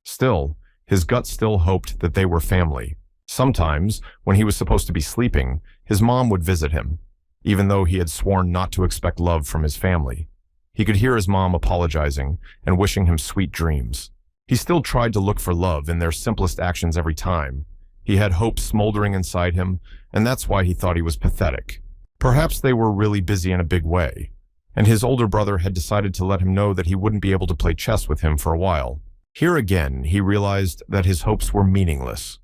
Still, his gut still hoped that they were family. Sometimes, when he was supposed to be sleeping, his mom would visit him, even though he had sworn not to expect love from his family. He could hear his mom apologizing and wishing him sweet dreams. He still tried to look for love in their simplest actions every time. He had hope smoldering inside him, and that's why he thought he was pathetic. Perhaps they were really busy in a big way, and his older brother had decided to let him know that he wouldn't be able to play chess with him for a while. Here again, he realized that his hopes were meaningless.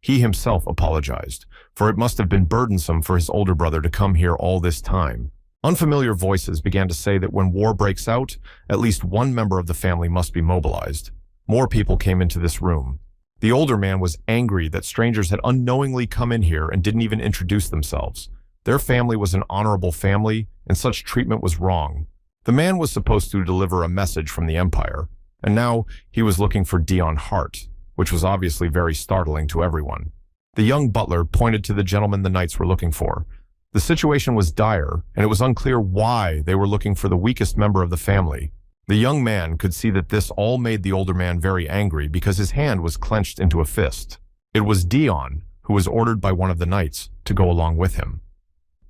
He himself apologized, for it must have been burdensome for his older brother to come here all this time. Unfamiliar voices began to say that when war breaks out, at least one member of the family must be mobilized. More people came into this room. The older man was angry that strangers had unknowingly come in here and didn't even introduce themselves. Their family was an honorable family, and such treatment was wrong. The man was supposed to deliver a message from the Empire, and now he was looking for Dion Hart, which was obviously very startling to everyone. The young butler pointed to the gentleman the knights were looking for. The situation was dire, and it was unclear why they were looking for the weakest member of the family. The young man could see that this all made the older man very angry because his hand was clenched into a fist. It was Dion, who was ordered by one of the knights to go along with him.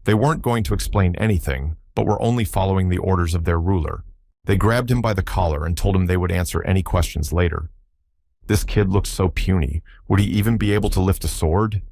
They weren't going to explain anything, but were only following the orders of their ruler. They grabbed him by the collar and told him they would answer any questions later. This kid looked so puny. Would he even be able to lift a sword?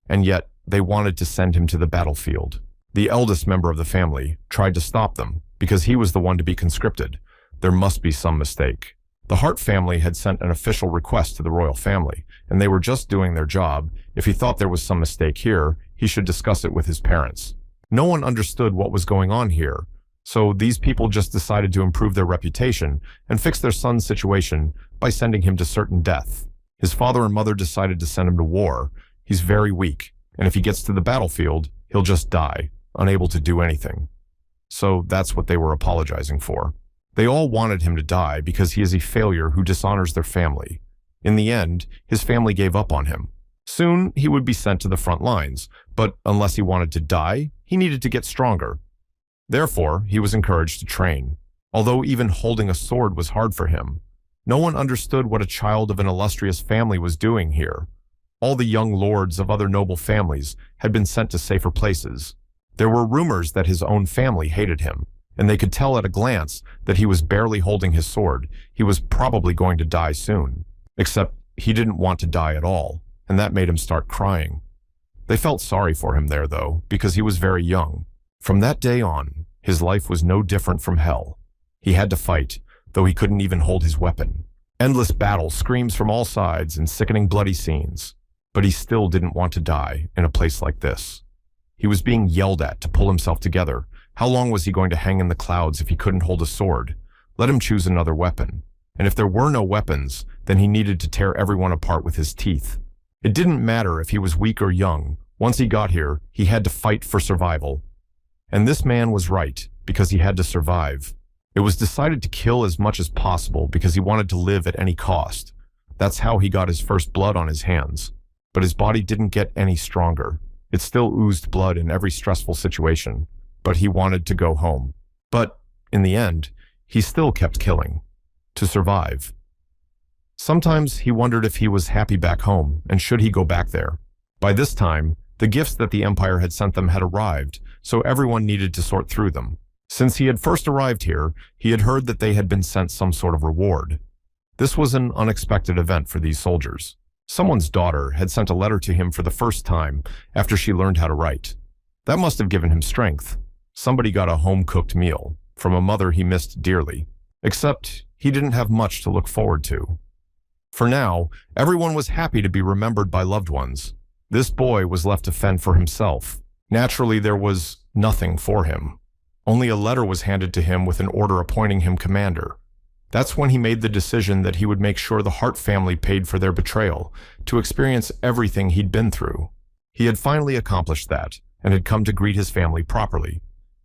And yet, they wanted to send him to the battlefield. The eldest member of the family tried to stop them because he was the one to be conscripted. There must be some mistake. The Hart family had sent an official request to the royal family, and they were just doing their job. If he thought there was some mistake here, he should discuss it with his parents. No one understood what was going on here, so these people just decided to improve their reputation and fix their son's situation by sending him to certain death. His father and mother decided to send him to war. He's very weak, and if he gets to the battlefield, he'll just die, unable to do anything. So that's what they were apologizing for. They all wanted him to die because he is a failure who dishonors their family. In the end, his family gave up on him. Soon, he would be sent to the front lines, but unless he wanted to die, he needed to get stronger. Therefore, he was encouraged to train. Although even holding a sword was hard for him, no one understood what a child of an illustrious family was doing here. All the young lords of other noble families had been sent to safer places. There were rumors that his own family hated him, and they could tell at a glance that he was barely holding his sword. He was probably going to die soon. Except he didn't want to die at all, and that made him start crying. They felt sorry for him there, though, because he was very young. From that day on, his life was no different from hell. He had to fight, though he couldn't even hold his weapon. Endless battle, screams from all sides, and sickening bloody scenes. But he still didn't want to die in a place like this. He was being yelled at to pull himself together, How long was he going to hang in the clouds if he couldn't hold a sword? Let him choose another weapon. And if there were no weapons, then he needed to tear everyone apart with his teeth. It didn't matter if he was weak or young. Once he got here, he had to fight for survival. And this man was right, because he had to survive. It was decided to kill as much as possible because he wanted to live at any cost. That's how he got his first blood on his hands. But his body didn't get any stronger. It still oozed blood in every stressful situation. But he wanted to go home. But, in the end, he still kept killing. To survive. Sometimes he wondered if he was happy back home, and should he go back there. By this time, the gifts that the Empire had sent them had arrived, so everyone needed to sort through them. Since he had first arrived here, he had heard that they had been sent some sort of reward. This was an unexpected event for these soldiers. Someone's daughter had sent a letter to him for the first time after she learned how to write. That must have given him strength. Somebody got a home-cooked meal from a mother he missed dearly. Except he didn't have much to look forward to. For now, everyone was happy to be remembered by loved ones. This boy was left to fend for himself. Naturally, there was nothing for him. Only a letter was handed to him with an order appointing him commander. That's when he made the decision that he would make sure the Hart family paid for their betrayal, to experience everything he'd been through. He had finally accomplished that, and had come to greet his family properly.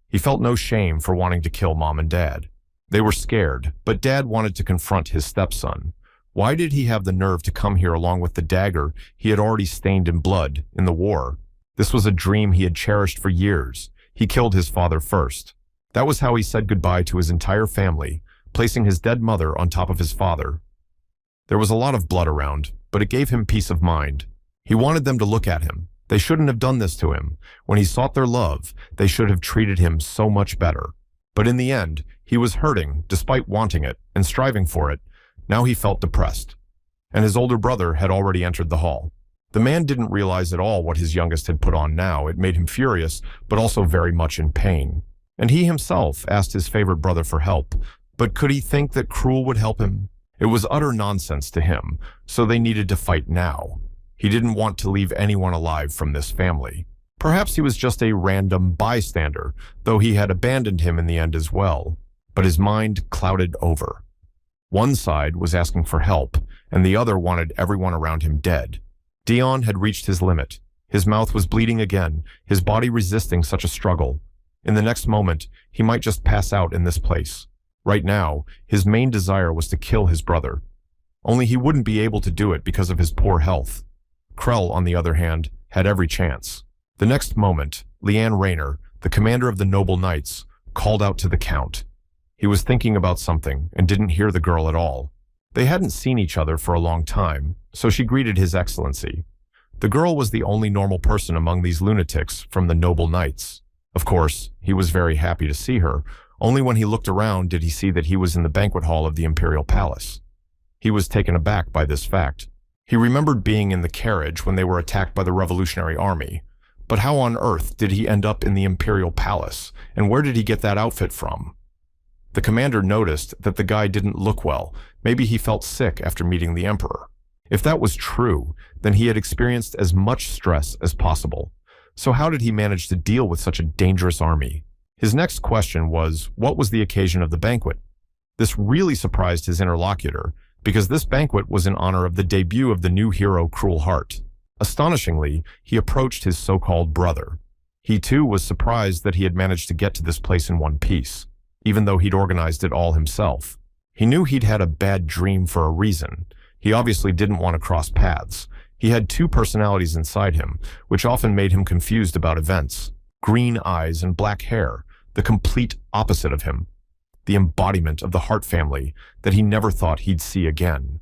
He felt no shame for wanting to kill Mom and Dad. They were scared, but Dad wanted to confront his stepson. Why did he have the nerve to come here along with the dagger he had already stained in blood in the war? This was a dream he had cherished for years. He killed his father first. That was how he said goodbye to his entire family, placing his dead mother on top of his father. There was a lot of blood around, but it gave him peace of mind. He wanted them to look at him. They shouldn't have done this to him. When he sought their love, they should have treated him so much better. But in the end, he was hurting, despite wanting it and striving for it. Now he felt depressed. And his older brother had already entered the hall. The man didn't realize at all what his youngest had put on now. It made him furious, but also very much in pain. And he himself asked his favorite brother for help. But could he think that Cruel would help him? It was utter nonsense to him, so they needed to fight now. He didn't want to leave anyone alive from this family. Perhaps he was just a random bystander, though he had abandoned him in the end as well. But his mind clouded over. One side was asking for help, and the other wanted everyone around him dead. Dion had reached his limit. His mouth was bleeding again, his body resisting such a struggle. In the next moment, he might just pass out in this place. Right now, his main desire was to kill his brother. Only he wouldn't be able to do it because of his poor health. Krell, on the other hand, had every chance. The next moment, Leanne Rayner, the commander of the Noble Knights, called out to the Count. He was thinking about something and didn't hear the girl at all. They hadn't seen each other for a long time, so she greeted His Excellency. The girl was the only normal person among these lunatics from the Noble Knights. Of course, he was very happy to see her. Only when he looked around did he see that he was in the banquet hall of the Imperial Palace. He was taken aback by this fact. He remembered being in the carriage when they were attacked by the Revolutionary Army. But how on earth did he end up in the Imperial Palace, and where did he get that outfit from? The commander noticed that the guy didn't look well. Maybe he felt sick after meeting the Emperor. If that was true, then he had experienced as much stress as possible. So how did he manage to deal with such a dangerous army? His next question was, what was the occasion of the banquet? This really surprised his interlocutor, because this banquet was in honor of the debut of the new hero Cruel Heart. Astonishingly, he approached his so-called brother. He too was surprised that he had managed to get to this place in one piece, even though he'd organized it all himself. He knew he'd had a bad dream for a reason. He obviously didn't want to cross paths. He had two personalities inside him, which often made him confused about events. Green eyes and black hair, the complete opposite of him. The embodiment of the Hart family that he never thought he'd see again.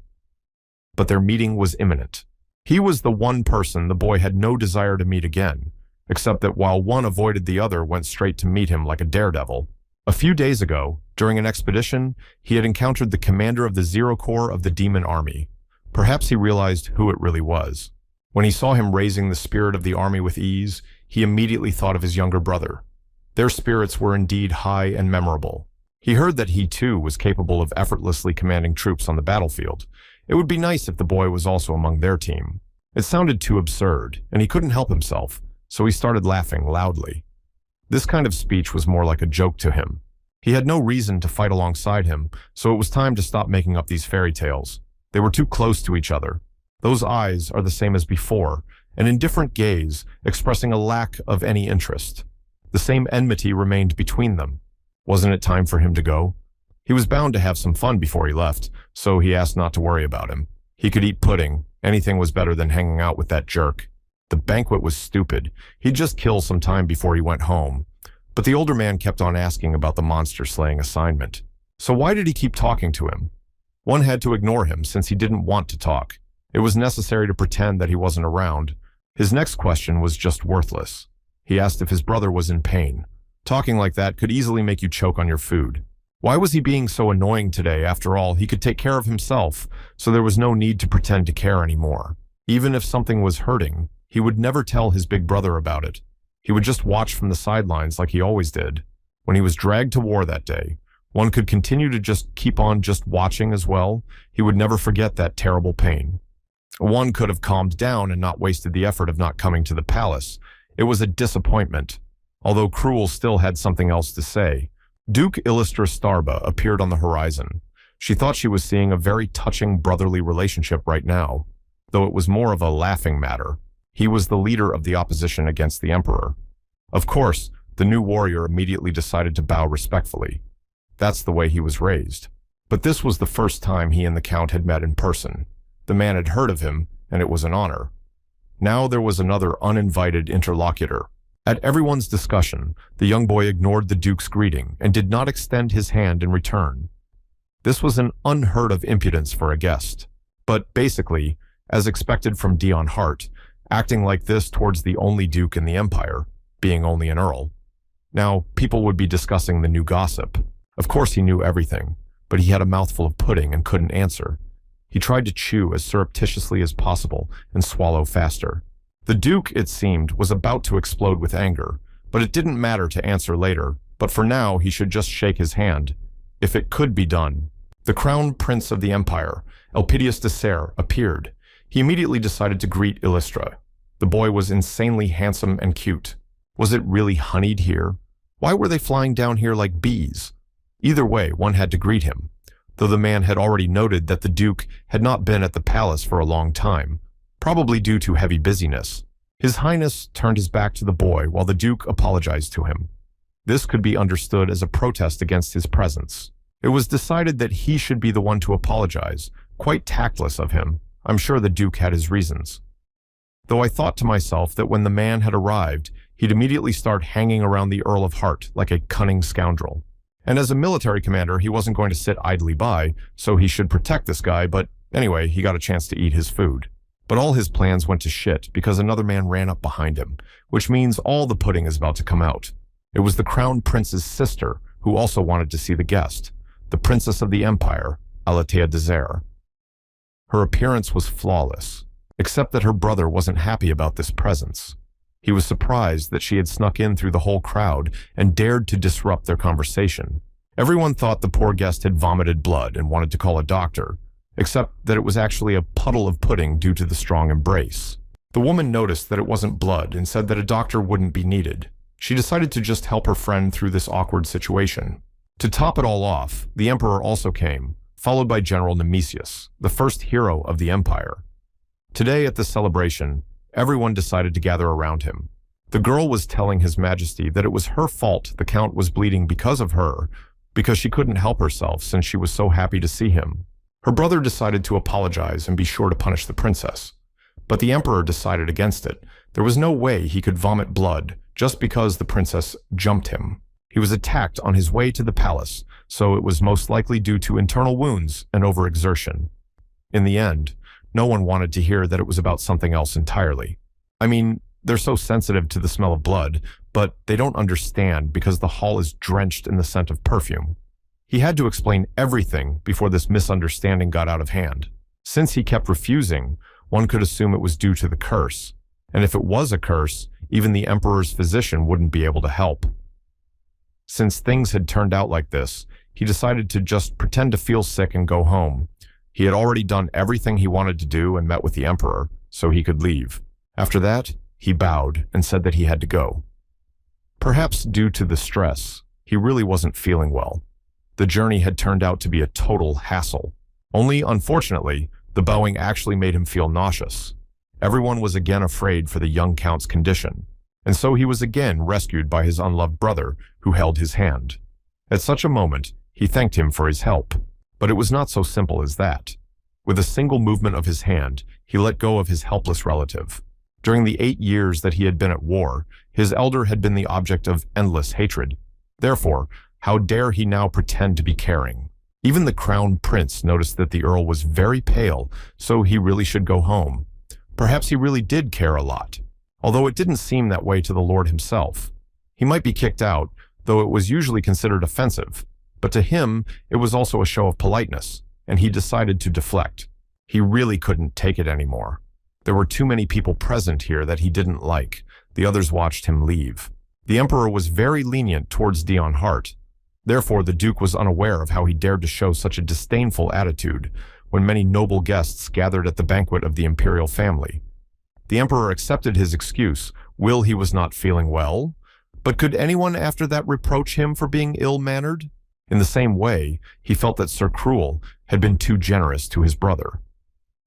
But their meeting was imminent. He was the one person the boy had no desire to meet again, except that while one avoided the other went straight to meet him like a daredevil. A few days ago, during an expedition, he had encountered the commander of the Zero Corps of the Demon Army. Perhaps he realized who it really was. When he saw him raising the spirit of the army with ease, he immediately thought of his younger brother. Their spirits were indeed high and memorable. He heard that he too was capable of effortlessly commanding troops on the battlefield. It would be nice if the boy was also among their team. It sounded too absurd, and he couldn't help himself, so he started laughing loudly. This kind of speech was more like a joke to him. He had no reason to fight alongside him, so it was time to stop making up these fairy tales. They were too close to each other. Those eyes are the same as before, an indifferent gaze expressing a lack of any interest. The same enmity remained between them. Wasn't it time for him to go? He was bound to have some fun before he left, so he asked not to worry about him. He could eat pudding. Anything was better than hanging out with that jerk. The banquet was stupid. He'd just kill some time before he went home. But the older man kept on asking about the monster-slaying assignment. So why did he keep talking to him? One had to ignore him since he didn't want to talk. It was necessary to pretend that he wasn't around. His next question was just worthless. He asked if his brother was in pain. Talking like that could easily make you choke on your food. Why was he being so annoying today? After all, he could take care of himself, so there was no need to pretend to care anymore. Even if something was hurting, he would never tell his big brother about it. He would just watch from the sidelines like he always did. When he was dragged to war that day, one could continue to just keep on just watching as well. He would never forget that terrible pain. One could have calmed down and not wasted the effort of not coming to the palace. It was a disappointment, although Cruel still had something else to say. Duke Illustra Starba appeared on the horizon. She thought she was seeing a very touching brotherly relationship right now, though it was more of a laughing matter. He was the leader of the opposition against the Emperor. Of course, the new warrior immediately decided to bow respectfully. That's the way he was raised. But this was the first time he and the Count had met in person. The man had heard of him, and it was an honor. Now there was another uninvited interlocutor. At everyone's discussion, the young boy ignored the Duke's greeting and did not extend his hand in return. This was an unheard of impudence for a guest. But basically, as expected from Dion Hart, acting like this towards the only Duke in the Empire, being only an Earl. Now, people would be discussing the new gossip. Of course he knew everything, but he had a mouthful of pudding and couldn't answer. He tried to chew as surreptitiously as possible and swallow faster. The Duke, it seemed, was about to explode with anger, but it didn't matter to answer later, but for now he should just shake his hand, if it could be done. The Crown Prince of the Empire, Elpidius de Serre, appeared. He immediately decided to greet Illustra. The boy was insanely handsome and cute. Was it really honeyed here? Why were they flying down here like bees? Either way, one had to greet him, though the man had already noted that the Duke had not been at the palace for a long time, probably due to heavy busyness. His Highness turned his back to the boy while the Duke apologized to him. This could be understood as a protest against his presence. It was decided that he should be the one to apologize, quite tactless of him. I'm sure the Duke had his reasons. Though I thought to myself that when the man had arrived, he'd immediately start hanging around the Earl of Hart like a cunning scoundrel. And as a military commander, he wasn't going to sit idly by, so he should protect this guy, but anyway, he got a chance to eat his food. But all his plans went to shit because another man ran up behind him, which means all the pudding is about to come out. It was the Crown Prince's sister, who also wanted to see the guest, the Princess of the Empire, Alatea de Serre. Her appearance was flawless, except that her brother wasn't happy about this presence. He was surprised that she had snuck in through the whole crowd and dared to disrupt their conversation. Everyone thought the poor guest had vomited blood and wanted to call a doctor, except that it was actually a puddle of pudding due to the strong embrace. The woman noticed that it wasn't blood and said that a doctor wouldn't be needed. She decided to just help her friend through this awkward situation. To top it all off, the Emperor also came, followed by General Nemesius, the first hero of the Empire. Today at the celebration, everyone decided to gather around him. The girl was telling His Majesty that it was her fault the Count was bleeding because of her, because she couldn't help herself since she was so happy to see him. Her brother decided to apologize and be sure to punish the princess. But the Emperor decided against it. There was no way he could vomit blood just because the princess jumped him. He was attacked on his way to the palace, so it was most likely due to internal wounds and overexertion. In the end, no one wanted to hear that it was about something else entirely. I mean, they're so sensitive to the smell of blood, but they don't understand because the hall is drenched in the scent of perfume. He had to explain everything before this misunderstanding got out of hand. Since he kept refusing, one could assume it was due to the curse. And if it was a curse, even the Emperor's physician wouldn't be able to help. Since things had turned out like this, he decided to just pretend to feel sick and go home. He had already done everything he wanted to do and met with the Emperor, so he could leave. After that, he bowed and said that he had to go. Perhaps due to the stress, he really wasn't feeling well. The journey had turned out to be a total hassle. Only, unfortunately, the bowing actually made him feel nauseous. Everyone was again afraid for the young count's condition, and so he was again rescued by his unloved brother, who held his hand. At such a moment, he thanked him for his help, but it was not so simple as that. With a single movement of his hand, he let go of his helpless relative. During the 8 years that he had been at war, his elder had been the object of endless hatred. Therefore, how dare he now pretend to be caring? Even the crown prince noticed that the earl was very pale, so he really should go home. Perhaps he really did care a lot, although it didn't seem that way to the lord himself. He might be kicked out, though it was usually considered offensive, but to him it was also a show of politeness, and he decided to deflect. He really couldn't take it anymore. There were too many people present here that he didn't like. The others watched him leave. The emperor was very lenient towards Dion Hart. Therefore, the duke was unaware of how he dared to show such a disdainful attitude when many noble guests gathered at the banquet of the imperial family. The emperor accepted his excuse. Will, he was not feeling well? But could anyone after that reproach him for being ill-mannered? In the same way, he felt that Sir Cruel had been too generous to his brother.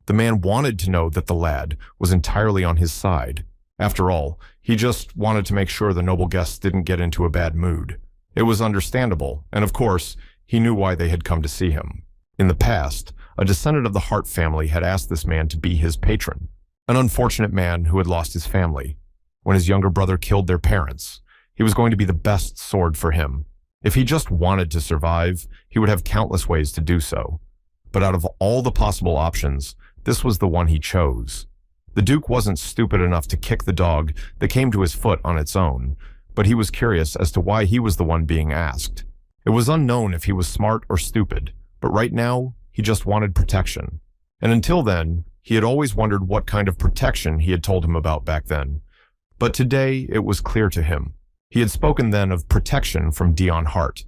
The man wanted to know that the lad was entirely on his side. After all, he just wanted to make sure the noble guests didn't get into a bad mood. It was understandable, and of course, he knew why they had come to see him. In the past, a descendant of the Hart family had asked this man to be his patron, an unfortunate man who had lost his family. When his younger brother killed their parents, he was going to be the best sword for him. If he just wanted to survive, he would have countless ways to do so. But out of all the possible options, this was the one he chose. The Duke wasn't stupid enough to kick the dog that came to his foot on its own, but he was curious as to why he was the one being asked. It was unknown if he was smart or stupid, but right now, he just wanted protection. And until then, he had always wondered what kind of protection he had told him about back then. But today, it was clear to him. He had spoken then of protection from Dion Hart.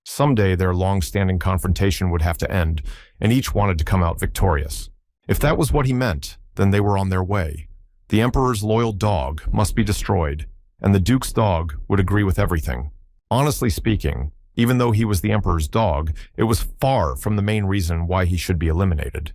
Someday, their long-standing confrontation would have to end, and each wanted to come out victorious. If that was what he meant, then they were on their way. The Emperor's loyal dog must be destroyed, and the Duke's dog would agree with everything. Honestly speaking, even though he was the Emperor's dog, it was far from the main reason why he should be eliminated.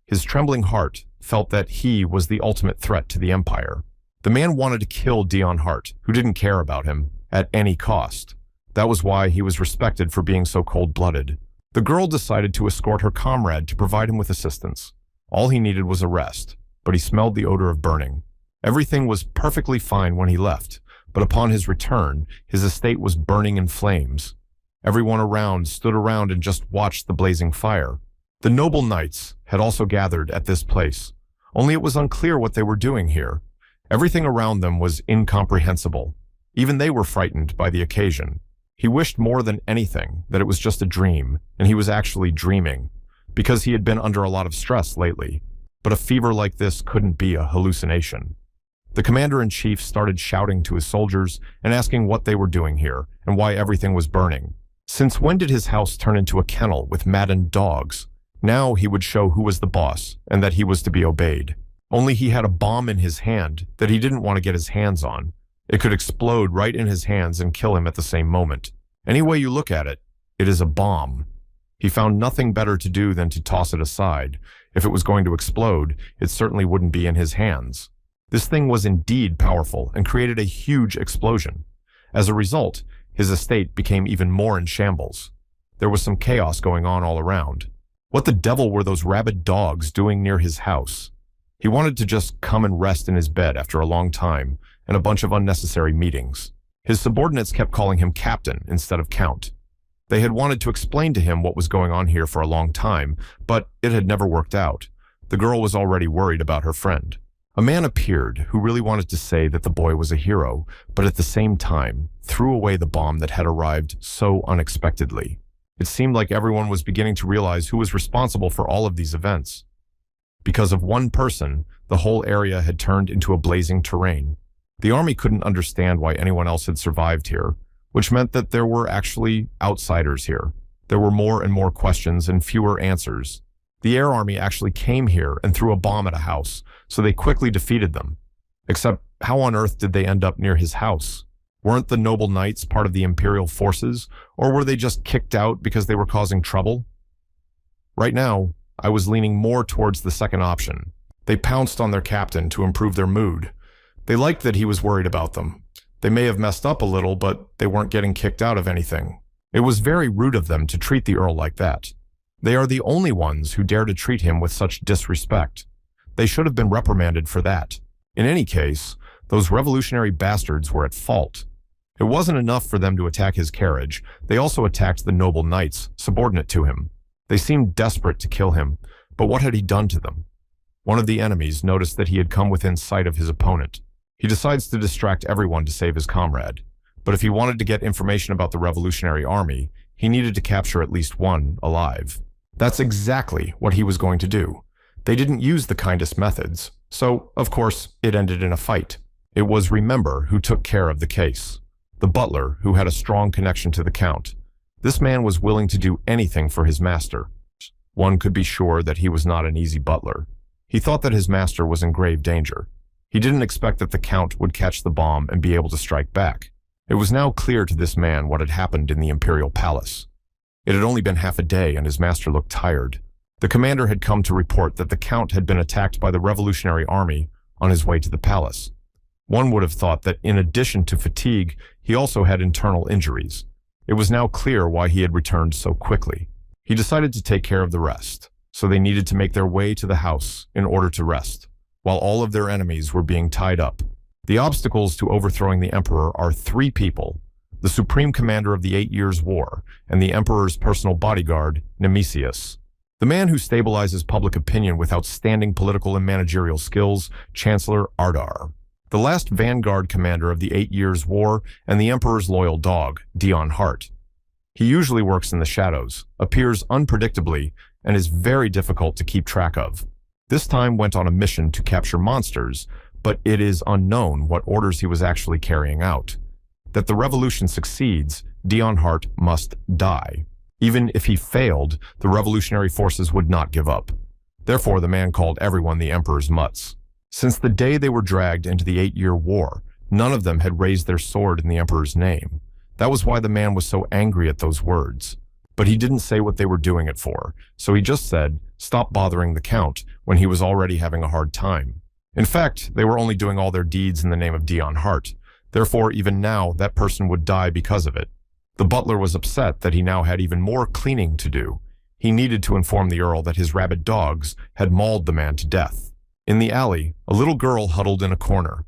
His trembling heart felt that he was the ultimate threat to the Empire. The man wanted to kill Dion Hart, who didn't care about him, at any cost. That was why he was respected for being so cold-blooded. The girl decided to escort her comrade to provide him with assistance. All he needed was a rest, but he smelled the odor of burning. Everything was perfectly fine when he left, but upon his return, his estate was burning in flames. Everyone around stood around and just watched the blazing fire. The noble knights had also gathered at this place, only it was unclear what they were doing here. Everything around them was incomprehensible. Even they were frightened by the occasion. He wished more than anything that it was just a dream, and he was actually dreaming, because he had been under a lot of stress lately. But a fever like this couldn't be a hallucination. The commander-in-chief started shouting to his soldiers and asking what they were doing here and why everything was burning. Since when did his house turn into a kennel with maddened dogs? Now he would show who was the boss and that he was to be obeyed. Only he had a bomb in his hand that he didn't want to get his hands on. It could explode right in his hands and kill him at the same moment. Any way you look at it, it is a bomb. He found nothing better to do than to toss it aside. If it was going to explode, it certainly wouldn't be in his hands. This thing was indeed powerful and created a huge explosion. As a result, his estate became even more in shambles. There was some chaos going on all around. What the devil were those rabid dogs doing near his house? He wanted to just come and rest in his bed after a long time and a bunch of unnecessary meetings. His subordinates kept calling him captain instead of count. They had wanted to explain to him what was going on here for a long time, but it had never worked out. The girl was already worried about her friend. A man appeared who really wanted to say that the boy was a hero, but at the same time threw away the bomb that had arrived so unexpectedly. It seemed like everyone was beginning to realize who was responsible for all of these events. Because of one person, the whole area had turned into a blazing terrain. The army couldn't understand why anyone else had survived here, which meant that there were actually outsiders here. There were more and more questions and fewer answers. The air army actually came here and threw a bomb at a house, so they quickly defeated them. Except, how on earth did they end up near his house? Weren't the noble knights part of the imperial forces, or were they just kicked out because they were causing trouble? Right now, I was leaning more towards the second option. They pounced on their captain to improve their mood. They liked that he was worried about them. They may have messed up a little, but they weren't getting kicked out of anything. It was very rude of them to treat the Earl like that. They are the only ones who dare to treat him with such disrespect. They should have been reprimanded for that. In any case, those revolutionary bastards were at fault. It wasn't enough for them to attack his carriage. They also attacked the noble knights, subordinate to him. They seemed desperate to kill him, but what had he done to them? One of the enemies noticed that he had come within sight of his opponent. He decides to distract everyone to save his comrade. But if he wanted to get information about the Revolutionary Army, he needed to capture at least one alive. That's exactly what he was going to do. They didn't use the kindest methods, so, of course, it ended in a fight. It was Remember who took care of the case. The butler, who had a strong connection to the Count. This man was willing to do anything for his master. One could be sure that he was not an easy butler. He thought that his master was in grave danger. He didn't expect that the Count would catch the bomb and be able to strike back. It was now clear to this man what had happened in the imperial palace. It had only been half a day and his master looked tired. The commander had come to report that the Count had been attacked by the Revolutionary Army on his way to the palace. One would have thought that in addition to fatigue, he also had internal injuries. It was now clear why he had returned so quickly. He decided to take care of the rest, so they needed to make their way to the house in order to rest, while all of their enemies were being tied up. The obstacles to overthrowing the emperor are three people: the supreme commander of the 8 Years' War and the emperor's personal bodyguard, Nemesius. The man who stabilizes public opinion with outstanding political and managerial skills, Chancellor Ardar. The last vanguard commander of the 8 Years' War and the emperor's loyal dog, Dion Hart. He usually works in the shadows, appears unpredictably, and is very difficult to keep track of. This time went on a mission to capture monsters, but it is unknown what orders he was actually carrying out. That the revolution succeeds, Dion Hart must die. Even if he failed, the revolutionary forces would not give up. Therefore, the man called everyone the Emperor's mutts. Since the day they were dragged into the 8 Year War, none of them had raised their sword in the Emperor's name. That was why the man was so angry at those words. But he didn't say what they were doing it for, so he just said, "Stop bothering the Count," when he was already having a hard time. In fact, they were only doing all their deeds in the name of Dion Hart. Therefore, even now, that person would die because of it. The butler was upset that he now had even more cleaning to do. He needed to inform the Earl that his rabid dogs had mauled the man to death. In the alley, a little girl huddled in a corner.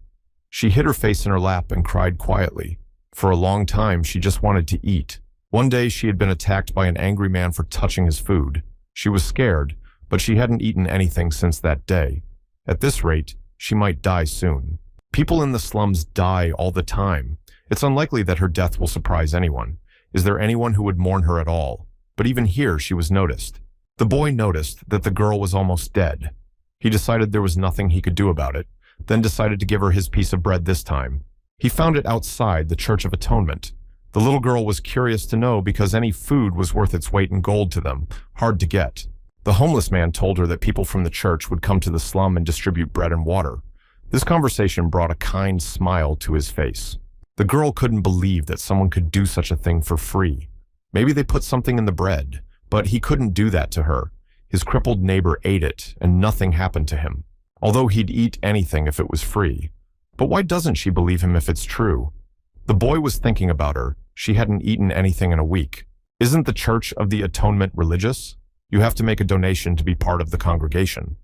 She hid her face in her lap and cried quietly. For a long time, she just wanted to eat. One day, she had been attacked by an angry man for touching his food. She was scared, but she hadn't eaten anything since that day. At this rate, she might die soon. People in the slums die all the time. It's unlikely that her death will surprise anyone. Is there anyone who would mourn her at all? But even here, she was noticed. The boy noticed that the girl was almost dead. He decided there was nothing he could do about it, then decided to give her his piece of bread this time. He found it outside the Church of Atonement. The little girl was curious to know because any food was worth its weight in gold to them, hard to get. The homeless man told her that people from the church would come to the slum and distribute bread and water. This conversation brought a kind smile to his face. The girl couldn't believe that someone could do such a thing for free. Maybe they put something in the bread, but he couldn't do that to her. His crippled neighbor ate it, and nothing happened to him. Although he'd eat anything if it was free. But why doesn't she believe him if it's true? The boy was thinking about her. She hadn't eaten anything in a week. Isn't the Church of the Atonement religious? You have to make a donation to be part of the congregation.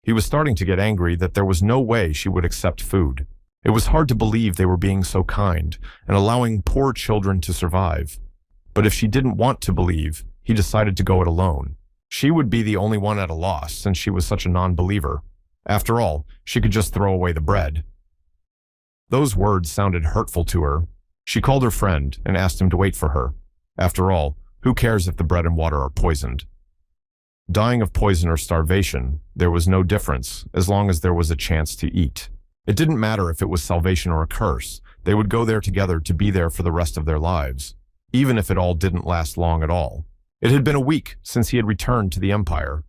He was starting to get angry that there was no way she would accept food. It was hard to believe they were being so kind and allowing poor children to survive. But if she didn't want to believe, he decided to go it alone. She would be the only one at a loss since she was such a non-believer. After all, she could just throw away the bread. Those words sounded hurtful to her. She called her friend and asked him to wait for her. After all, who cares if the bread and water are poisoned? Dying of poison or starvation, there was no difference as long as there was a chance to eat. It didn't matter if it was salvation or a curse. They would go there together to be there for the rest of their lives, even if it all didn't last long at all. It had been a week since he had returned to the Empire.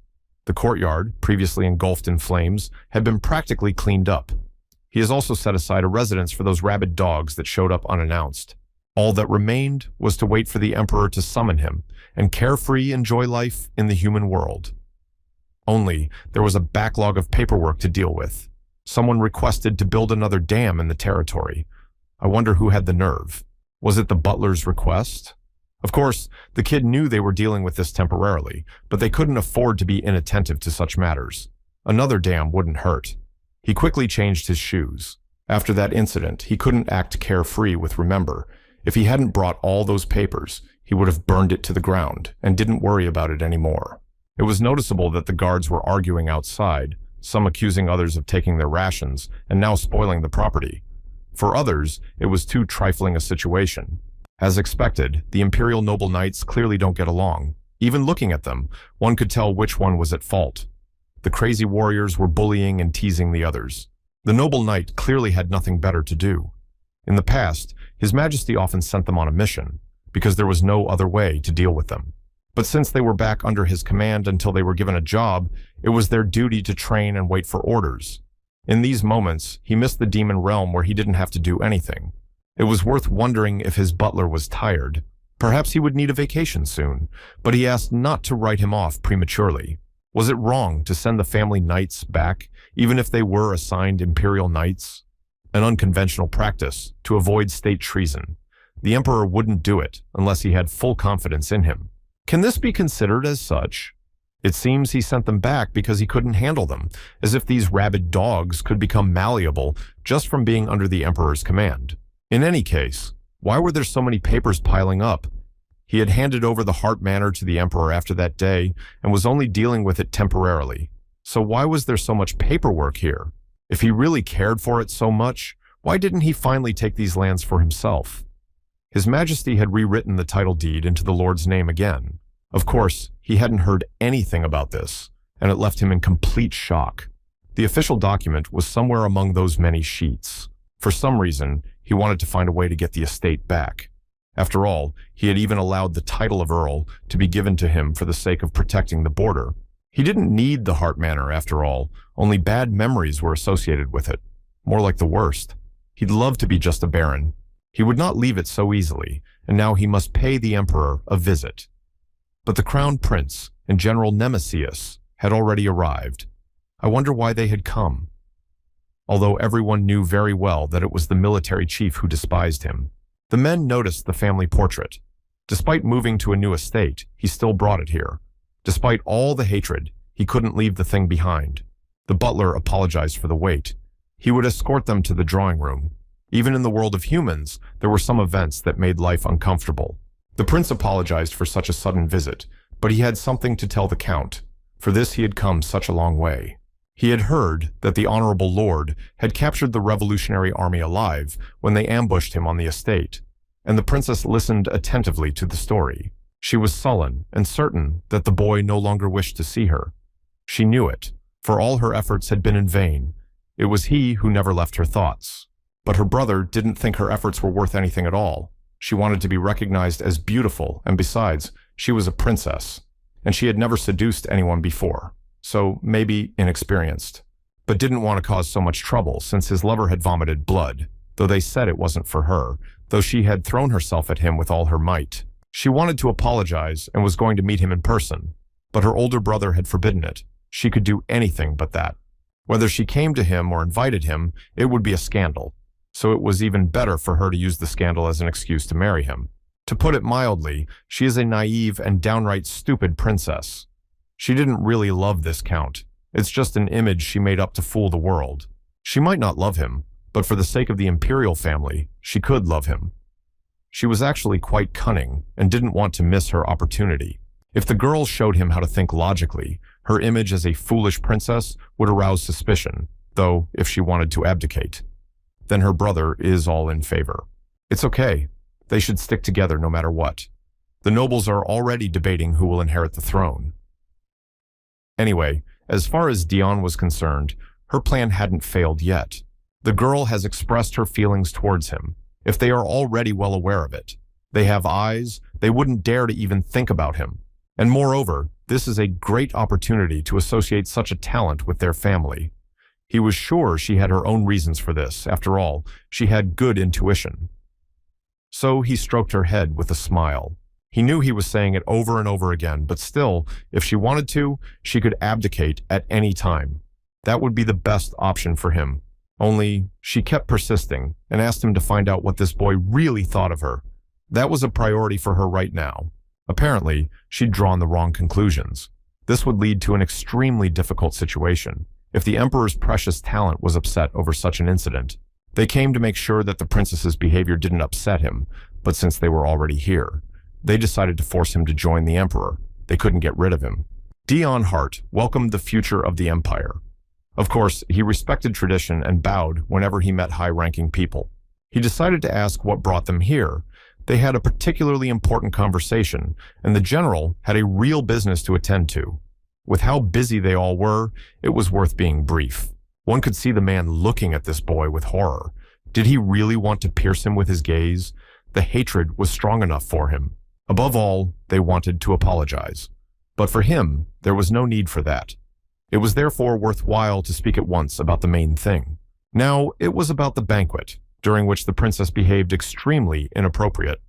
The courtyard, previously engulfed in flames, had been practically cleaned up. He has also set aside a residence for those rabid dogs that showed up unannounced. All that remained was to wait for the emperor to summon him and carefree enjoy life in the human world. Only there was a backlog of paperwork to deal with. Someone requested to build another dam in the territory. I wonder who had the nerve. Was it the butler's request? Of course, the kid knew they were dealing with this temporarily, but they couldn't afford to be inattentive to such matters. Another dam wouldn't hurt. He quickly changed his shoes. After that incident, he couldn't act carefree with Remember. If he hadn't brought all those papers, he would have burned it to the ground and didn't worry about it anymore. It was noticeable that the guards were arguing outside, some accusing others of taking their rations and now spoiling the property. For others, it was too trifling a situation. As expected, the Imperial Noble Knights clearly don't get along. Even looking at them, one could tell which one was at fault. The crazy warriors were bullying and teasing the others. The Noble Knight clearly had nothing better to do. In the past, His Majesty often sent them on a mission, because there was no other way to deal with them. But since they were back under his command until they were given a job, it was their duty to train and wait for orders. In these moments, he missed the demon realm where he didn't have to do anything. It was worth wondering if his butler was tired. Perhaps he would need a vacation soon, but he asked not to write him off prematurely. Was it wrong to send the family knights back, even if they were assigned imperial knights? An unconventional practice to avoid state treason. The emperor wouldn't do it unless he had full confidence in him. Can this be considered as such? It seems he sent them back because he couldn't handle them, as if these rabid dogs could become malleable just from being under the emperor's command. In any case, why were there so many papers piling up? He had handed over the Heart Manor to the emperor after that day and was only dealing with it temporarily. So why was there so much paperwork here? If he really cared for it so much, why didn't he finally take these lands for himself? His Majesty had rewritten the title deed into the Lord's name again. Of course, he hadn't heard anything about this, and it left him in complete shock. The official document was somewhere among those many sheets. For some reason, he wanted to find a way to get the estate back. After all, he had even allowed the title of Earl to be given to him for the sake of protecting the border. He didn't need the Heart Manor, after all, only bad memories were associated with it. More like the worst. He'd love to be just a baron. He would not leave it so easily, and now he must pay the emperor a visit. But the crown prince and General Nemesius had already arrived. I wonder why they had come. Although everyone knew very well that it was the military chief who despised him. The men noticed the family portrait. Despite moving to a new estate, he still brought it here. Despite all the hatred, he couldn't leave the thing behind. The butler apologized for the wait. He would escort them to the drawing room. Even in the world of humans, there were some events that made life uncomfortable. The prince apologized for such a sudden visit, but he had something to tell the count. For this he had come such a long way. He had heard that the honorable lord had captured the revolutionary army alive when they ambushed him on the estate, and the princess listened attentively to the story. She was sullen and certain that the boy no longer wished to see her. She knew it, for all her efforts had been in vain. It was he who never left her thoughts. But her brother didn't think her efforts were worth anything at all. She wanted to be recognized as beautiful, and besides, she was a princess, and she had never seduced anyone before, so maybe inexperienced, but didn't want to cause so much trouble since his lover had vomited blood, though they said it wasn't for her, though she had thrown herself at him with all her might. She wanted to apologize and was going to meet him in person, but her older brother had forbidden it. She could do anything but that. Whether she came to him or invited him, it would be a scandal. So it was even better for her to use the scandal as an excuse to marry him. To put it mildly, she is a naive and downright stupid princess. She didn't really love this count. It's just an image she made up to fool the world. She might not love him, but for the sake of the imperial family, she could love him. She was actually quite cunning and didn't want to miss her opportunity. If the girl showed him how to think logically, her image as a foolish princess would arouse suspicion, though if she wanted to abdicate. Then her brother is all in favor. It's okay. They should stick together no matter what. The nobles are already debating who will inherit the throne. Anyway, as far as Dion was concerned, her plan hadn't failed yet. The girl has expressed her feelings towards him. If they are already well aware of it, they have eyes, they wouldn't dare to even think about him. And moreover, this is a great opportunity to associate such a talent with their family. He was sure she had her own reasons for this. After all, she had good intuition. So he stroked her head with a smile. He knew he was saying it over and over again, but still, if she wanted to, she could abdicate at any time. That would be the best option for him. Only, she kept persisting and asked him to find out what this boy really thought of her. That was a priority for her right now. Apparently, she'd drawn the wrong conclusions. This would lead to an extremely difficult situation if the Emperor's precious talent was upset over such an incident. They came to make sure that the princess's behavior didn't upset him, but since they were already here, they decided to force him to join the Emperor. They couldn't get rid of him. Dion Hart welcomed the future of the Empire. Of course, he respected tradition and bowed whenever he met high-ranking people. He decided to ask what brought them here. They had a particularly important conversation, and the general had a real business to attend to. With how busy they all were, it was worth being brief. One could see the man looking at this boy with horror. Did he really want to pierce him with his gaze? The hatred was strong enough for him. Above all, they wanted to apologize. But for him, there was no need for that. It was therefore worthwhile to speak at once about the main thing. Now, it was about the banquet, during which the princess behaved extremely inappropriate,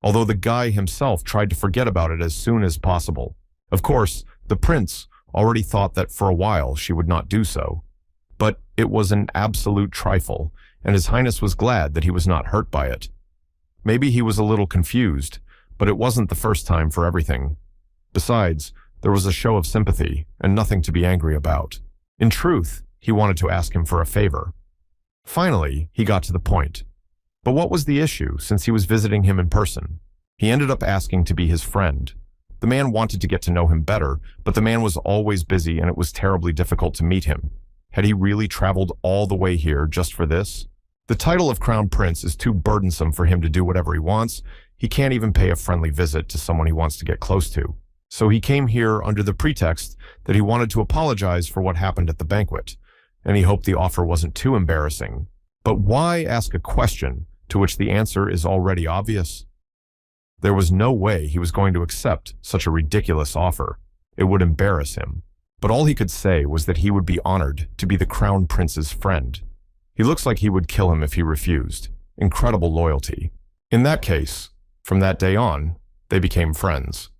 although the guy himself tried to forget about it as soon as possible. Of course, the prince already thought that for a while she would not do so. But it was an absolute trifle, and His Highness was glad that he was not hurt by it. Maybe he was a little confused, but it wasn't the first time for everything. Besides, there was a show of sympathy and nothing to be angry about. In truth, he wanted to ask him for a favor. Finally, he got to the point. But what was the issue, since he was visiting him in person? He ended up asking to be his friend. The man wanted to get to know him better, but the man was always busy and it was terribly difficult to meet him. Had he really traveled all the way here just for this? The title of Crown Prince is too burdensome for him to do whatever he wants. He can't even pay a friendly visit to someone he wants to get close to. So he came here under the pretext that he wanted to apologize for what happened at the banquet, and he hoped the offer wasn't too embarrassing. But why ask a question to which the answer is already obvious? There was no way he was going to accept such a ridiculous offer. It would embarrass him. But all he could say was that he would be honored to be the Crown Prince's friend. He looks like he would kill him if he refused. Incredible loyalty. In that case, from that day on, they became friends.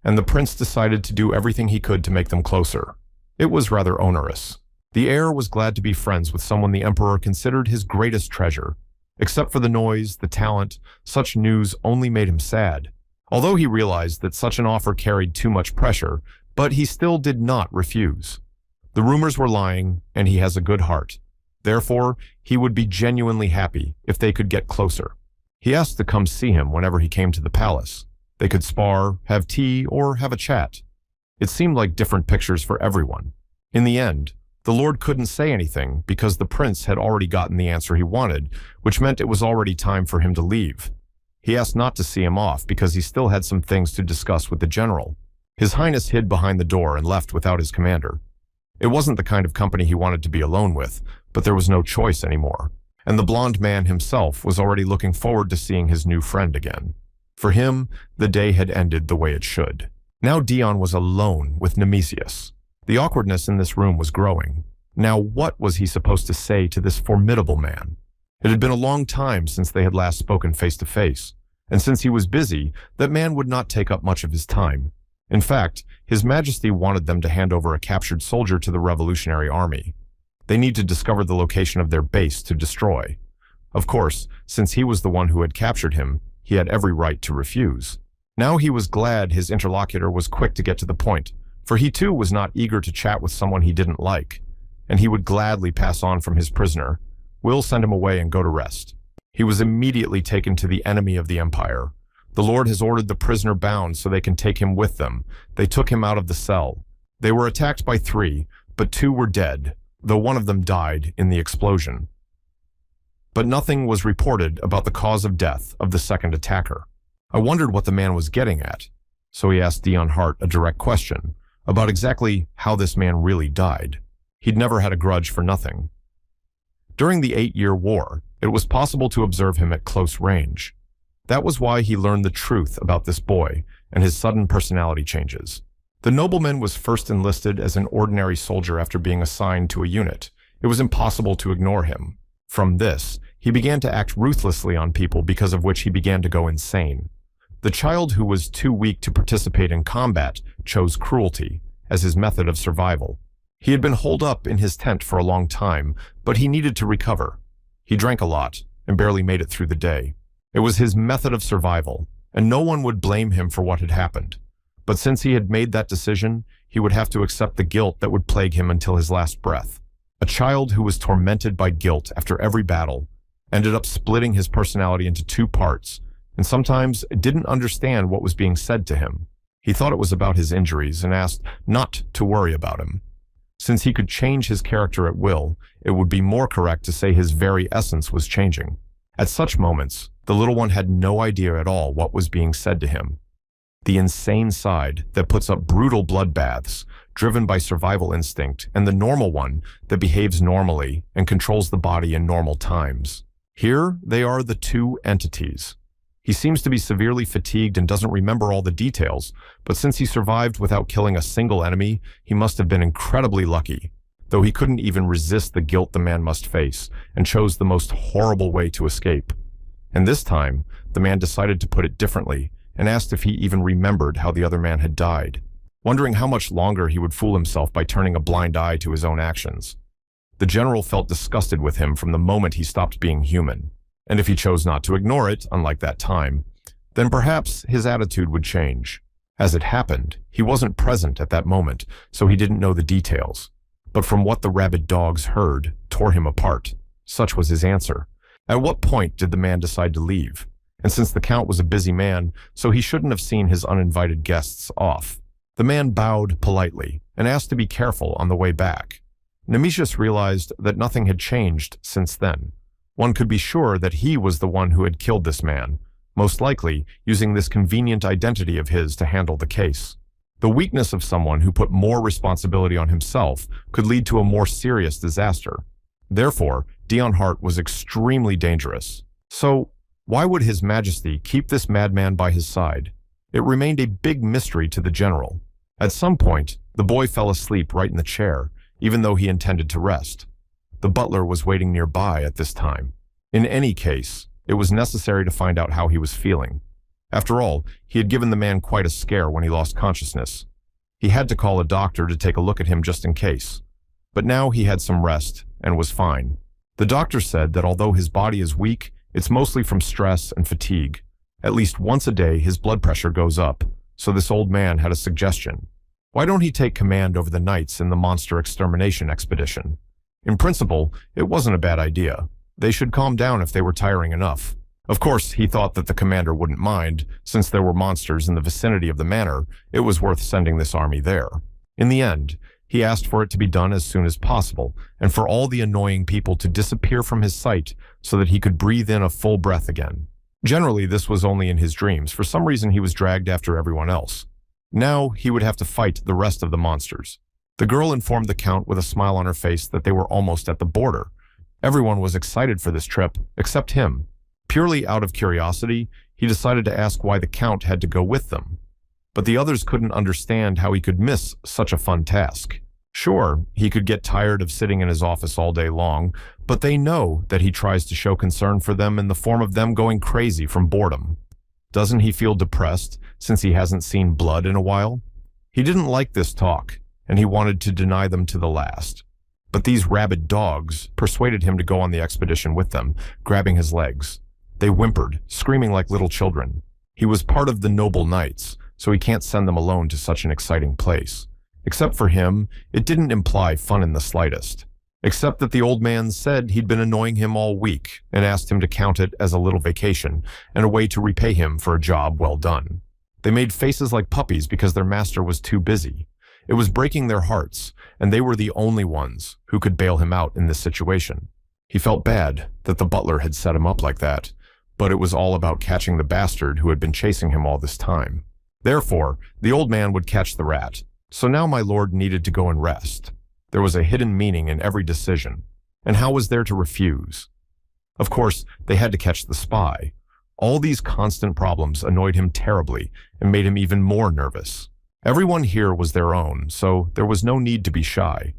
And the prince decided to do everything he could to make them closer. It was rather onerous. The heir was glad to be friends with someone the emperor considered his greatest treasure. Except for the noise, the talent, such news only made him sad. Although he realized that such an offer carried too much pressure, but he still did not refuse. The rumors were lying, and he has a good heart. Therefore, he would be genuinely happy if they could get closer. He asked to come see him whenever he came to the palace. They could spar, have tea, or have a chat. It seemed like different pictures for everyone. In the end, the Lord couldn't say anything because the prince had already gotten the answer he wanted, which meant it was already time for him to leave. He asked not to see him off because he still had some things to discuss with the general. His Highness hid behind the door and left without his commander. It wasn't the kind of company he wanted to be alone with, but there was no choice anymore. And the blonde man himself was already looking forward to seeing his new friend again. For him, the day had ended the way it should. Now Dion was alone with Nemesius. The awkwardness in this room was growing. Now what was he supposed to say to this formidable man? It had been a long time since they had last spoken face to face, and since he was busy, that man would not take up much of his time. In fact, His Majesty wanted them to hand over a captured soldier to the Revolutionary Army. They need to discover the location of their base to destroy. Of course, since he was the one who had captured him, he had every right to refuse. Now he was glad his interlocutor was quick to get to the point, for he too was not eager to chat with someone he didn't like, and he would gladly pass on from his prisoner. We'll send him away and go to rest. He was immediately taken to the enemy of the empire. The Lord has ordered the prisoner bound so they can take him with them. They took him out of the cell. They were attacked by 3, but 2 were dead, though one of them died in the explosion. But nothing was reported about the cause of death of the second attacker. I wondered what the man was getting at, so he asked Dion Hart a direct question about exactly how this man really died. He'd never had a grudge for nothing. During the 8-year war, it was possible to observe him at close range. That was why he learned the truth about this boy and his sudden personality changes. The nobleman was first enlisted as an ordinary soldier after being assigned to a unit. It was impossible to ignore him. From this, he began to act ruthlessly on people, because of which he began to go insane. The child, who was too weak to participate in combat, chose cruelty as his method of survival. He had been holed up in his tent for a long time, but he needed to recover. He drank a lot and barely made it through the day. It was his method of survival, and no one would blame him for what had happened. But since he had made that decision, he would have to accept the guilt that would plague him until his last breath. A child who was tormented by guilt after every battle ended up splitting his personality into two parts, and sometimes didn't understand what was being said to him. He thought it was about his injuries and asked not to worry about him. Since he could change his character at will, it would be more correct to say his very essence was changing. At such moments, the little one had no idea at all what was being said to him. The insane side that puts up brutal bloodbaths, driven by survival instinct, and the normal one that behaves normally and controls the body in normal times. Here, they are the two entities. He seems to be severely fatigued and doesn't remember all the details, but since he survived without killing a single enemy, he must have been incredibly lucky, though he couldn't even resist the guilt the man must face, and chose the most horrible way to escape. And this time, the man decided to put it differently, and asked if he even remembered how the other man had died, wondering how much longer he would fool himself by turning a blind eye to his own actions. The general felt disgusted with him from the moment he stopped being human. And if he chose not to ignore it, unlike that time, then perhaps his attitude would change. As it happened, he wasn't present at that moment, so he didn't know the details. But from what the rabid dogs heard, tore him apart. Such was his answer. At what point did the man decide to leave? And since the Count was a busy man, so he shouldn't have seen his uninvited guests off. The man bowed politely and asked to be careful on the way back. Nemesius realized that nothing had changed since then. One could be sure that he was the one who had killed this man, most likely using this convenient identity of his to handle the case. The weakness of someone who put more responsibility on himself could lead to a more serious disaster. Therefore, Dion Hart was extremely dangerous. So, why would His Majesty keep this madman by his side? It remained a big mystery to the general. At some point, the boy fell asleep right in the chair, even though he intended to rest. The butler was waiting nearby at this time. In any case, it was necessary to find out how he was feeling. After all, he had given the man quite a scare when he lost consciousness. He had to call a doctor to take a look at him just in case. But now he had some rest and was fine. The doctor said that although his body is weak, it's mostly from stress and fatigue. At least once a day, his blood pressure goes up, so this old man had a suggestion. Why don't he take command over the knights in the monster extermination expedition? In principle, it wasn't a bad idea. They should calm down if they were tiring enough. Of course, he thought that the commander wouldn't mind. Since there were monsters in the vicinity of the manor, it was worth sending this army there. In the end, he asked for it to be done as soon as possible, and for all the annoying people to disappear from his sight so that he could breathe in a full breath again. Generally, this was only in his dreams. For some reason, he was dragged after everyone else. Now, he would have to fight the rest of the monsters. The girl informed the Count with a smile on her face that they were almost at the border. Everyone was excited for this trip, except him. Purely out of curiosity, he decided to ask why the Count had to go with them. But the others couldn't understand how he could miss such a fun task. Sure, he could get tired of sitting in his office all day long, but they know that he tries to show concern for them in the form of them going crazy from boredom. Doesn't he feel depressed since he hasn't seen blood in a while? He didn't like this talk, and he wanted to deny them to the last. But these rabid dogs persuaded him to go on the expedition with them, grabbing his legs. They whimpered, screaming like little children. He was part of the noble knights, so he can't send them alone to such an exciting place. Except for him, it didn't imply fun in the slightest. Except that the old man said he'd been annoying him all week and asked him to count it as a little vacation and a way to repay him for a job well done. They made faces like puppies because their master was too busy. It was breaking their hearts, and they were the only ones who could bail him out in this situation. He felt bad that the butler had set him up like that, but it was all about catching the bastard who had been chasing him all this time. Therefore, the old man would catch the rat, so now my lord needed to go and rest. There was a hidden meaning in every decision, and how was there to refuse? Of course, they had to catch the spy. All these constant problems annoyed him terribly and made him even more nervous. Everyone here was their own, so there was no need to be shy.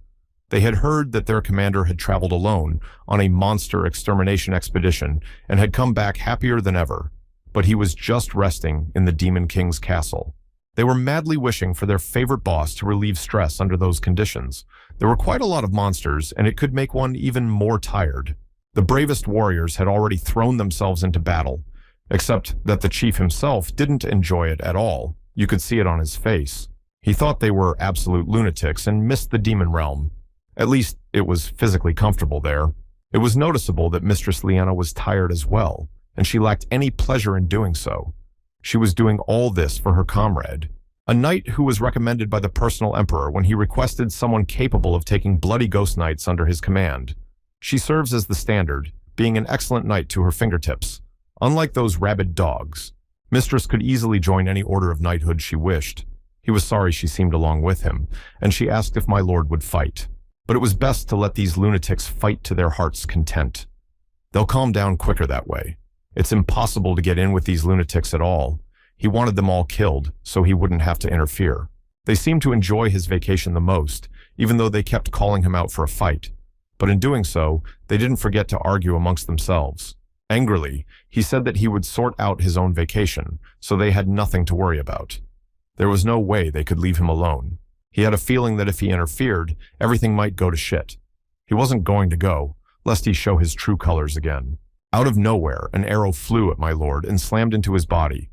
They had heard that their commander had traveled alone on a monster extermination expedition and had come back happier than ever, but he was just resting in the Demon King's castle. They were madly wishing for their favorite boss to relieve stress under those conditions. There were quite a lot of monsters, and it could make one even more tired. The bravest warriors had already thrown themselves into battle, except that the chief himself didn't enjoy it at all. You could see it on his face. He thought they were absolute lunatics and missed the demon realm. At least it was physically comfortable there. It was noticeable that Mistress Liana was tired as well, and she lacked any pleasure in doing so. She was doing all this for her comrade, a knight who was recommended by the personal emperor when he requested someone capable of taking bloody ghost knights under his command. She serves as the standard, being an excellent knight to her fingertips. Unlike those rabid dogs, Mistress could easily join any order of knighthood she wished. He was sorry she seemed along with him, and she asked if my lord would fight. But it was best to let these lunatics fight to their heart's content. They'll calm down quicker that way. It's impossible to get in with these lunatics at all. He wanted them all killed, so he wouldn't have to interfere. They seemed to enjoy his vacation the most, even though they kept calling him out for a fight. But in doing so, they didn't forget to argue amongst themselves. Angrily, he said that he would sort out his own vacation, so they had nothing to worry about. There was no way they could leave him alone. He had a feeling that if he interfered, everything might go to shit. He wasn't going to go, lest he show his true colors again. Out of nowhere, an arrow flew at my lord and slammed into his body.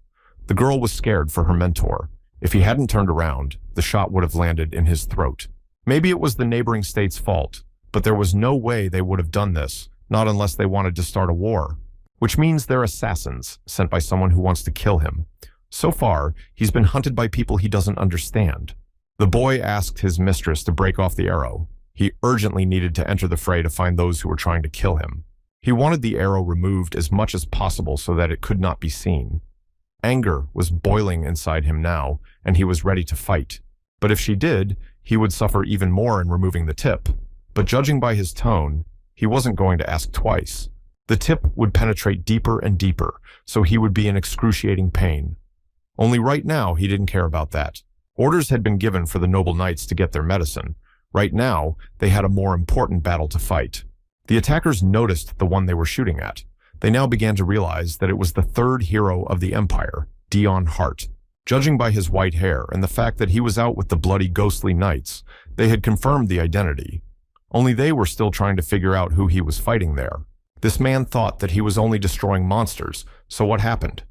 The girl was scared for her mentor. If he hadn't turned around, the shot would have landed in his throat. Maybe it was the neighboring state's fault, but there was no way they would have done this, not unless they wanted to start a war. Which means they're assassins, sent by someone who wants to kill him. So far, he's been hunted by people he doesn't understand. The boy asked his mistress to break off the arrow. He urgently needed to enter the fray to find those who were trying to kill him. He wanted the arrow removed as much as possible so that it could not be seen. Anger was boiling inside him now, and he was ready to fight. But if she did, he would suffer even more in removing the tip. But judging by his tone, he wasn't going to ask twice. The tip would penetrate deeper and deeper, so he would be in excruciating pain. Only right now, he didn't care about that. Orders had been given for the noble knights to get their medicine. Right now, they had a more important battle to fight. The attackers noticed the one they were shooting at. They now began to realize that it was the third hero of the Empire, Dion Hart. Judging by his white hair and the fact that he was out with the bloody ghostly knights, they had confirmed the identity. Only they were still trying to figure out who he was fighting there. This man thought that he was only destroying monsters, so what happened?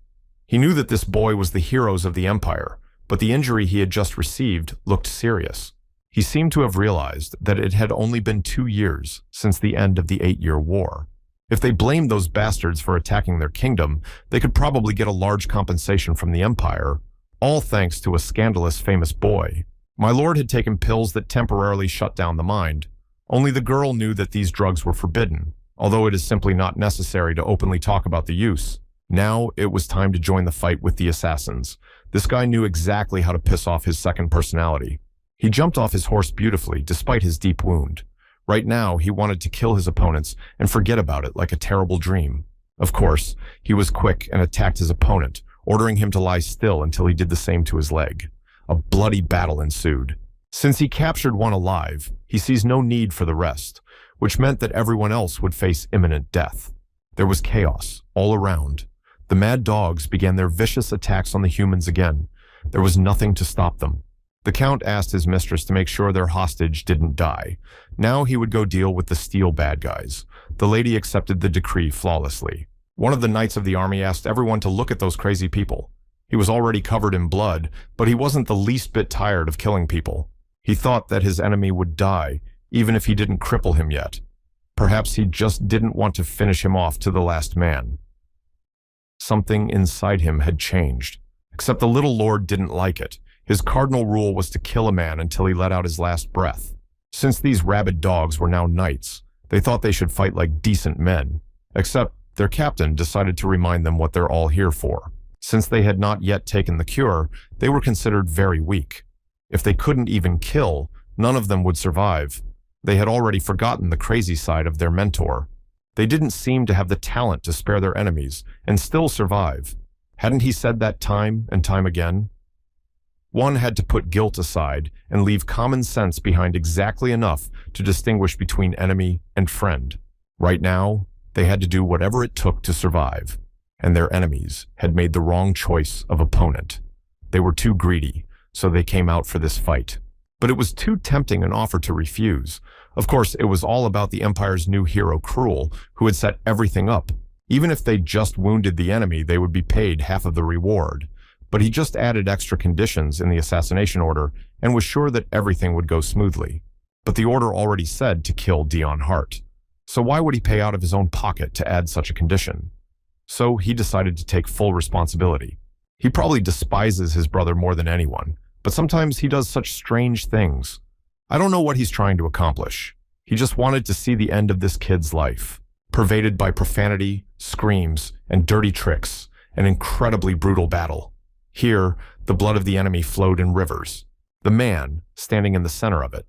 He knew that this boy was the heroes of the Empire, but the injury he had just received looked serious. He seemed to have realized that it had only been 2 years since the end of the 8-year war. If they blamed those bastards for attacking their kingdom, they could probably get a large compensation from the Empire, all thanks to a scandalous famous boy. My lord had taken pills that temporarily shut down the mind. Only the girl knew that these drugs were forbidden, although it is simply not necessary to openly talk about the use. Now it was time to join the fight with the assassins. This guy knew exactly how to piss off his second personality. He jumped off his horse beautifully, despite his deep wound. Right now, he wanted to kill his opponents and forget about it like a terrible dream. Of course, he was quick and attacked his opponent, ordering him to lie still until he did the same to his leg. A bloody battle ensued. Since he captured one alive, he sees no need for the rest, which meant that everyone else would face imminent death. There was chaos all around. The mad dogs began their vicious attacks on the humans again. There was nothing to stop them. The Count asked his mistress to make sure their hostage didn't die. Now he would go deal with the steel bad guys. The lady accepted the decree flawlessly. One of the knights of the army asked everyone to look at those crazy people. He was already covered in blood, but he wasn't the least bit tired of killing people. He thought that his enemy would die, even if he didn't cripple him yet. Perhaps he just didn't want to finish him off to the last man. Something inside him had changed, except the little lord didn't like it. His cardinal rule was to kill a man until he let out his last breath. Since these rabid dogs were now knights, they thought they should fight like decent men. Except their captain decided to remind them what they're all here for. Since they had not yet taken the cure, they were considered very weak. If they couldn't even kill, none of them would survive. They had already forgotten the crazy side of their mentor. They didn't seem to have the talent to spare their enemies and still survive. Hadn't he said that time and time again? One had to put guilt aside and leave common sense behind exactly enough to distinguish between enemy and friend. Right now, they had to do whatever it took to survive, and their enemies had made the wrong choice of opponent. They were too greedy, so they came out for this fight. But it was too tempting an offer to refuse. Of course, it was all about the Empire's new hero, Cruel, who had set everything up. Even if they just wounded the enemy, they would be paid half of the reward. But he just added extra conditions in the assassination order and was sure that everything would go smoothly. But the order already said to kill Dion Hart. So why would he pay out of his own pocket to add such a condition? So he decided to take full responsibility. He probably despises his brother more than anyone, but sometimes he does such strange things. I don't know what he's trying to accomplish. He just wanted to see the end of this kid's life, pervaded by profanity, screams, and dirty tricks, an incredibly brutal battle. Here, the blood of the enemy flowed in rivers. The man, standing in the center of it,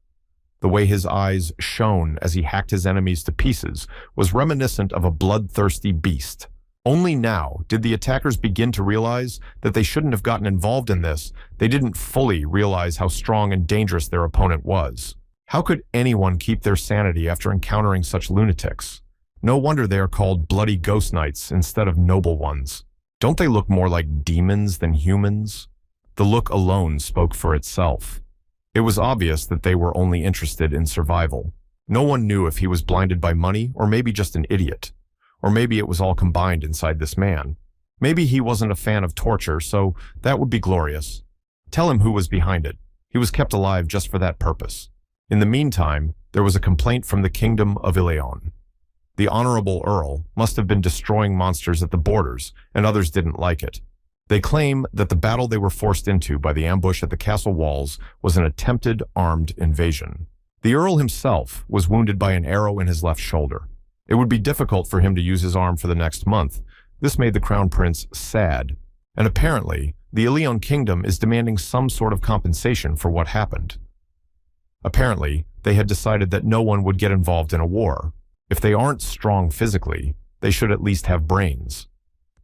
the way his eyes shone as he hacked his enemies to pieces, was reminiscent of a bloodthirsty beast. Only now did the attackers begin to realize that they shouldn't have gotten involved in this. They didn't fully realize how strong and dangerous their opponent was. How could anyone keep their sanity after encountering such lunatics? No wonder they are called bloody ghost knights instead of noble ones. Don't they look more like demons than humans? The look alone spoke for itself. It was obvious that they were only interested in survival. No one knew if he was blinded by money or maybe just an idiot. Or maybe it was all combined inside this man. Maybe he wasn't a fan of torture, so that would be glorious. Tell him who was behind it. He was kept alive just for that purpose. In the meantime, there was a complaint from the Kingdom of Ilion. The Honorable Earl must have been destroying monsters at the borders, and others didn't like it. They claim that the battle they were forced into by the ambush at the castle walls was an attempted armed invasion. The Earl himself was wounded by an arrow in his left shoulder. It would be difficult for him to use his arm for the next month. This made the Crown Prince sad. And apparently, the Ilion Kingdom is demanding some sort of compensation for what happened. Apparently, they had decided that no one would get involved in a war. If they aren't strong physically, they should at least have brains.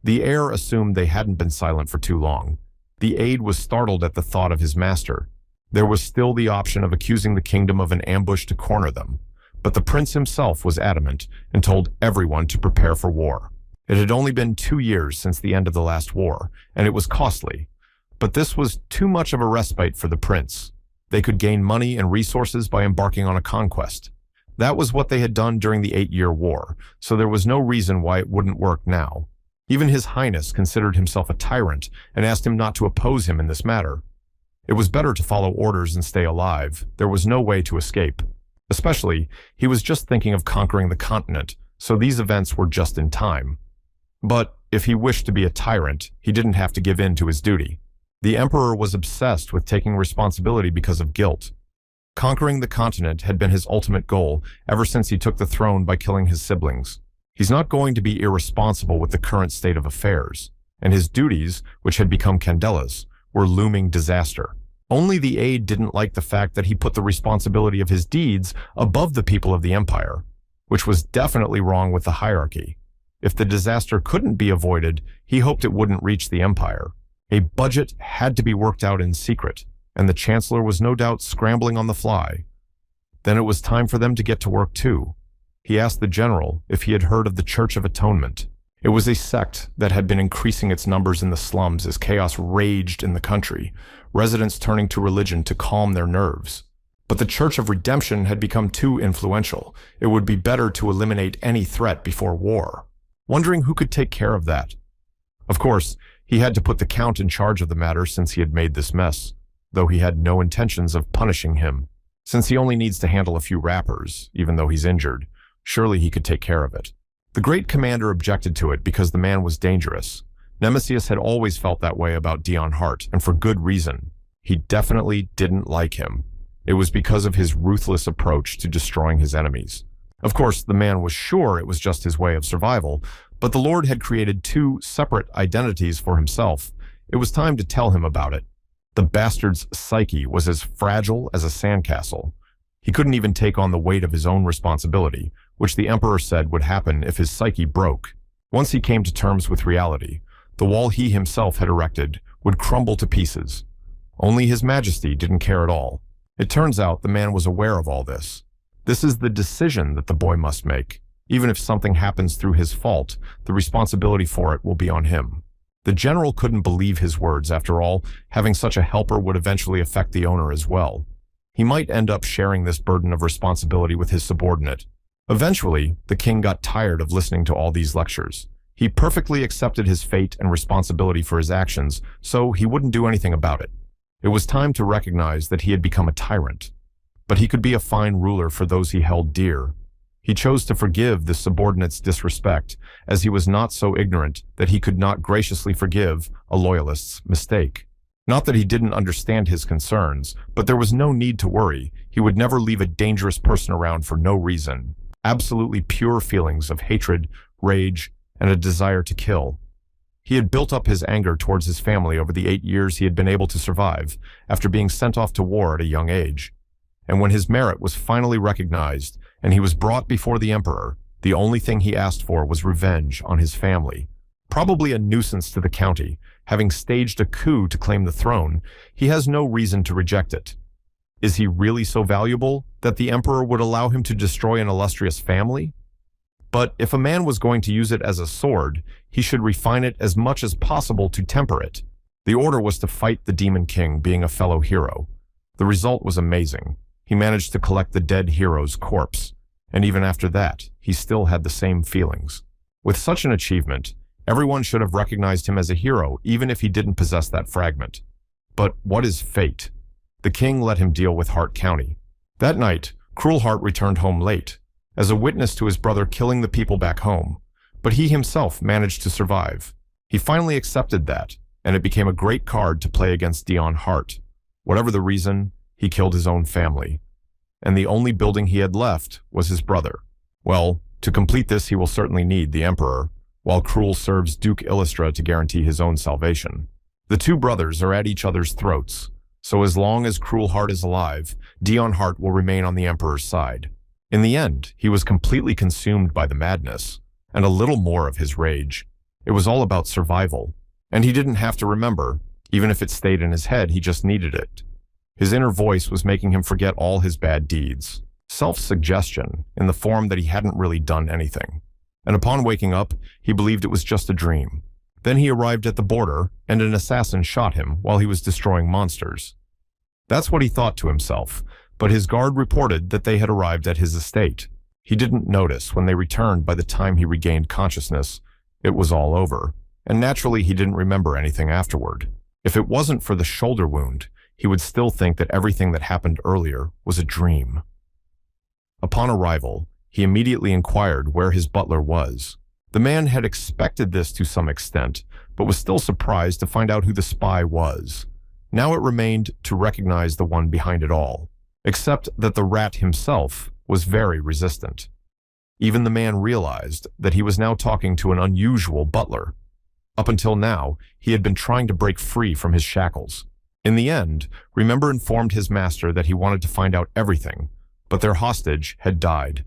The heir assumed they hadn't been silent for too long. The aide was startled at the thought of his master. There was still the option of accusing the kingdom of an ambush to corner them. But the prince himself was adamant and told everyone to prepare for war. It had only been 2 years since the end of the last war, and it was costly. But this was too much of a respite for the prince. They could gain money and resources by embarking on a conquest. That was what they had done during the 8-year war, so there was no reason why it wouldn't work now. Even His Highness considered himself a tyrant and asked him not to oppose him in this matter. It was better to follow orders and stay alive. There was no way to escape. Especially, he was just thinking of conquering the continent, so these events were just in time. But if he wished to be a tyrant, he didn't have to give in to his duty. The emperor was obsessed with taking responsibility because of guilt. Conquering the continent had been his ultimate goal ever since he took the throne by killing his siblings. He's not going to be irresponsible with the current state of affairs, and his duties, which had become Candela's, were looming disaster. Only the aide didn't like the fact that he put the responsibility of his deeds above the people of the empire, which was definitely wrong with the hierarchy. If the disaster couldn't be avoided, he hoped it wouldn't reach the empire. A budget had to be worked out in secret, and the chancellor was no doubt scrambling on the fly. Then it was time for them to get to work too. He asked the general if he had heard of the Church of Atonement. It was a sect that had been increasing its numbers in the slums as chaos raged in the country, residents turning to religion to calm their nerves. But the Church of Redemption had become too influential. It would be better to eliminate any threat before war. Wondering who could take care of that. Of course, he had to put the Count in charge of the matter since he had made this mess, though he had no intentions of punishing him. Since he only needs to handle a few rappers, even though he's injured, surely he could take care of it. The great commander objected to it because the man was dangerous. Nemesius had always felt that way about Dion Hart, and for good reason. He definitely didn't like him. It was because of his ruthless approach to destroying his enemies. Of course, the man was sure it was just his way of survival, but the Lord had created 2 separate identities for himself. It was time to tell him about it. The bastard's psyche was as fragile as a sandcastle. He couldn't even take on the weight of his own responsibility, which the emperor said would happen if his psyche broke. Once he came to terms with reality, the wall he himself had erected would crumble to pieces. Only His Majesty didn't care at all. It turns out the man was aware of all this. This is the decision that the boy must make. Even if something happens through his fault, the responsibility for it will be on him. The general couldn't believe his words. After all, having such a helper would eventually affect the owner as well. He might end up sharing this burden of responsibility with his subordinate. Eventually, the king got tired of listening to all these lectures. He perfectly accepted his fate and responsibility for his actions, so he wouldn't do anything about it. It was time to recognize that he had become a tyrant. But he could be a fine ruler for those he held dear. He chose to forgive the subordinate's disrespect, as he was not so ignorant that he could not graciously forgive a loyalist's mistake. Not that he didn't understand his concerns, but there was no need to worry. He would never leave a dangerous person around for no reason. Absolutely pure feelings of hatred, rage, and a desire to kill. He had built up his anger towards his family over the 8 years he had been able to survive after being sent off to war at a young age. And when his merit was finally recognized and he was brought before the emperor, the only thing he asked for was revenge on his family. Probably a nuisance to the county, having staged a coup to claim the throne, he has no reason to reject it. Is he really so valuable that the emperor would allow him to destroy an illustrious family? But if a man was going to use it as a sword, he should refine it as much as possible to temper it. The order was to fight the Demon King, being a fellow hero. The result was amazing. He managed to collect the dead hero's corpse, and even after that, he still had the same feelings. With such an achievement, everyone should have recognized him as a hero, even if he didn't possess that fragment. But what is fate? The king let him deal with Hart County. That night, Cruel Heart returned home late, as a witness to his brother killing the people back home, but he himself managed to survive. He finally accepted that, and it became a great card to play against Dion Hart. Whatever the reason, he killed his own family, and the only building he had left was his brother. Well, to complete this he will certainly need the Emperor, while Cruel serves Duke Illustra to guarantee his own salvation. The two brothers are at each other's throats, so as long as Cruel Heart is alive, Dion Hart will remain on the Emperor's side. In the end, he was completely consumed by the madness, and a little more of his rage. It was all about survival, and he didn't have to remember. Even if it stayed in his head, he just needed it. His inner voice was making him forget all his bad deeds. Self-suggestion, in the form that he hadn't really done anything. And upon waking up, he believed it was just a dream. Then he arrived at the border, and an assassin shot him while he was destroying monsters. That's what he thought to himself, but his guard reported that they had arrived at his estate. He didn't notice when they returned. By the time he regained consciousness, it was all over, and naturally he didn't remember anything afterward. If it wasn't for the shoulder wound, he would still think that everything that happened earlier was a dream. Upon arrival, he immediately inquired where his butler was. The man had expected this to some extent, but was still surprised to find out who the spy was. Now it remained to recognize the one behind it all, except that the rat himself was very resistant. Even the man realized that he was now talking to an unusual butler. Up until now, he had been trying to break free from his shackles. In the end, Remember informed his master that he wanted to find out everything, but their hostage had died.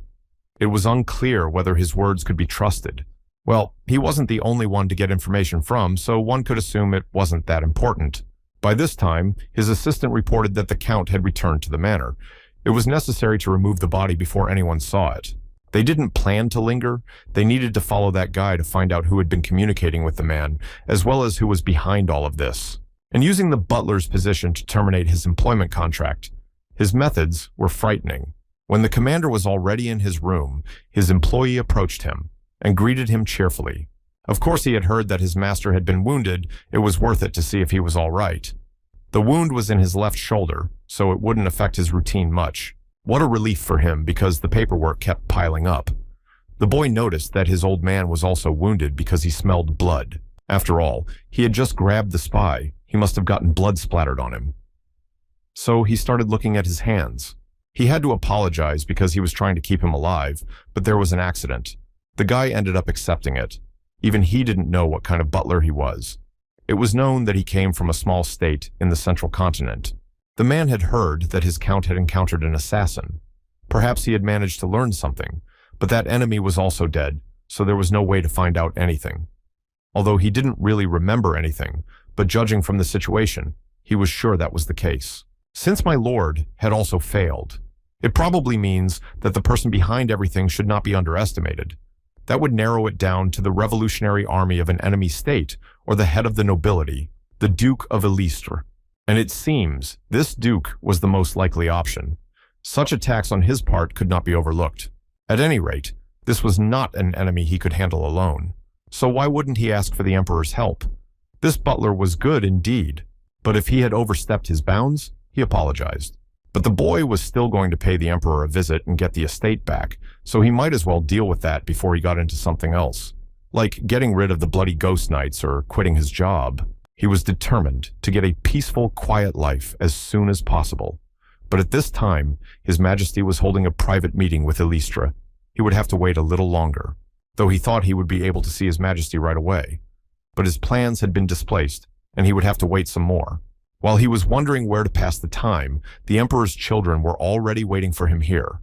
It was unclear whether his words could be trusted. Well, he wasn't the only one to get information from, so one could assume it wasn't that important. By this time, his assistant reported that the Count had returned to the manor. It was necessary to remove the body before anyone saw it. They didn't plan to linger. They needed to follow that guy to find out who had been communicating with the man, as well as who was behind all of this. And using the butler's position to terminate his employment contract, his methods were frightening. When the commander was already in his room, his employee approached him and greeted him cheerfully. Of course, he had heard that his master had been wounded. It was worth it to see if he was all right. The wound was in his left shoulder, so it wouldn't affect his routine much. What a relief for him, because the paperwork kept piling up. The boy noticed that his old man was also wounded because he smelled blood. After all, he had just grabbed the spy. He must have gotten blood splattered on him. So he started looking at his hands. He had to apologize because he was trying to keep him alive, but there was an accident. The guy ended up accepting it. Even he didn't know what kind of butler he was. It was known that he came from a small state in the central continent. The man had heard that his count had encountered an assassin. Perhaps he had managed to learn something, but that enemy was also dead, so there was no way to find out anything. Although he didn't really remember anything, but judging from the situation, he was sure that was the case. Since my lord had also failed, it probably means that the person behind everything should not be underestimated. That would narrow it down to the revolutionary army of an enemy state or the head of the nobility, the Duke of Elistre. And it seems this duke was the most likely option. Such attacks on his part could not be overlooked. At any rate, this was not an enemy he could handle alone. So why wouldn't he ask for the emperor's help? This butler was good indeed, but if he had overstepped his bounds, he apologized. But the boy was still going to pay the emperor a visit and get the estate back, so he might as well deal with that before he got into something else, like getting rid of the bloody ghost nights or quitting his job. He was determined to get a peaceful, quiet life as soon as possible. But at this time, His Majesty was holding a private meeting with Elistre. He would have to wait a little longer, though he thought he would be able to see His Majesty right away. But his plans had been displaced, and he would have to wait some more. While he was wondering where to pass the time, the emperor's children were already waiting for him here.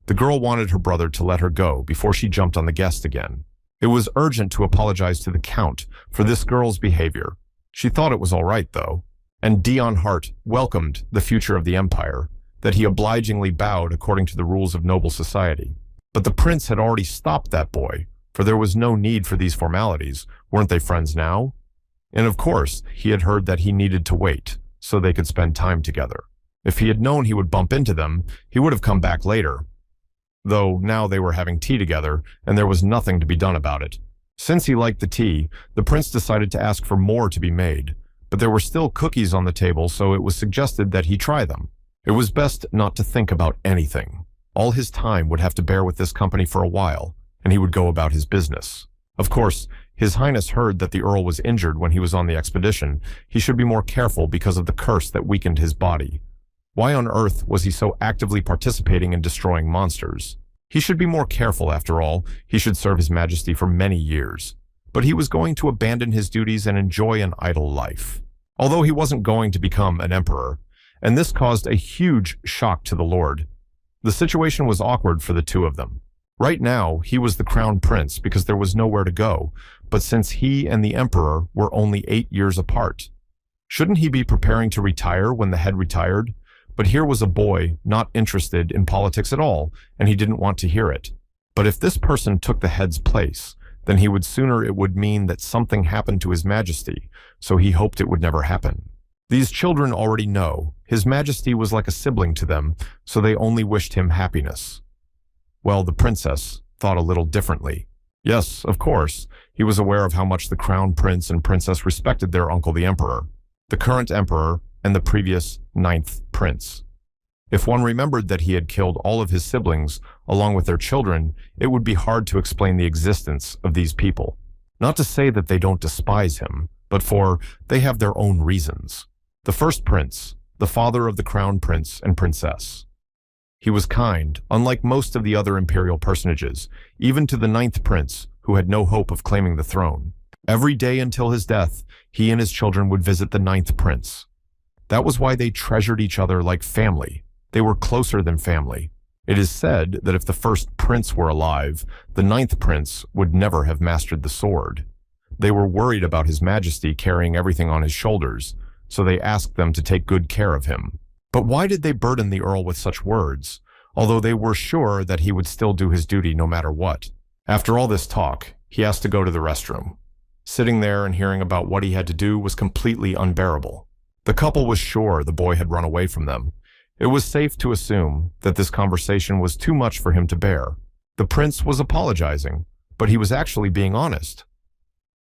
The girl wanted her brother to let her go before she jumped on the guest again. It was urgent to apologize to the count for this girl's behavior. She thought it was all right, though, and Dion Hart welcomed the future of the empire, that he obligingly bowed according to the rules of noble society. But the prince had already stopped that boy, for there was no need for these formalities. Weren't they friends now? And of course, he had heard that he needed to wait, so they could spend time together. If he had known he would bump into them, he would have come back later. Though now they were having tea together, and there was nothing to be done about it. Since he liked the tea, the prince decided to ask for more to be made, but there were still cookies on the table, so it was suggested that he try them. It was best not to think about anything. All his time would have to bear with this company for a while, and he would go about his business. Of course, His Highness heard that the Earl was injured when he was on the expedition. He should be more careful because of the curse that weakened his body. Why on earth was he so actively participating in destroying monsters? He should be more careful, after all. He should serve His Majesty for many years. But he was going to abandon his duties and enjoy an idle life. Although he wasn't going to become an emperor, and this caused a huge shock to the Lord. The situation was awkward for the two of them. Right now, he was the crown prince because there was nowhere to go, but since he and the emperor were only 8 years apart, shouldn't he be preparing to retire when the head retired? But here was a boy not interested in politics at all, and he didn't want to hear it. But if this person took the head's place, then he would sooner it would mean that something happened to His Majesty, so he hoped it would never happen. These children already know His Majesty was like a sibling to them, so they only wished him happiness. Well, the princess thought a little differently. Yes, of course, he was aware of how much the crown prince and princess respected their uncle the emperor, the current emperor and the previous 9th prince. If one remembered that he had killed all of his siblings along with their children, it would be hard to explain the existence of these people. Not to say that they don't despise him, but for they have their own reasons. The first prince, the father of the crown prince and princess. He was kind, unlike most of the other imperial personages, even to the 9th prince, who had no hope of claiming the throne. Every day until his death, he and his children would visit the 9th prince. That was why they treasured each other like family. They were closer than family. It is said that if the first prince were alive, the 9th prince would never have mastered the sword. They were worried about His Majesty carrying everything on his shoulders, so they asked them to take good care of him. But why did they burden the Earl with such words, although they were sure that he would still do his duty no matter what? After all this talk, he asked to go to the restroom. Sitting there and hearing about what he had to do was completely unbearable. The couple was sure the boy had run away from them. It was safe to assume that this conversation was too much for him to bear. The prince was apologizing, but he was actually being honest.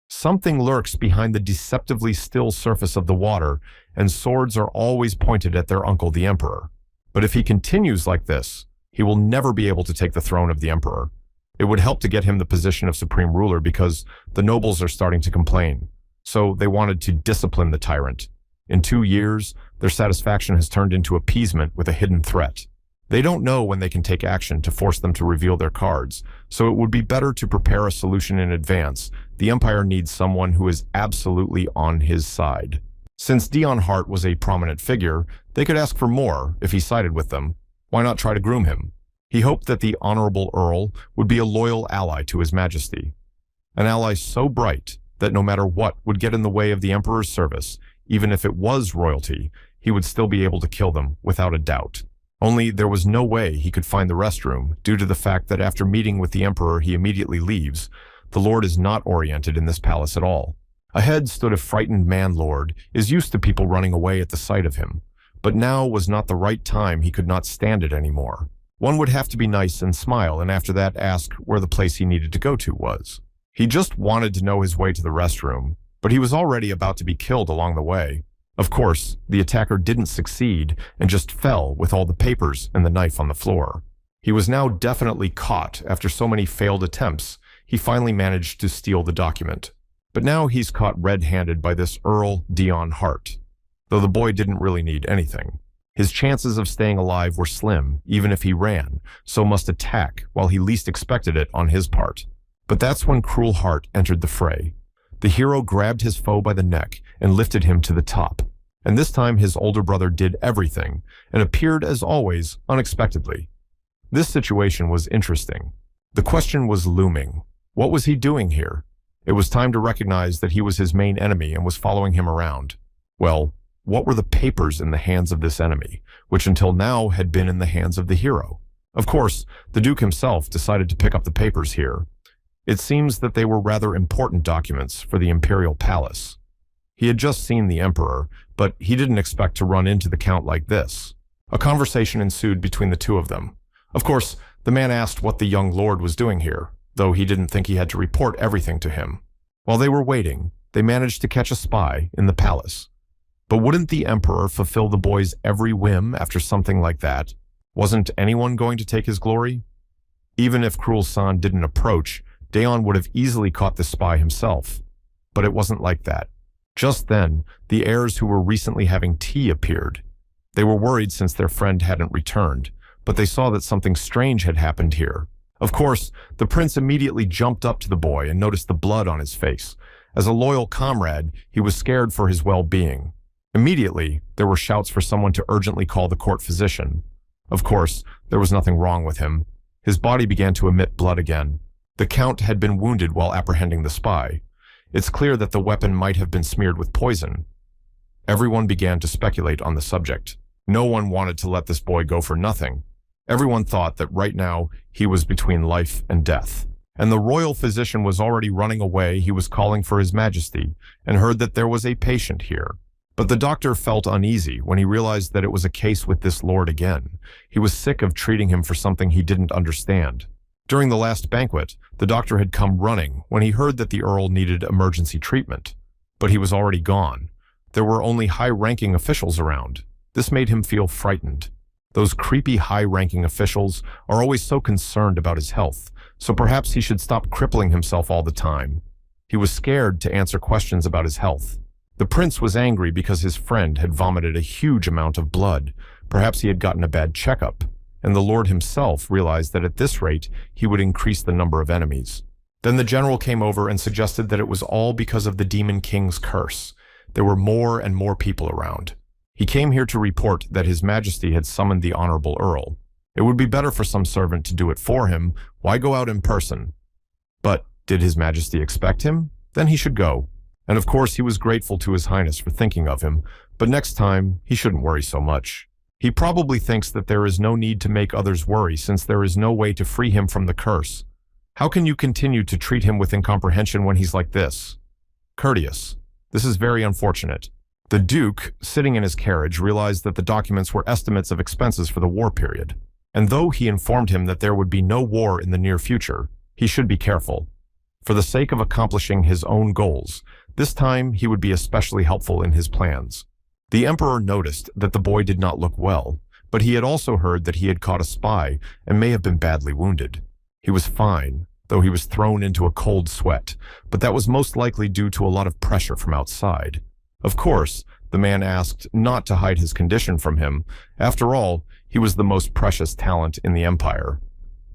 Something lurks behind the deceptively still surface of the water, and swords are always pointed at their uncle the emperor. But if he continues like this, he will never be able to take the throne of the emperor. It would help to get him the position of supreme ruler because the nobles are starting to complain. So they wanted to discipline the tyrant. In 2 years, their satisfaction has turned into appeasement with a hidden threat. They don't know when they can take action to force them to reveal their cards, so it would be better to prepare a solution in advance. The Empire needs someone who is absolutely on his side. Since Dion Hart was a prominent figure, they could ask for more if he sided with them. Why not try to groom him? He hoped that the Honorable Earl would be a loyal ally to His Majesty. An ally so bright that no matter what would get in the way of the Emperor's service, even if it was royalty, he would still be able to kill them without a doubt. Only there was no way he could find the restroom due to the fact that after meeting with the emperor he immediately leaves. The lord is not oriented in this palace at all. Ahead stood a frightened man-lord, is used to people running away at the sight of him. But now was not the right time, he could not stand it anymore. One would have to be nice and smile, and after that ask where the place he needed to go to was. He just wanted to know his way to the restroom, but he was already about to be killed along the way. Of course, the attacker didn't succeed and just fell with all the papers and the knife on the floor. He was now definitely caught after so many failed attempts. He finally managed to steal the document. But now he's caught red-handed by this Earl Dion Hart. Though the boy didn't really need anything. His chances of staying alive were slim, even if he ran, so must attack while he least expected it on his part. But that's when Cruel Heart entered the fray. The hero grabbed his foe by the neck and lifted him to the top. And this time his older brother did everything and appeared, as always, unexpectedly. This situation was interesting. The question was looming. What was he doing here? It was time to recognize that he was his main enemy and was following him around. Well, what were the papers in the hands of this enemy, which until now had been in the hands of the hero? Of course, the Duke himself decided to pick up the papers here. It seems that they were rather important documents for the imperial palace. He had just seen the emperor, but he didn't expect to run into the count like this. A conversation ensued between the two of them. Of course, the man asked what the young lord was doing here, though he didn't think he had to report everything to him. While they were waiting, they managed to catch a spy in the palace. But wouldn't the emperor fulfill the boy's every whim after something like that? Wasn't anyone going to take his glory? Even if Cruel San didn't approach, Daeon would have easily caught the spy himself. But it wasn't like that. Just then, the heirs who were recently having tea appeared. They were worried since their friend hadn't returned, but they saw that something strange had happened here. Of course, the prince immediately jumped up to the boy and noticed the blood on his face. As a loyal comrade, he was scared for his well-being. Immediately, there were shouts for someone to urgently call the court physician. Of course, there was nothing wrong with him. His body began to emit blood again. The count had been wounded while apprehending the spy. It's clear that the weapon might have been smeared with poison. Everyone began to speculate on the subject. No one wanted to let this boy go for nothing. Everyone thought that right now he was between life and death. And the royal physician was already running away. He was calling for His Majesty and heard that there was a patient here. But the doctor felt uneasy when he realized that it was a case with this lord again. He was sick of treating him for something he didn't understand. During the last banquet, the doctor had come running when he heard that the Earl needed emergency treatment. But he was already gone. There were only high-ranking officials around. This made him feel frightened. Those creepy high-ranking officials are always so concerned about his health, so perhaps he should stop crippling himself all the time. He was scared to answer questions about his health. The prince was angry because his friend had vomited a huge amount of blood. Perhaps he had gotten a bad checkup. And the lord himself realized that at this rate, he would increase the number of enemies. Then the general came over and suggested that it was all because of the Demon King's curse. There were more and more people around. He came here to report that His Majesty had summoned the Honorable Earl. It would be better for some servant to do it for him. Why go out in person? But did His Majesty expect him? Then he should go. And of course he was grateful to His Highness for thinking of him, but next time he shouldn't worry so much. He probably thinks that there is no need to make others worry since there is no way to free him from the curse. How can you continue to treat him with incomprehension when he's like this? Courteous. This is very unfortunate. The Duke, sitting in his carriage, realized that the documents were estimates of expenses for the war period. And though he informed him that there would be no war in the near future, he should be careful. For the sake of accomplishing his own goals, this time he would be especially helpful in his plans. The emperor noticed that the boy did not look well, but he had also heard that he had caught a spy and may have been badly wounded. He was fine, though he was thrown into a cold sweat, but that was most likely due to a lot of pressure from outside. Of course, the man asked not to hide his condition from him. After all, he was the most precious talent in the empire.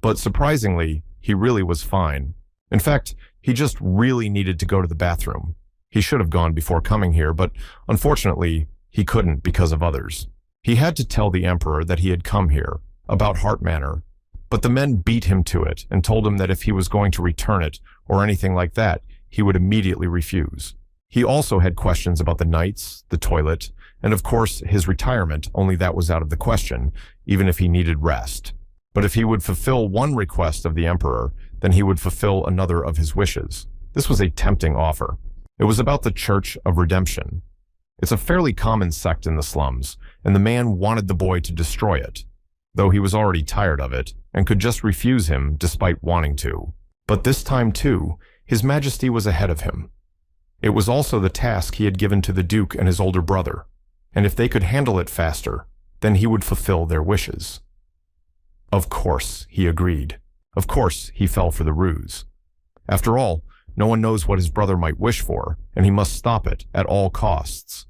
But surprisingly, he really was fine. In fact, he just really needed to go to the bathroom. He should have gone before coming here, but unfortunately, he couldn't because of others. He had to tell the emperor that he had come here, about Heart Manor, but the men beat him to it and told him that if he was going to return it or anything like that, he would immediately refuse. He also had questions about the knights, the toilet, and of course his retirement, only that was out of the question, even if he needed rest. But if he would fulfill one request of the emperor, then he would fulfill another of his wishes. This was a tempting offer. It was about the Church of Redemption. It's a fairly common sect in the slums, and the man wanted the boy to destroy it, though he was already tired of it and could just refuse him despite wanting to. But this time too, His Majesty was ahead of him. It was also the task he had given to the Duke and his older brother, and if they could handle it faster, then he would fulfill their wishes. Of course, he agreed. Of course, he fell for the ruse. After all, no one knows what his brother might wish for, and he must stop it at all costs.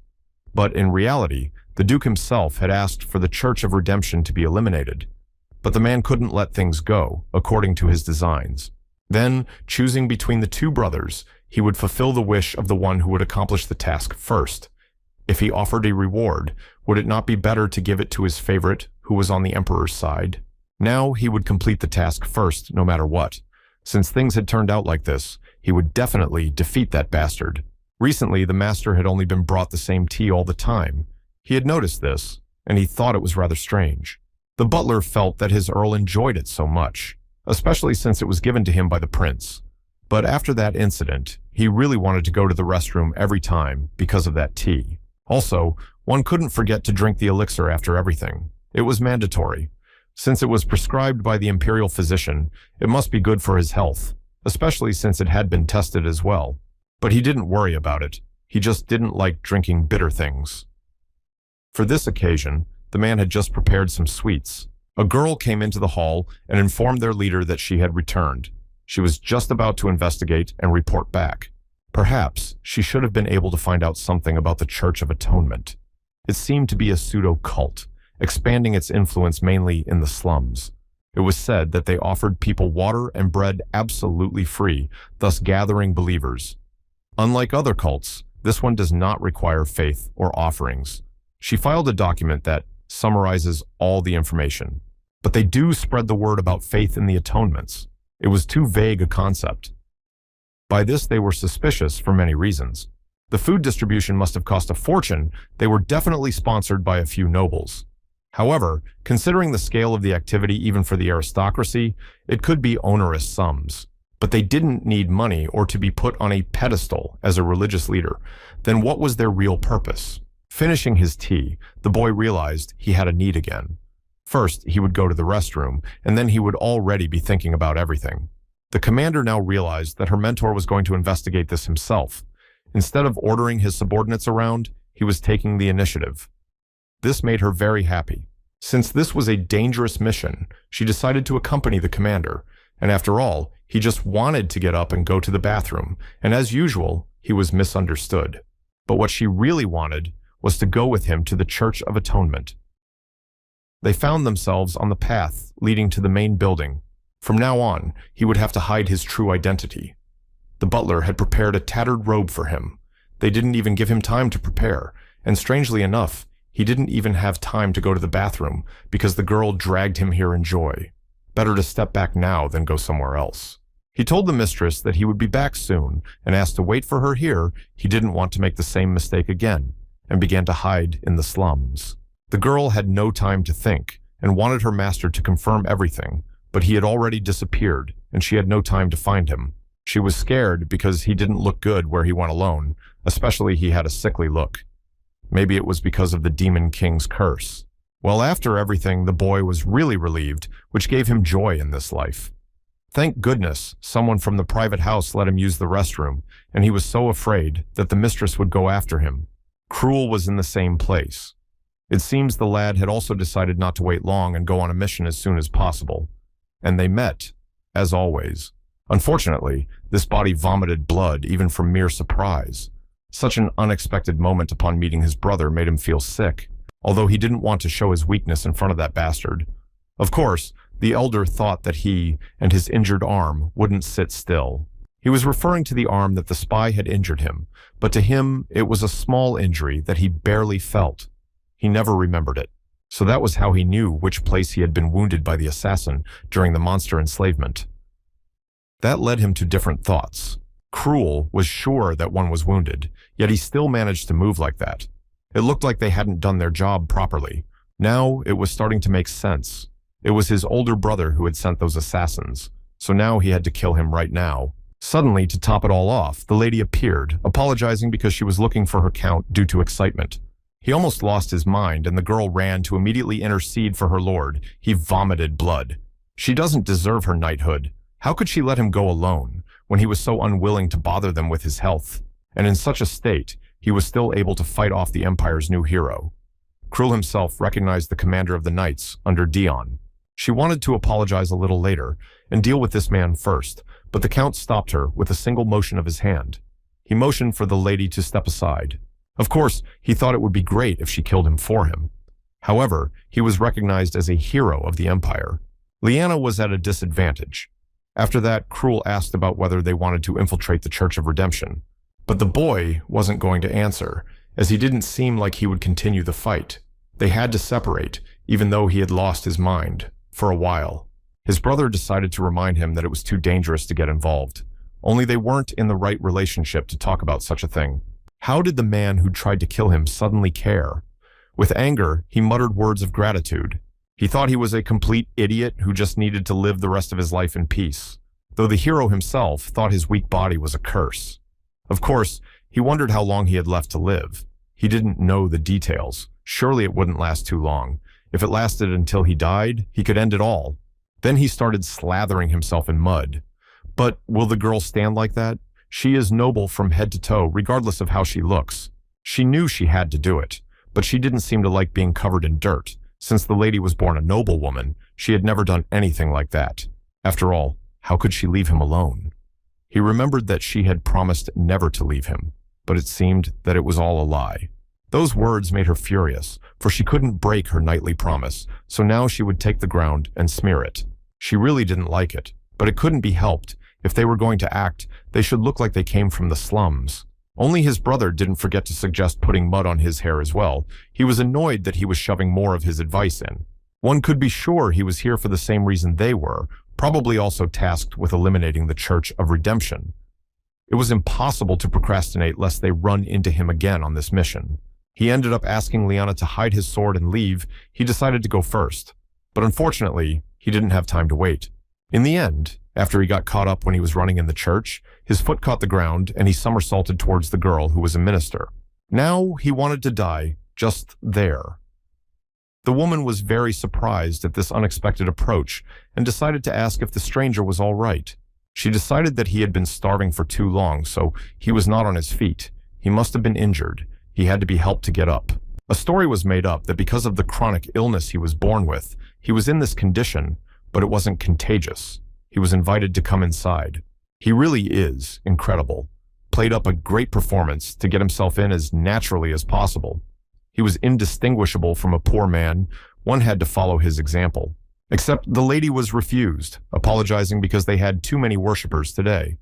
But in reality, the Duke himself had asked for the Church of Redemption to be eliminated, but the man couldn't let things go, according to his designs. Then, choosing between the two brothers, he would fulfill the wish of the one who would accomplish the task first. If he offered a reward, would it not be better to give it to his favorite, who was on the emperor's side? Now he would complete the task first, no matter what. Since things had turned out like this, he would definitely defeat that bastard. Recently, the master had only been brought the same tea all the time. He had noticed this, and he thought it was rather strange. The butler felt that his earl enjoyed it so much, especially since it was given to him by the prince. But after that incident, he really wanted to go to the restroom every time because of that tea. Also, one couldn't forget to drink the elixir after everything. It was mandatory. Since it was prescribed by the imperial physician, it must be good for his health, especially since it had been tested as well. But he didn't worry about it. He just didn't like drinking bitter things. For this occasion, the man had just prepared some sweets. A girl came into the hall and informed their leader that she had returned. She was just about to investigate and report back. Perhaps she should have been able to find out something about the Church of Atonement. It seemed to be a pseudo-cult, expanding its influence mainly in the slums. It was said that they offered people water and bread absolutely free, thus gathering believers. Unlike other cults, this one does not require faith or offerings. She filed a document that summarizes all the information. But they do spread the word about faith in the atonements. It was too vague a concept. By this, they were suspicious for many reasons. The food distribution must have cost a fortune. They were definitely sponsored by a few nobles. However, considering the scale of the activity even for the aristocracy, it could be onerous sums. But they didn't need money or to be put on a pedestal as a religious leader. Then what was their real purpose? Finishing his tea, the boy realized he had a need again. First, he would go to the restroom, and then he would already be thinking about everything. The commander now realized that her mentor was going to investigate this himself. Instead of ordering his subordinates around, he was taking the initiative. This made her very happy. Since this was a dangerous mission, she decided to accompany the commander, and after all, he just wanted to get up and go to the bathroom, and as usual, he was misunderstood. But what she really wanted was to go with him to the Church of Atonement. They found themselves on the path leading to the main building. From now on, he would have to hide his true identity. The butler had prepared a tattered robe for him. They didn't even give him time to prepare, and strangely enough, he didn't even have time to go to the bathroom because the girl dragged him here in joy. Better to step back now than go somewhere else. He told the mistress that he would be back soon and asked to wait for her here. He didn't want to make the same mistake again, and began to hide in the slums. The girl had no time to think and wanted her master to confirm everything, but he had already disappeared and she had no time to find him. She was scared because he didn't look good where he went alone, especially he had a sickly look. Maybe it was because of the Demon King's curse. Well, after everything, the boy was really relieved, which gave him joy in this life. Thank goodness someone from the private house let him use the restroom, and he was so afraid that the mistress would go after him. Cruel was in the same place. It seems the lad had also decided not to wait long and go on a mission as soon as possible. And they met, as always. Unfortunately, this body vomited blood even from mere surprise. Such an unexpected moment upon meeting his brother made him feel sick, although he didn't want to show his weakness in front of that bastard. Of course, the elder thought that he and his injured arm wouldn't sit still. He was referring to the arm that the spy had injured him, but to him it was a small injury that he barely felt. He never remembered it. So that was how he knew which place he had been wounded by the assassin during the monster enslavement. That led him to different thoughts. Cruel was sure that one was wounded, yet he still managed to move like that. It looked like they hadn't done their job properly. Now it was starting to make sense. It was his older brother who had sent those assassins, so now he had to kill him right now. Suddenly, to top it all off, the lady appeared, apologizing because she was looking for her count due to excitement. He almost lost his mind, and the girl ran to immediately intercede for her lord. He vomited blood. She doesn't deserve her knighthood. How could she let him go alone, when he was so unwilling to bother them with his health? And in such a state, he was still able to fight off the Empire's new hero. Cruel himself recognized the commander of the knights, under Dion. She wanted to apologize a little later, and deal with this man first, but the Count stopped her with a single motion of his hand. He motioned for the lady to step aside. Of course, he thought it would be great if she killed him for him. However, he was recognized as a hero of the Empire. Liana was at a disadvantage. After that, Cruel asked about whether they wanted to infiltrate the Church of Redemption. But the boy wasn't going to answer, as he didn't seem like he would continue the fight. They had to separate, even though he had lost his mind, for a while. His brother decided to remind him that it was too dangerous to get involved. Only they weren't in the right relationship to talk about such a thing. How did the man who tried to kill him suddenly care? With anger, he muttered words of gratitude. He thought he was a complete idiot who just needed to live the rest of his life in peace, though the hero himself thought his weak body was a curse. Of course, he wondered how long he had left to live. He didn't know the details. Surely it wouldn't last too long. If it lasted until he died, he could end it all. Then he started slathering himself in mud. But will the girl stand like that? She is noble from head to toe, regardless of how she looks. She knew she had to do it, but she didn't seem to like being covered in dirt. Since the lady was born a noble woman, she had never done anything like that. After all, how could she leave him alone? He remembered that she had promised never to leave him, but it seemed that it was all a lie. Those words made her furious, for she couldn't break her knightly promise, so now she would take the ground and smear it. She really didn't like it, but it couldn't be helped. If they were going to act, they should look like they came from the slums. Only his brother didn't forget to suggest putting mud on his hair as well. He was annoyed that he was shoving more of his advice in. One could be sure he was here for the same reason they were, probably also tasked with eliminating the Church of Redemption. It was impossible to procrastinate lest they run into him again on this mission. He ended up asking Liana to hide his sword and leave. He decided to go first, but unfortunately, he didn't have time to wait. In the end, after he got caught up when he was running in the church, his foot caught the ground and he somersaulted towards the girl who was a minister. Now he wanted to die just there. The woman was very surprised at this unexpected approach and decided to ask if the stranger was all right. She decided that he had been starving for too long, so he was not on his feet. He must have been injured. He had to be helped to get up. A story was made up that because of the chronic illness he was born with, he was in this condition, but it wasn't contagious. He was invited to come inside. He really is incredible. Played up a great performance to get himself in as naturally as possible. He was indistinguishable from a poor man. One had to follow his example. Except the lady was refused, apologizing because they had too many worshippers today.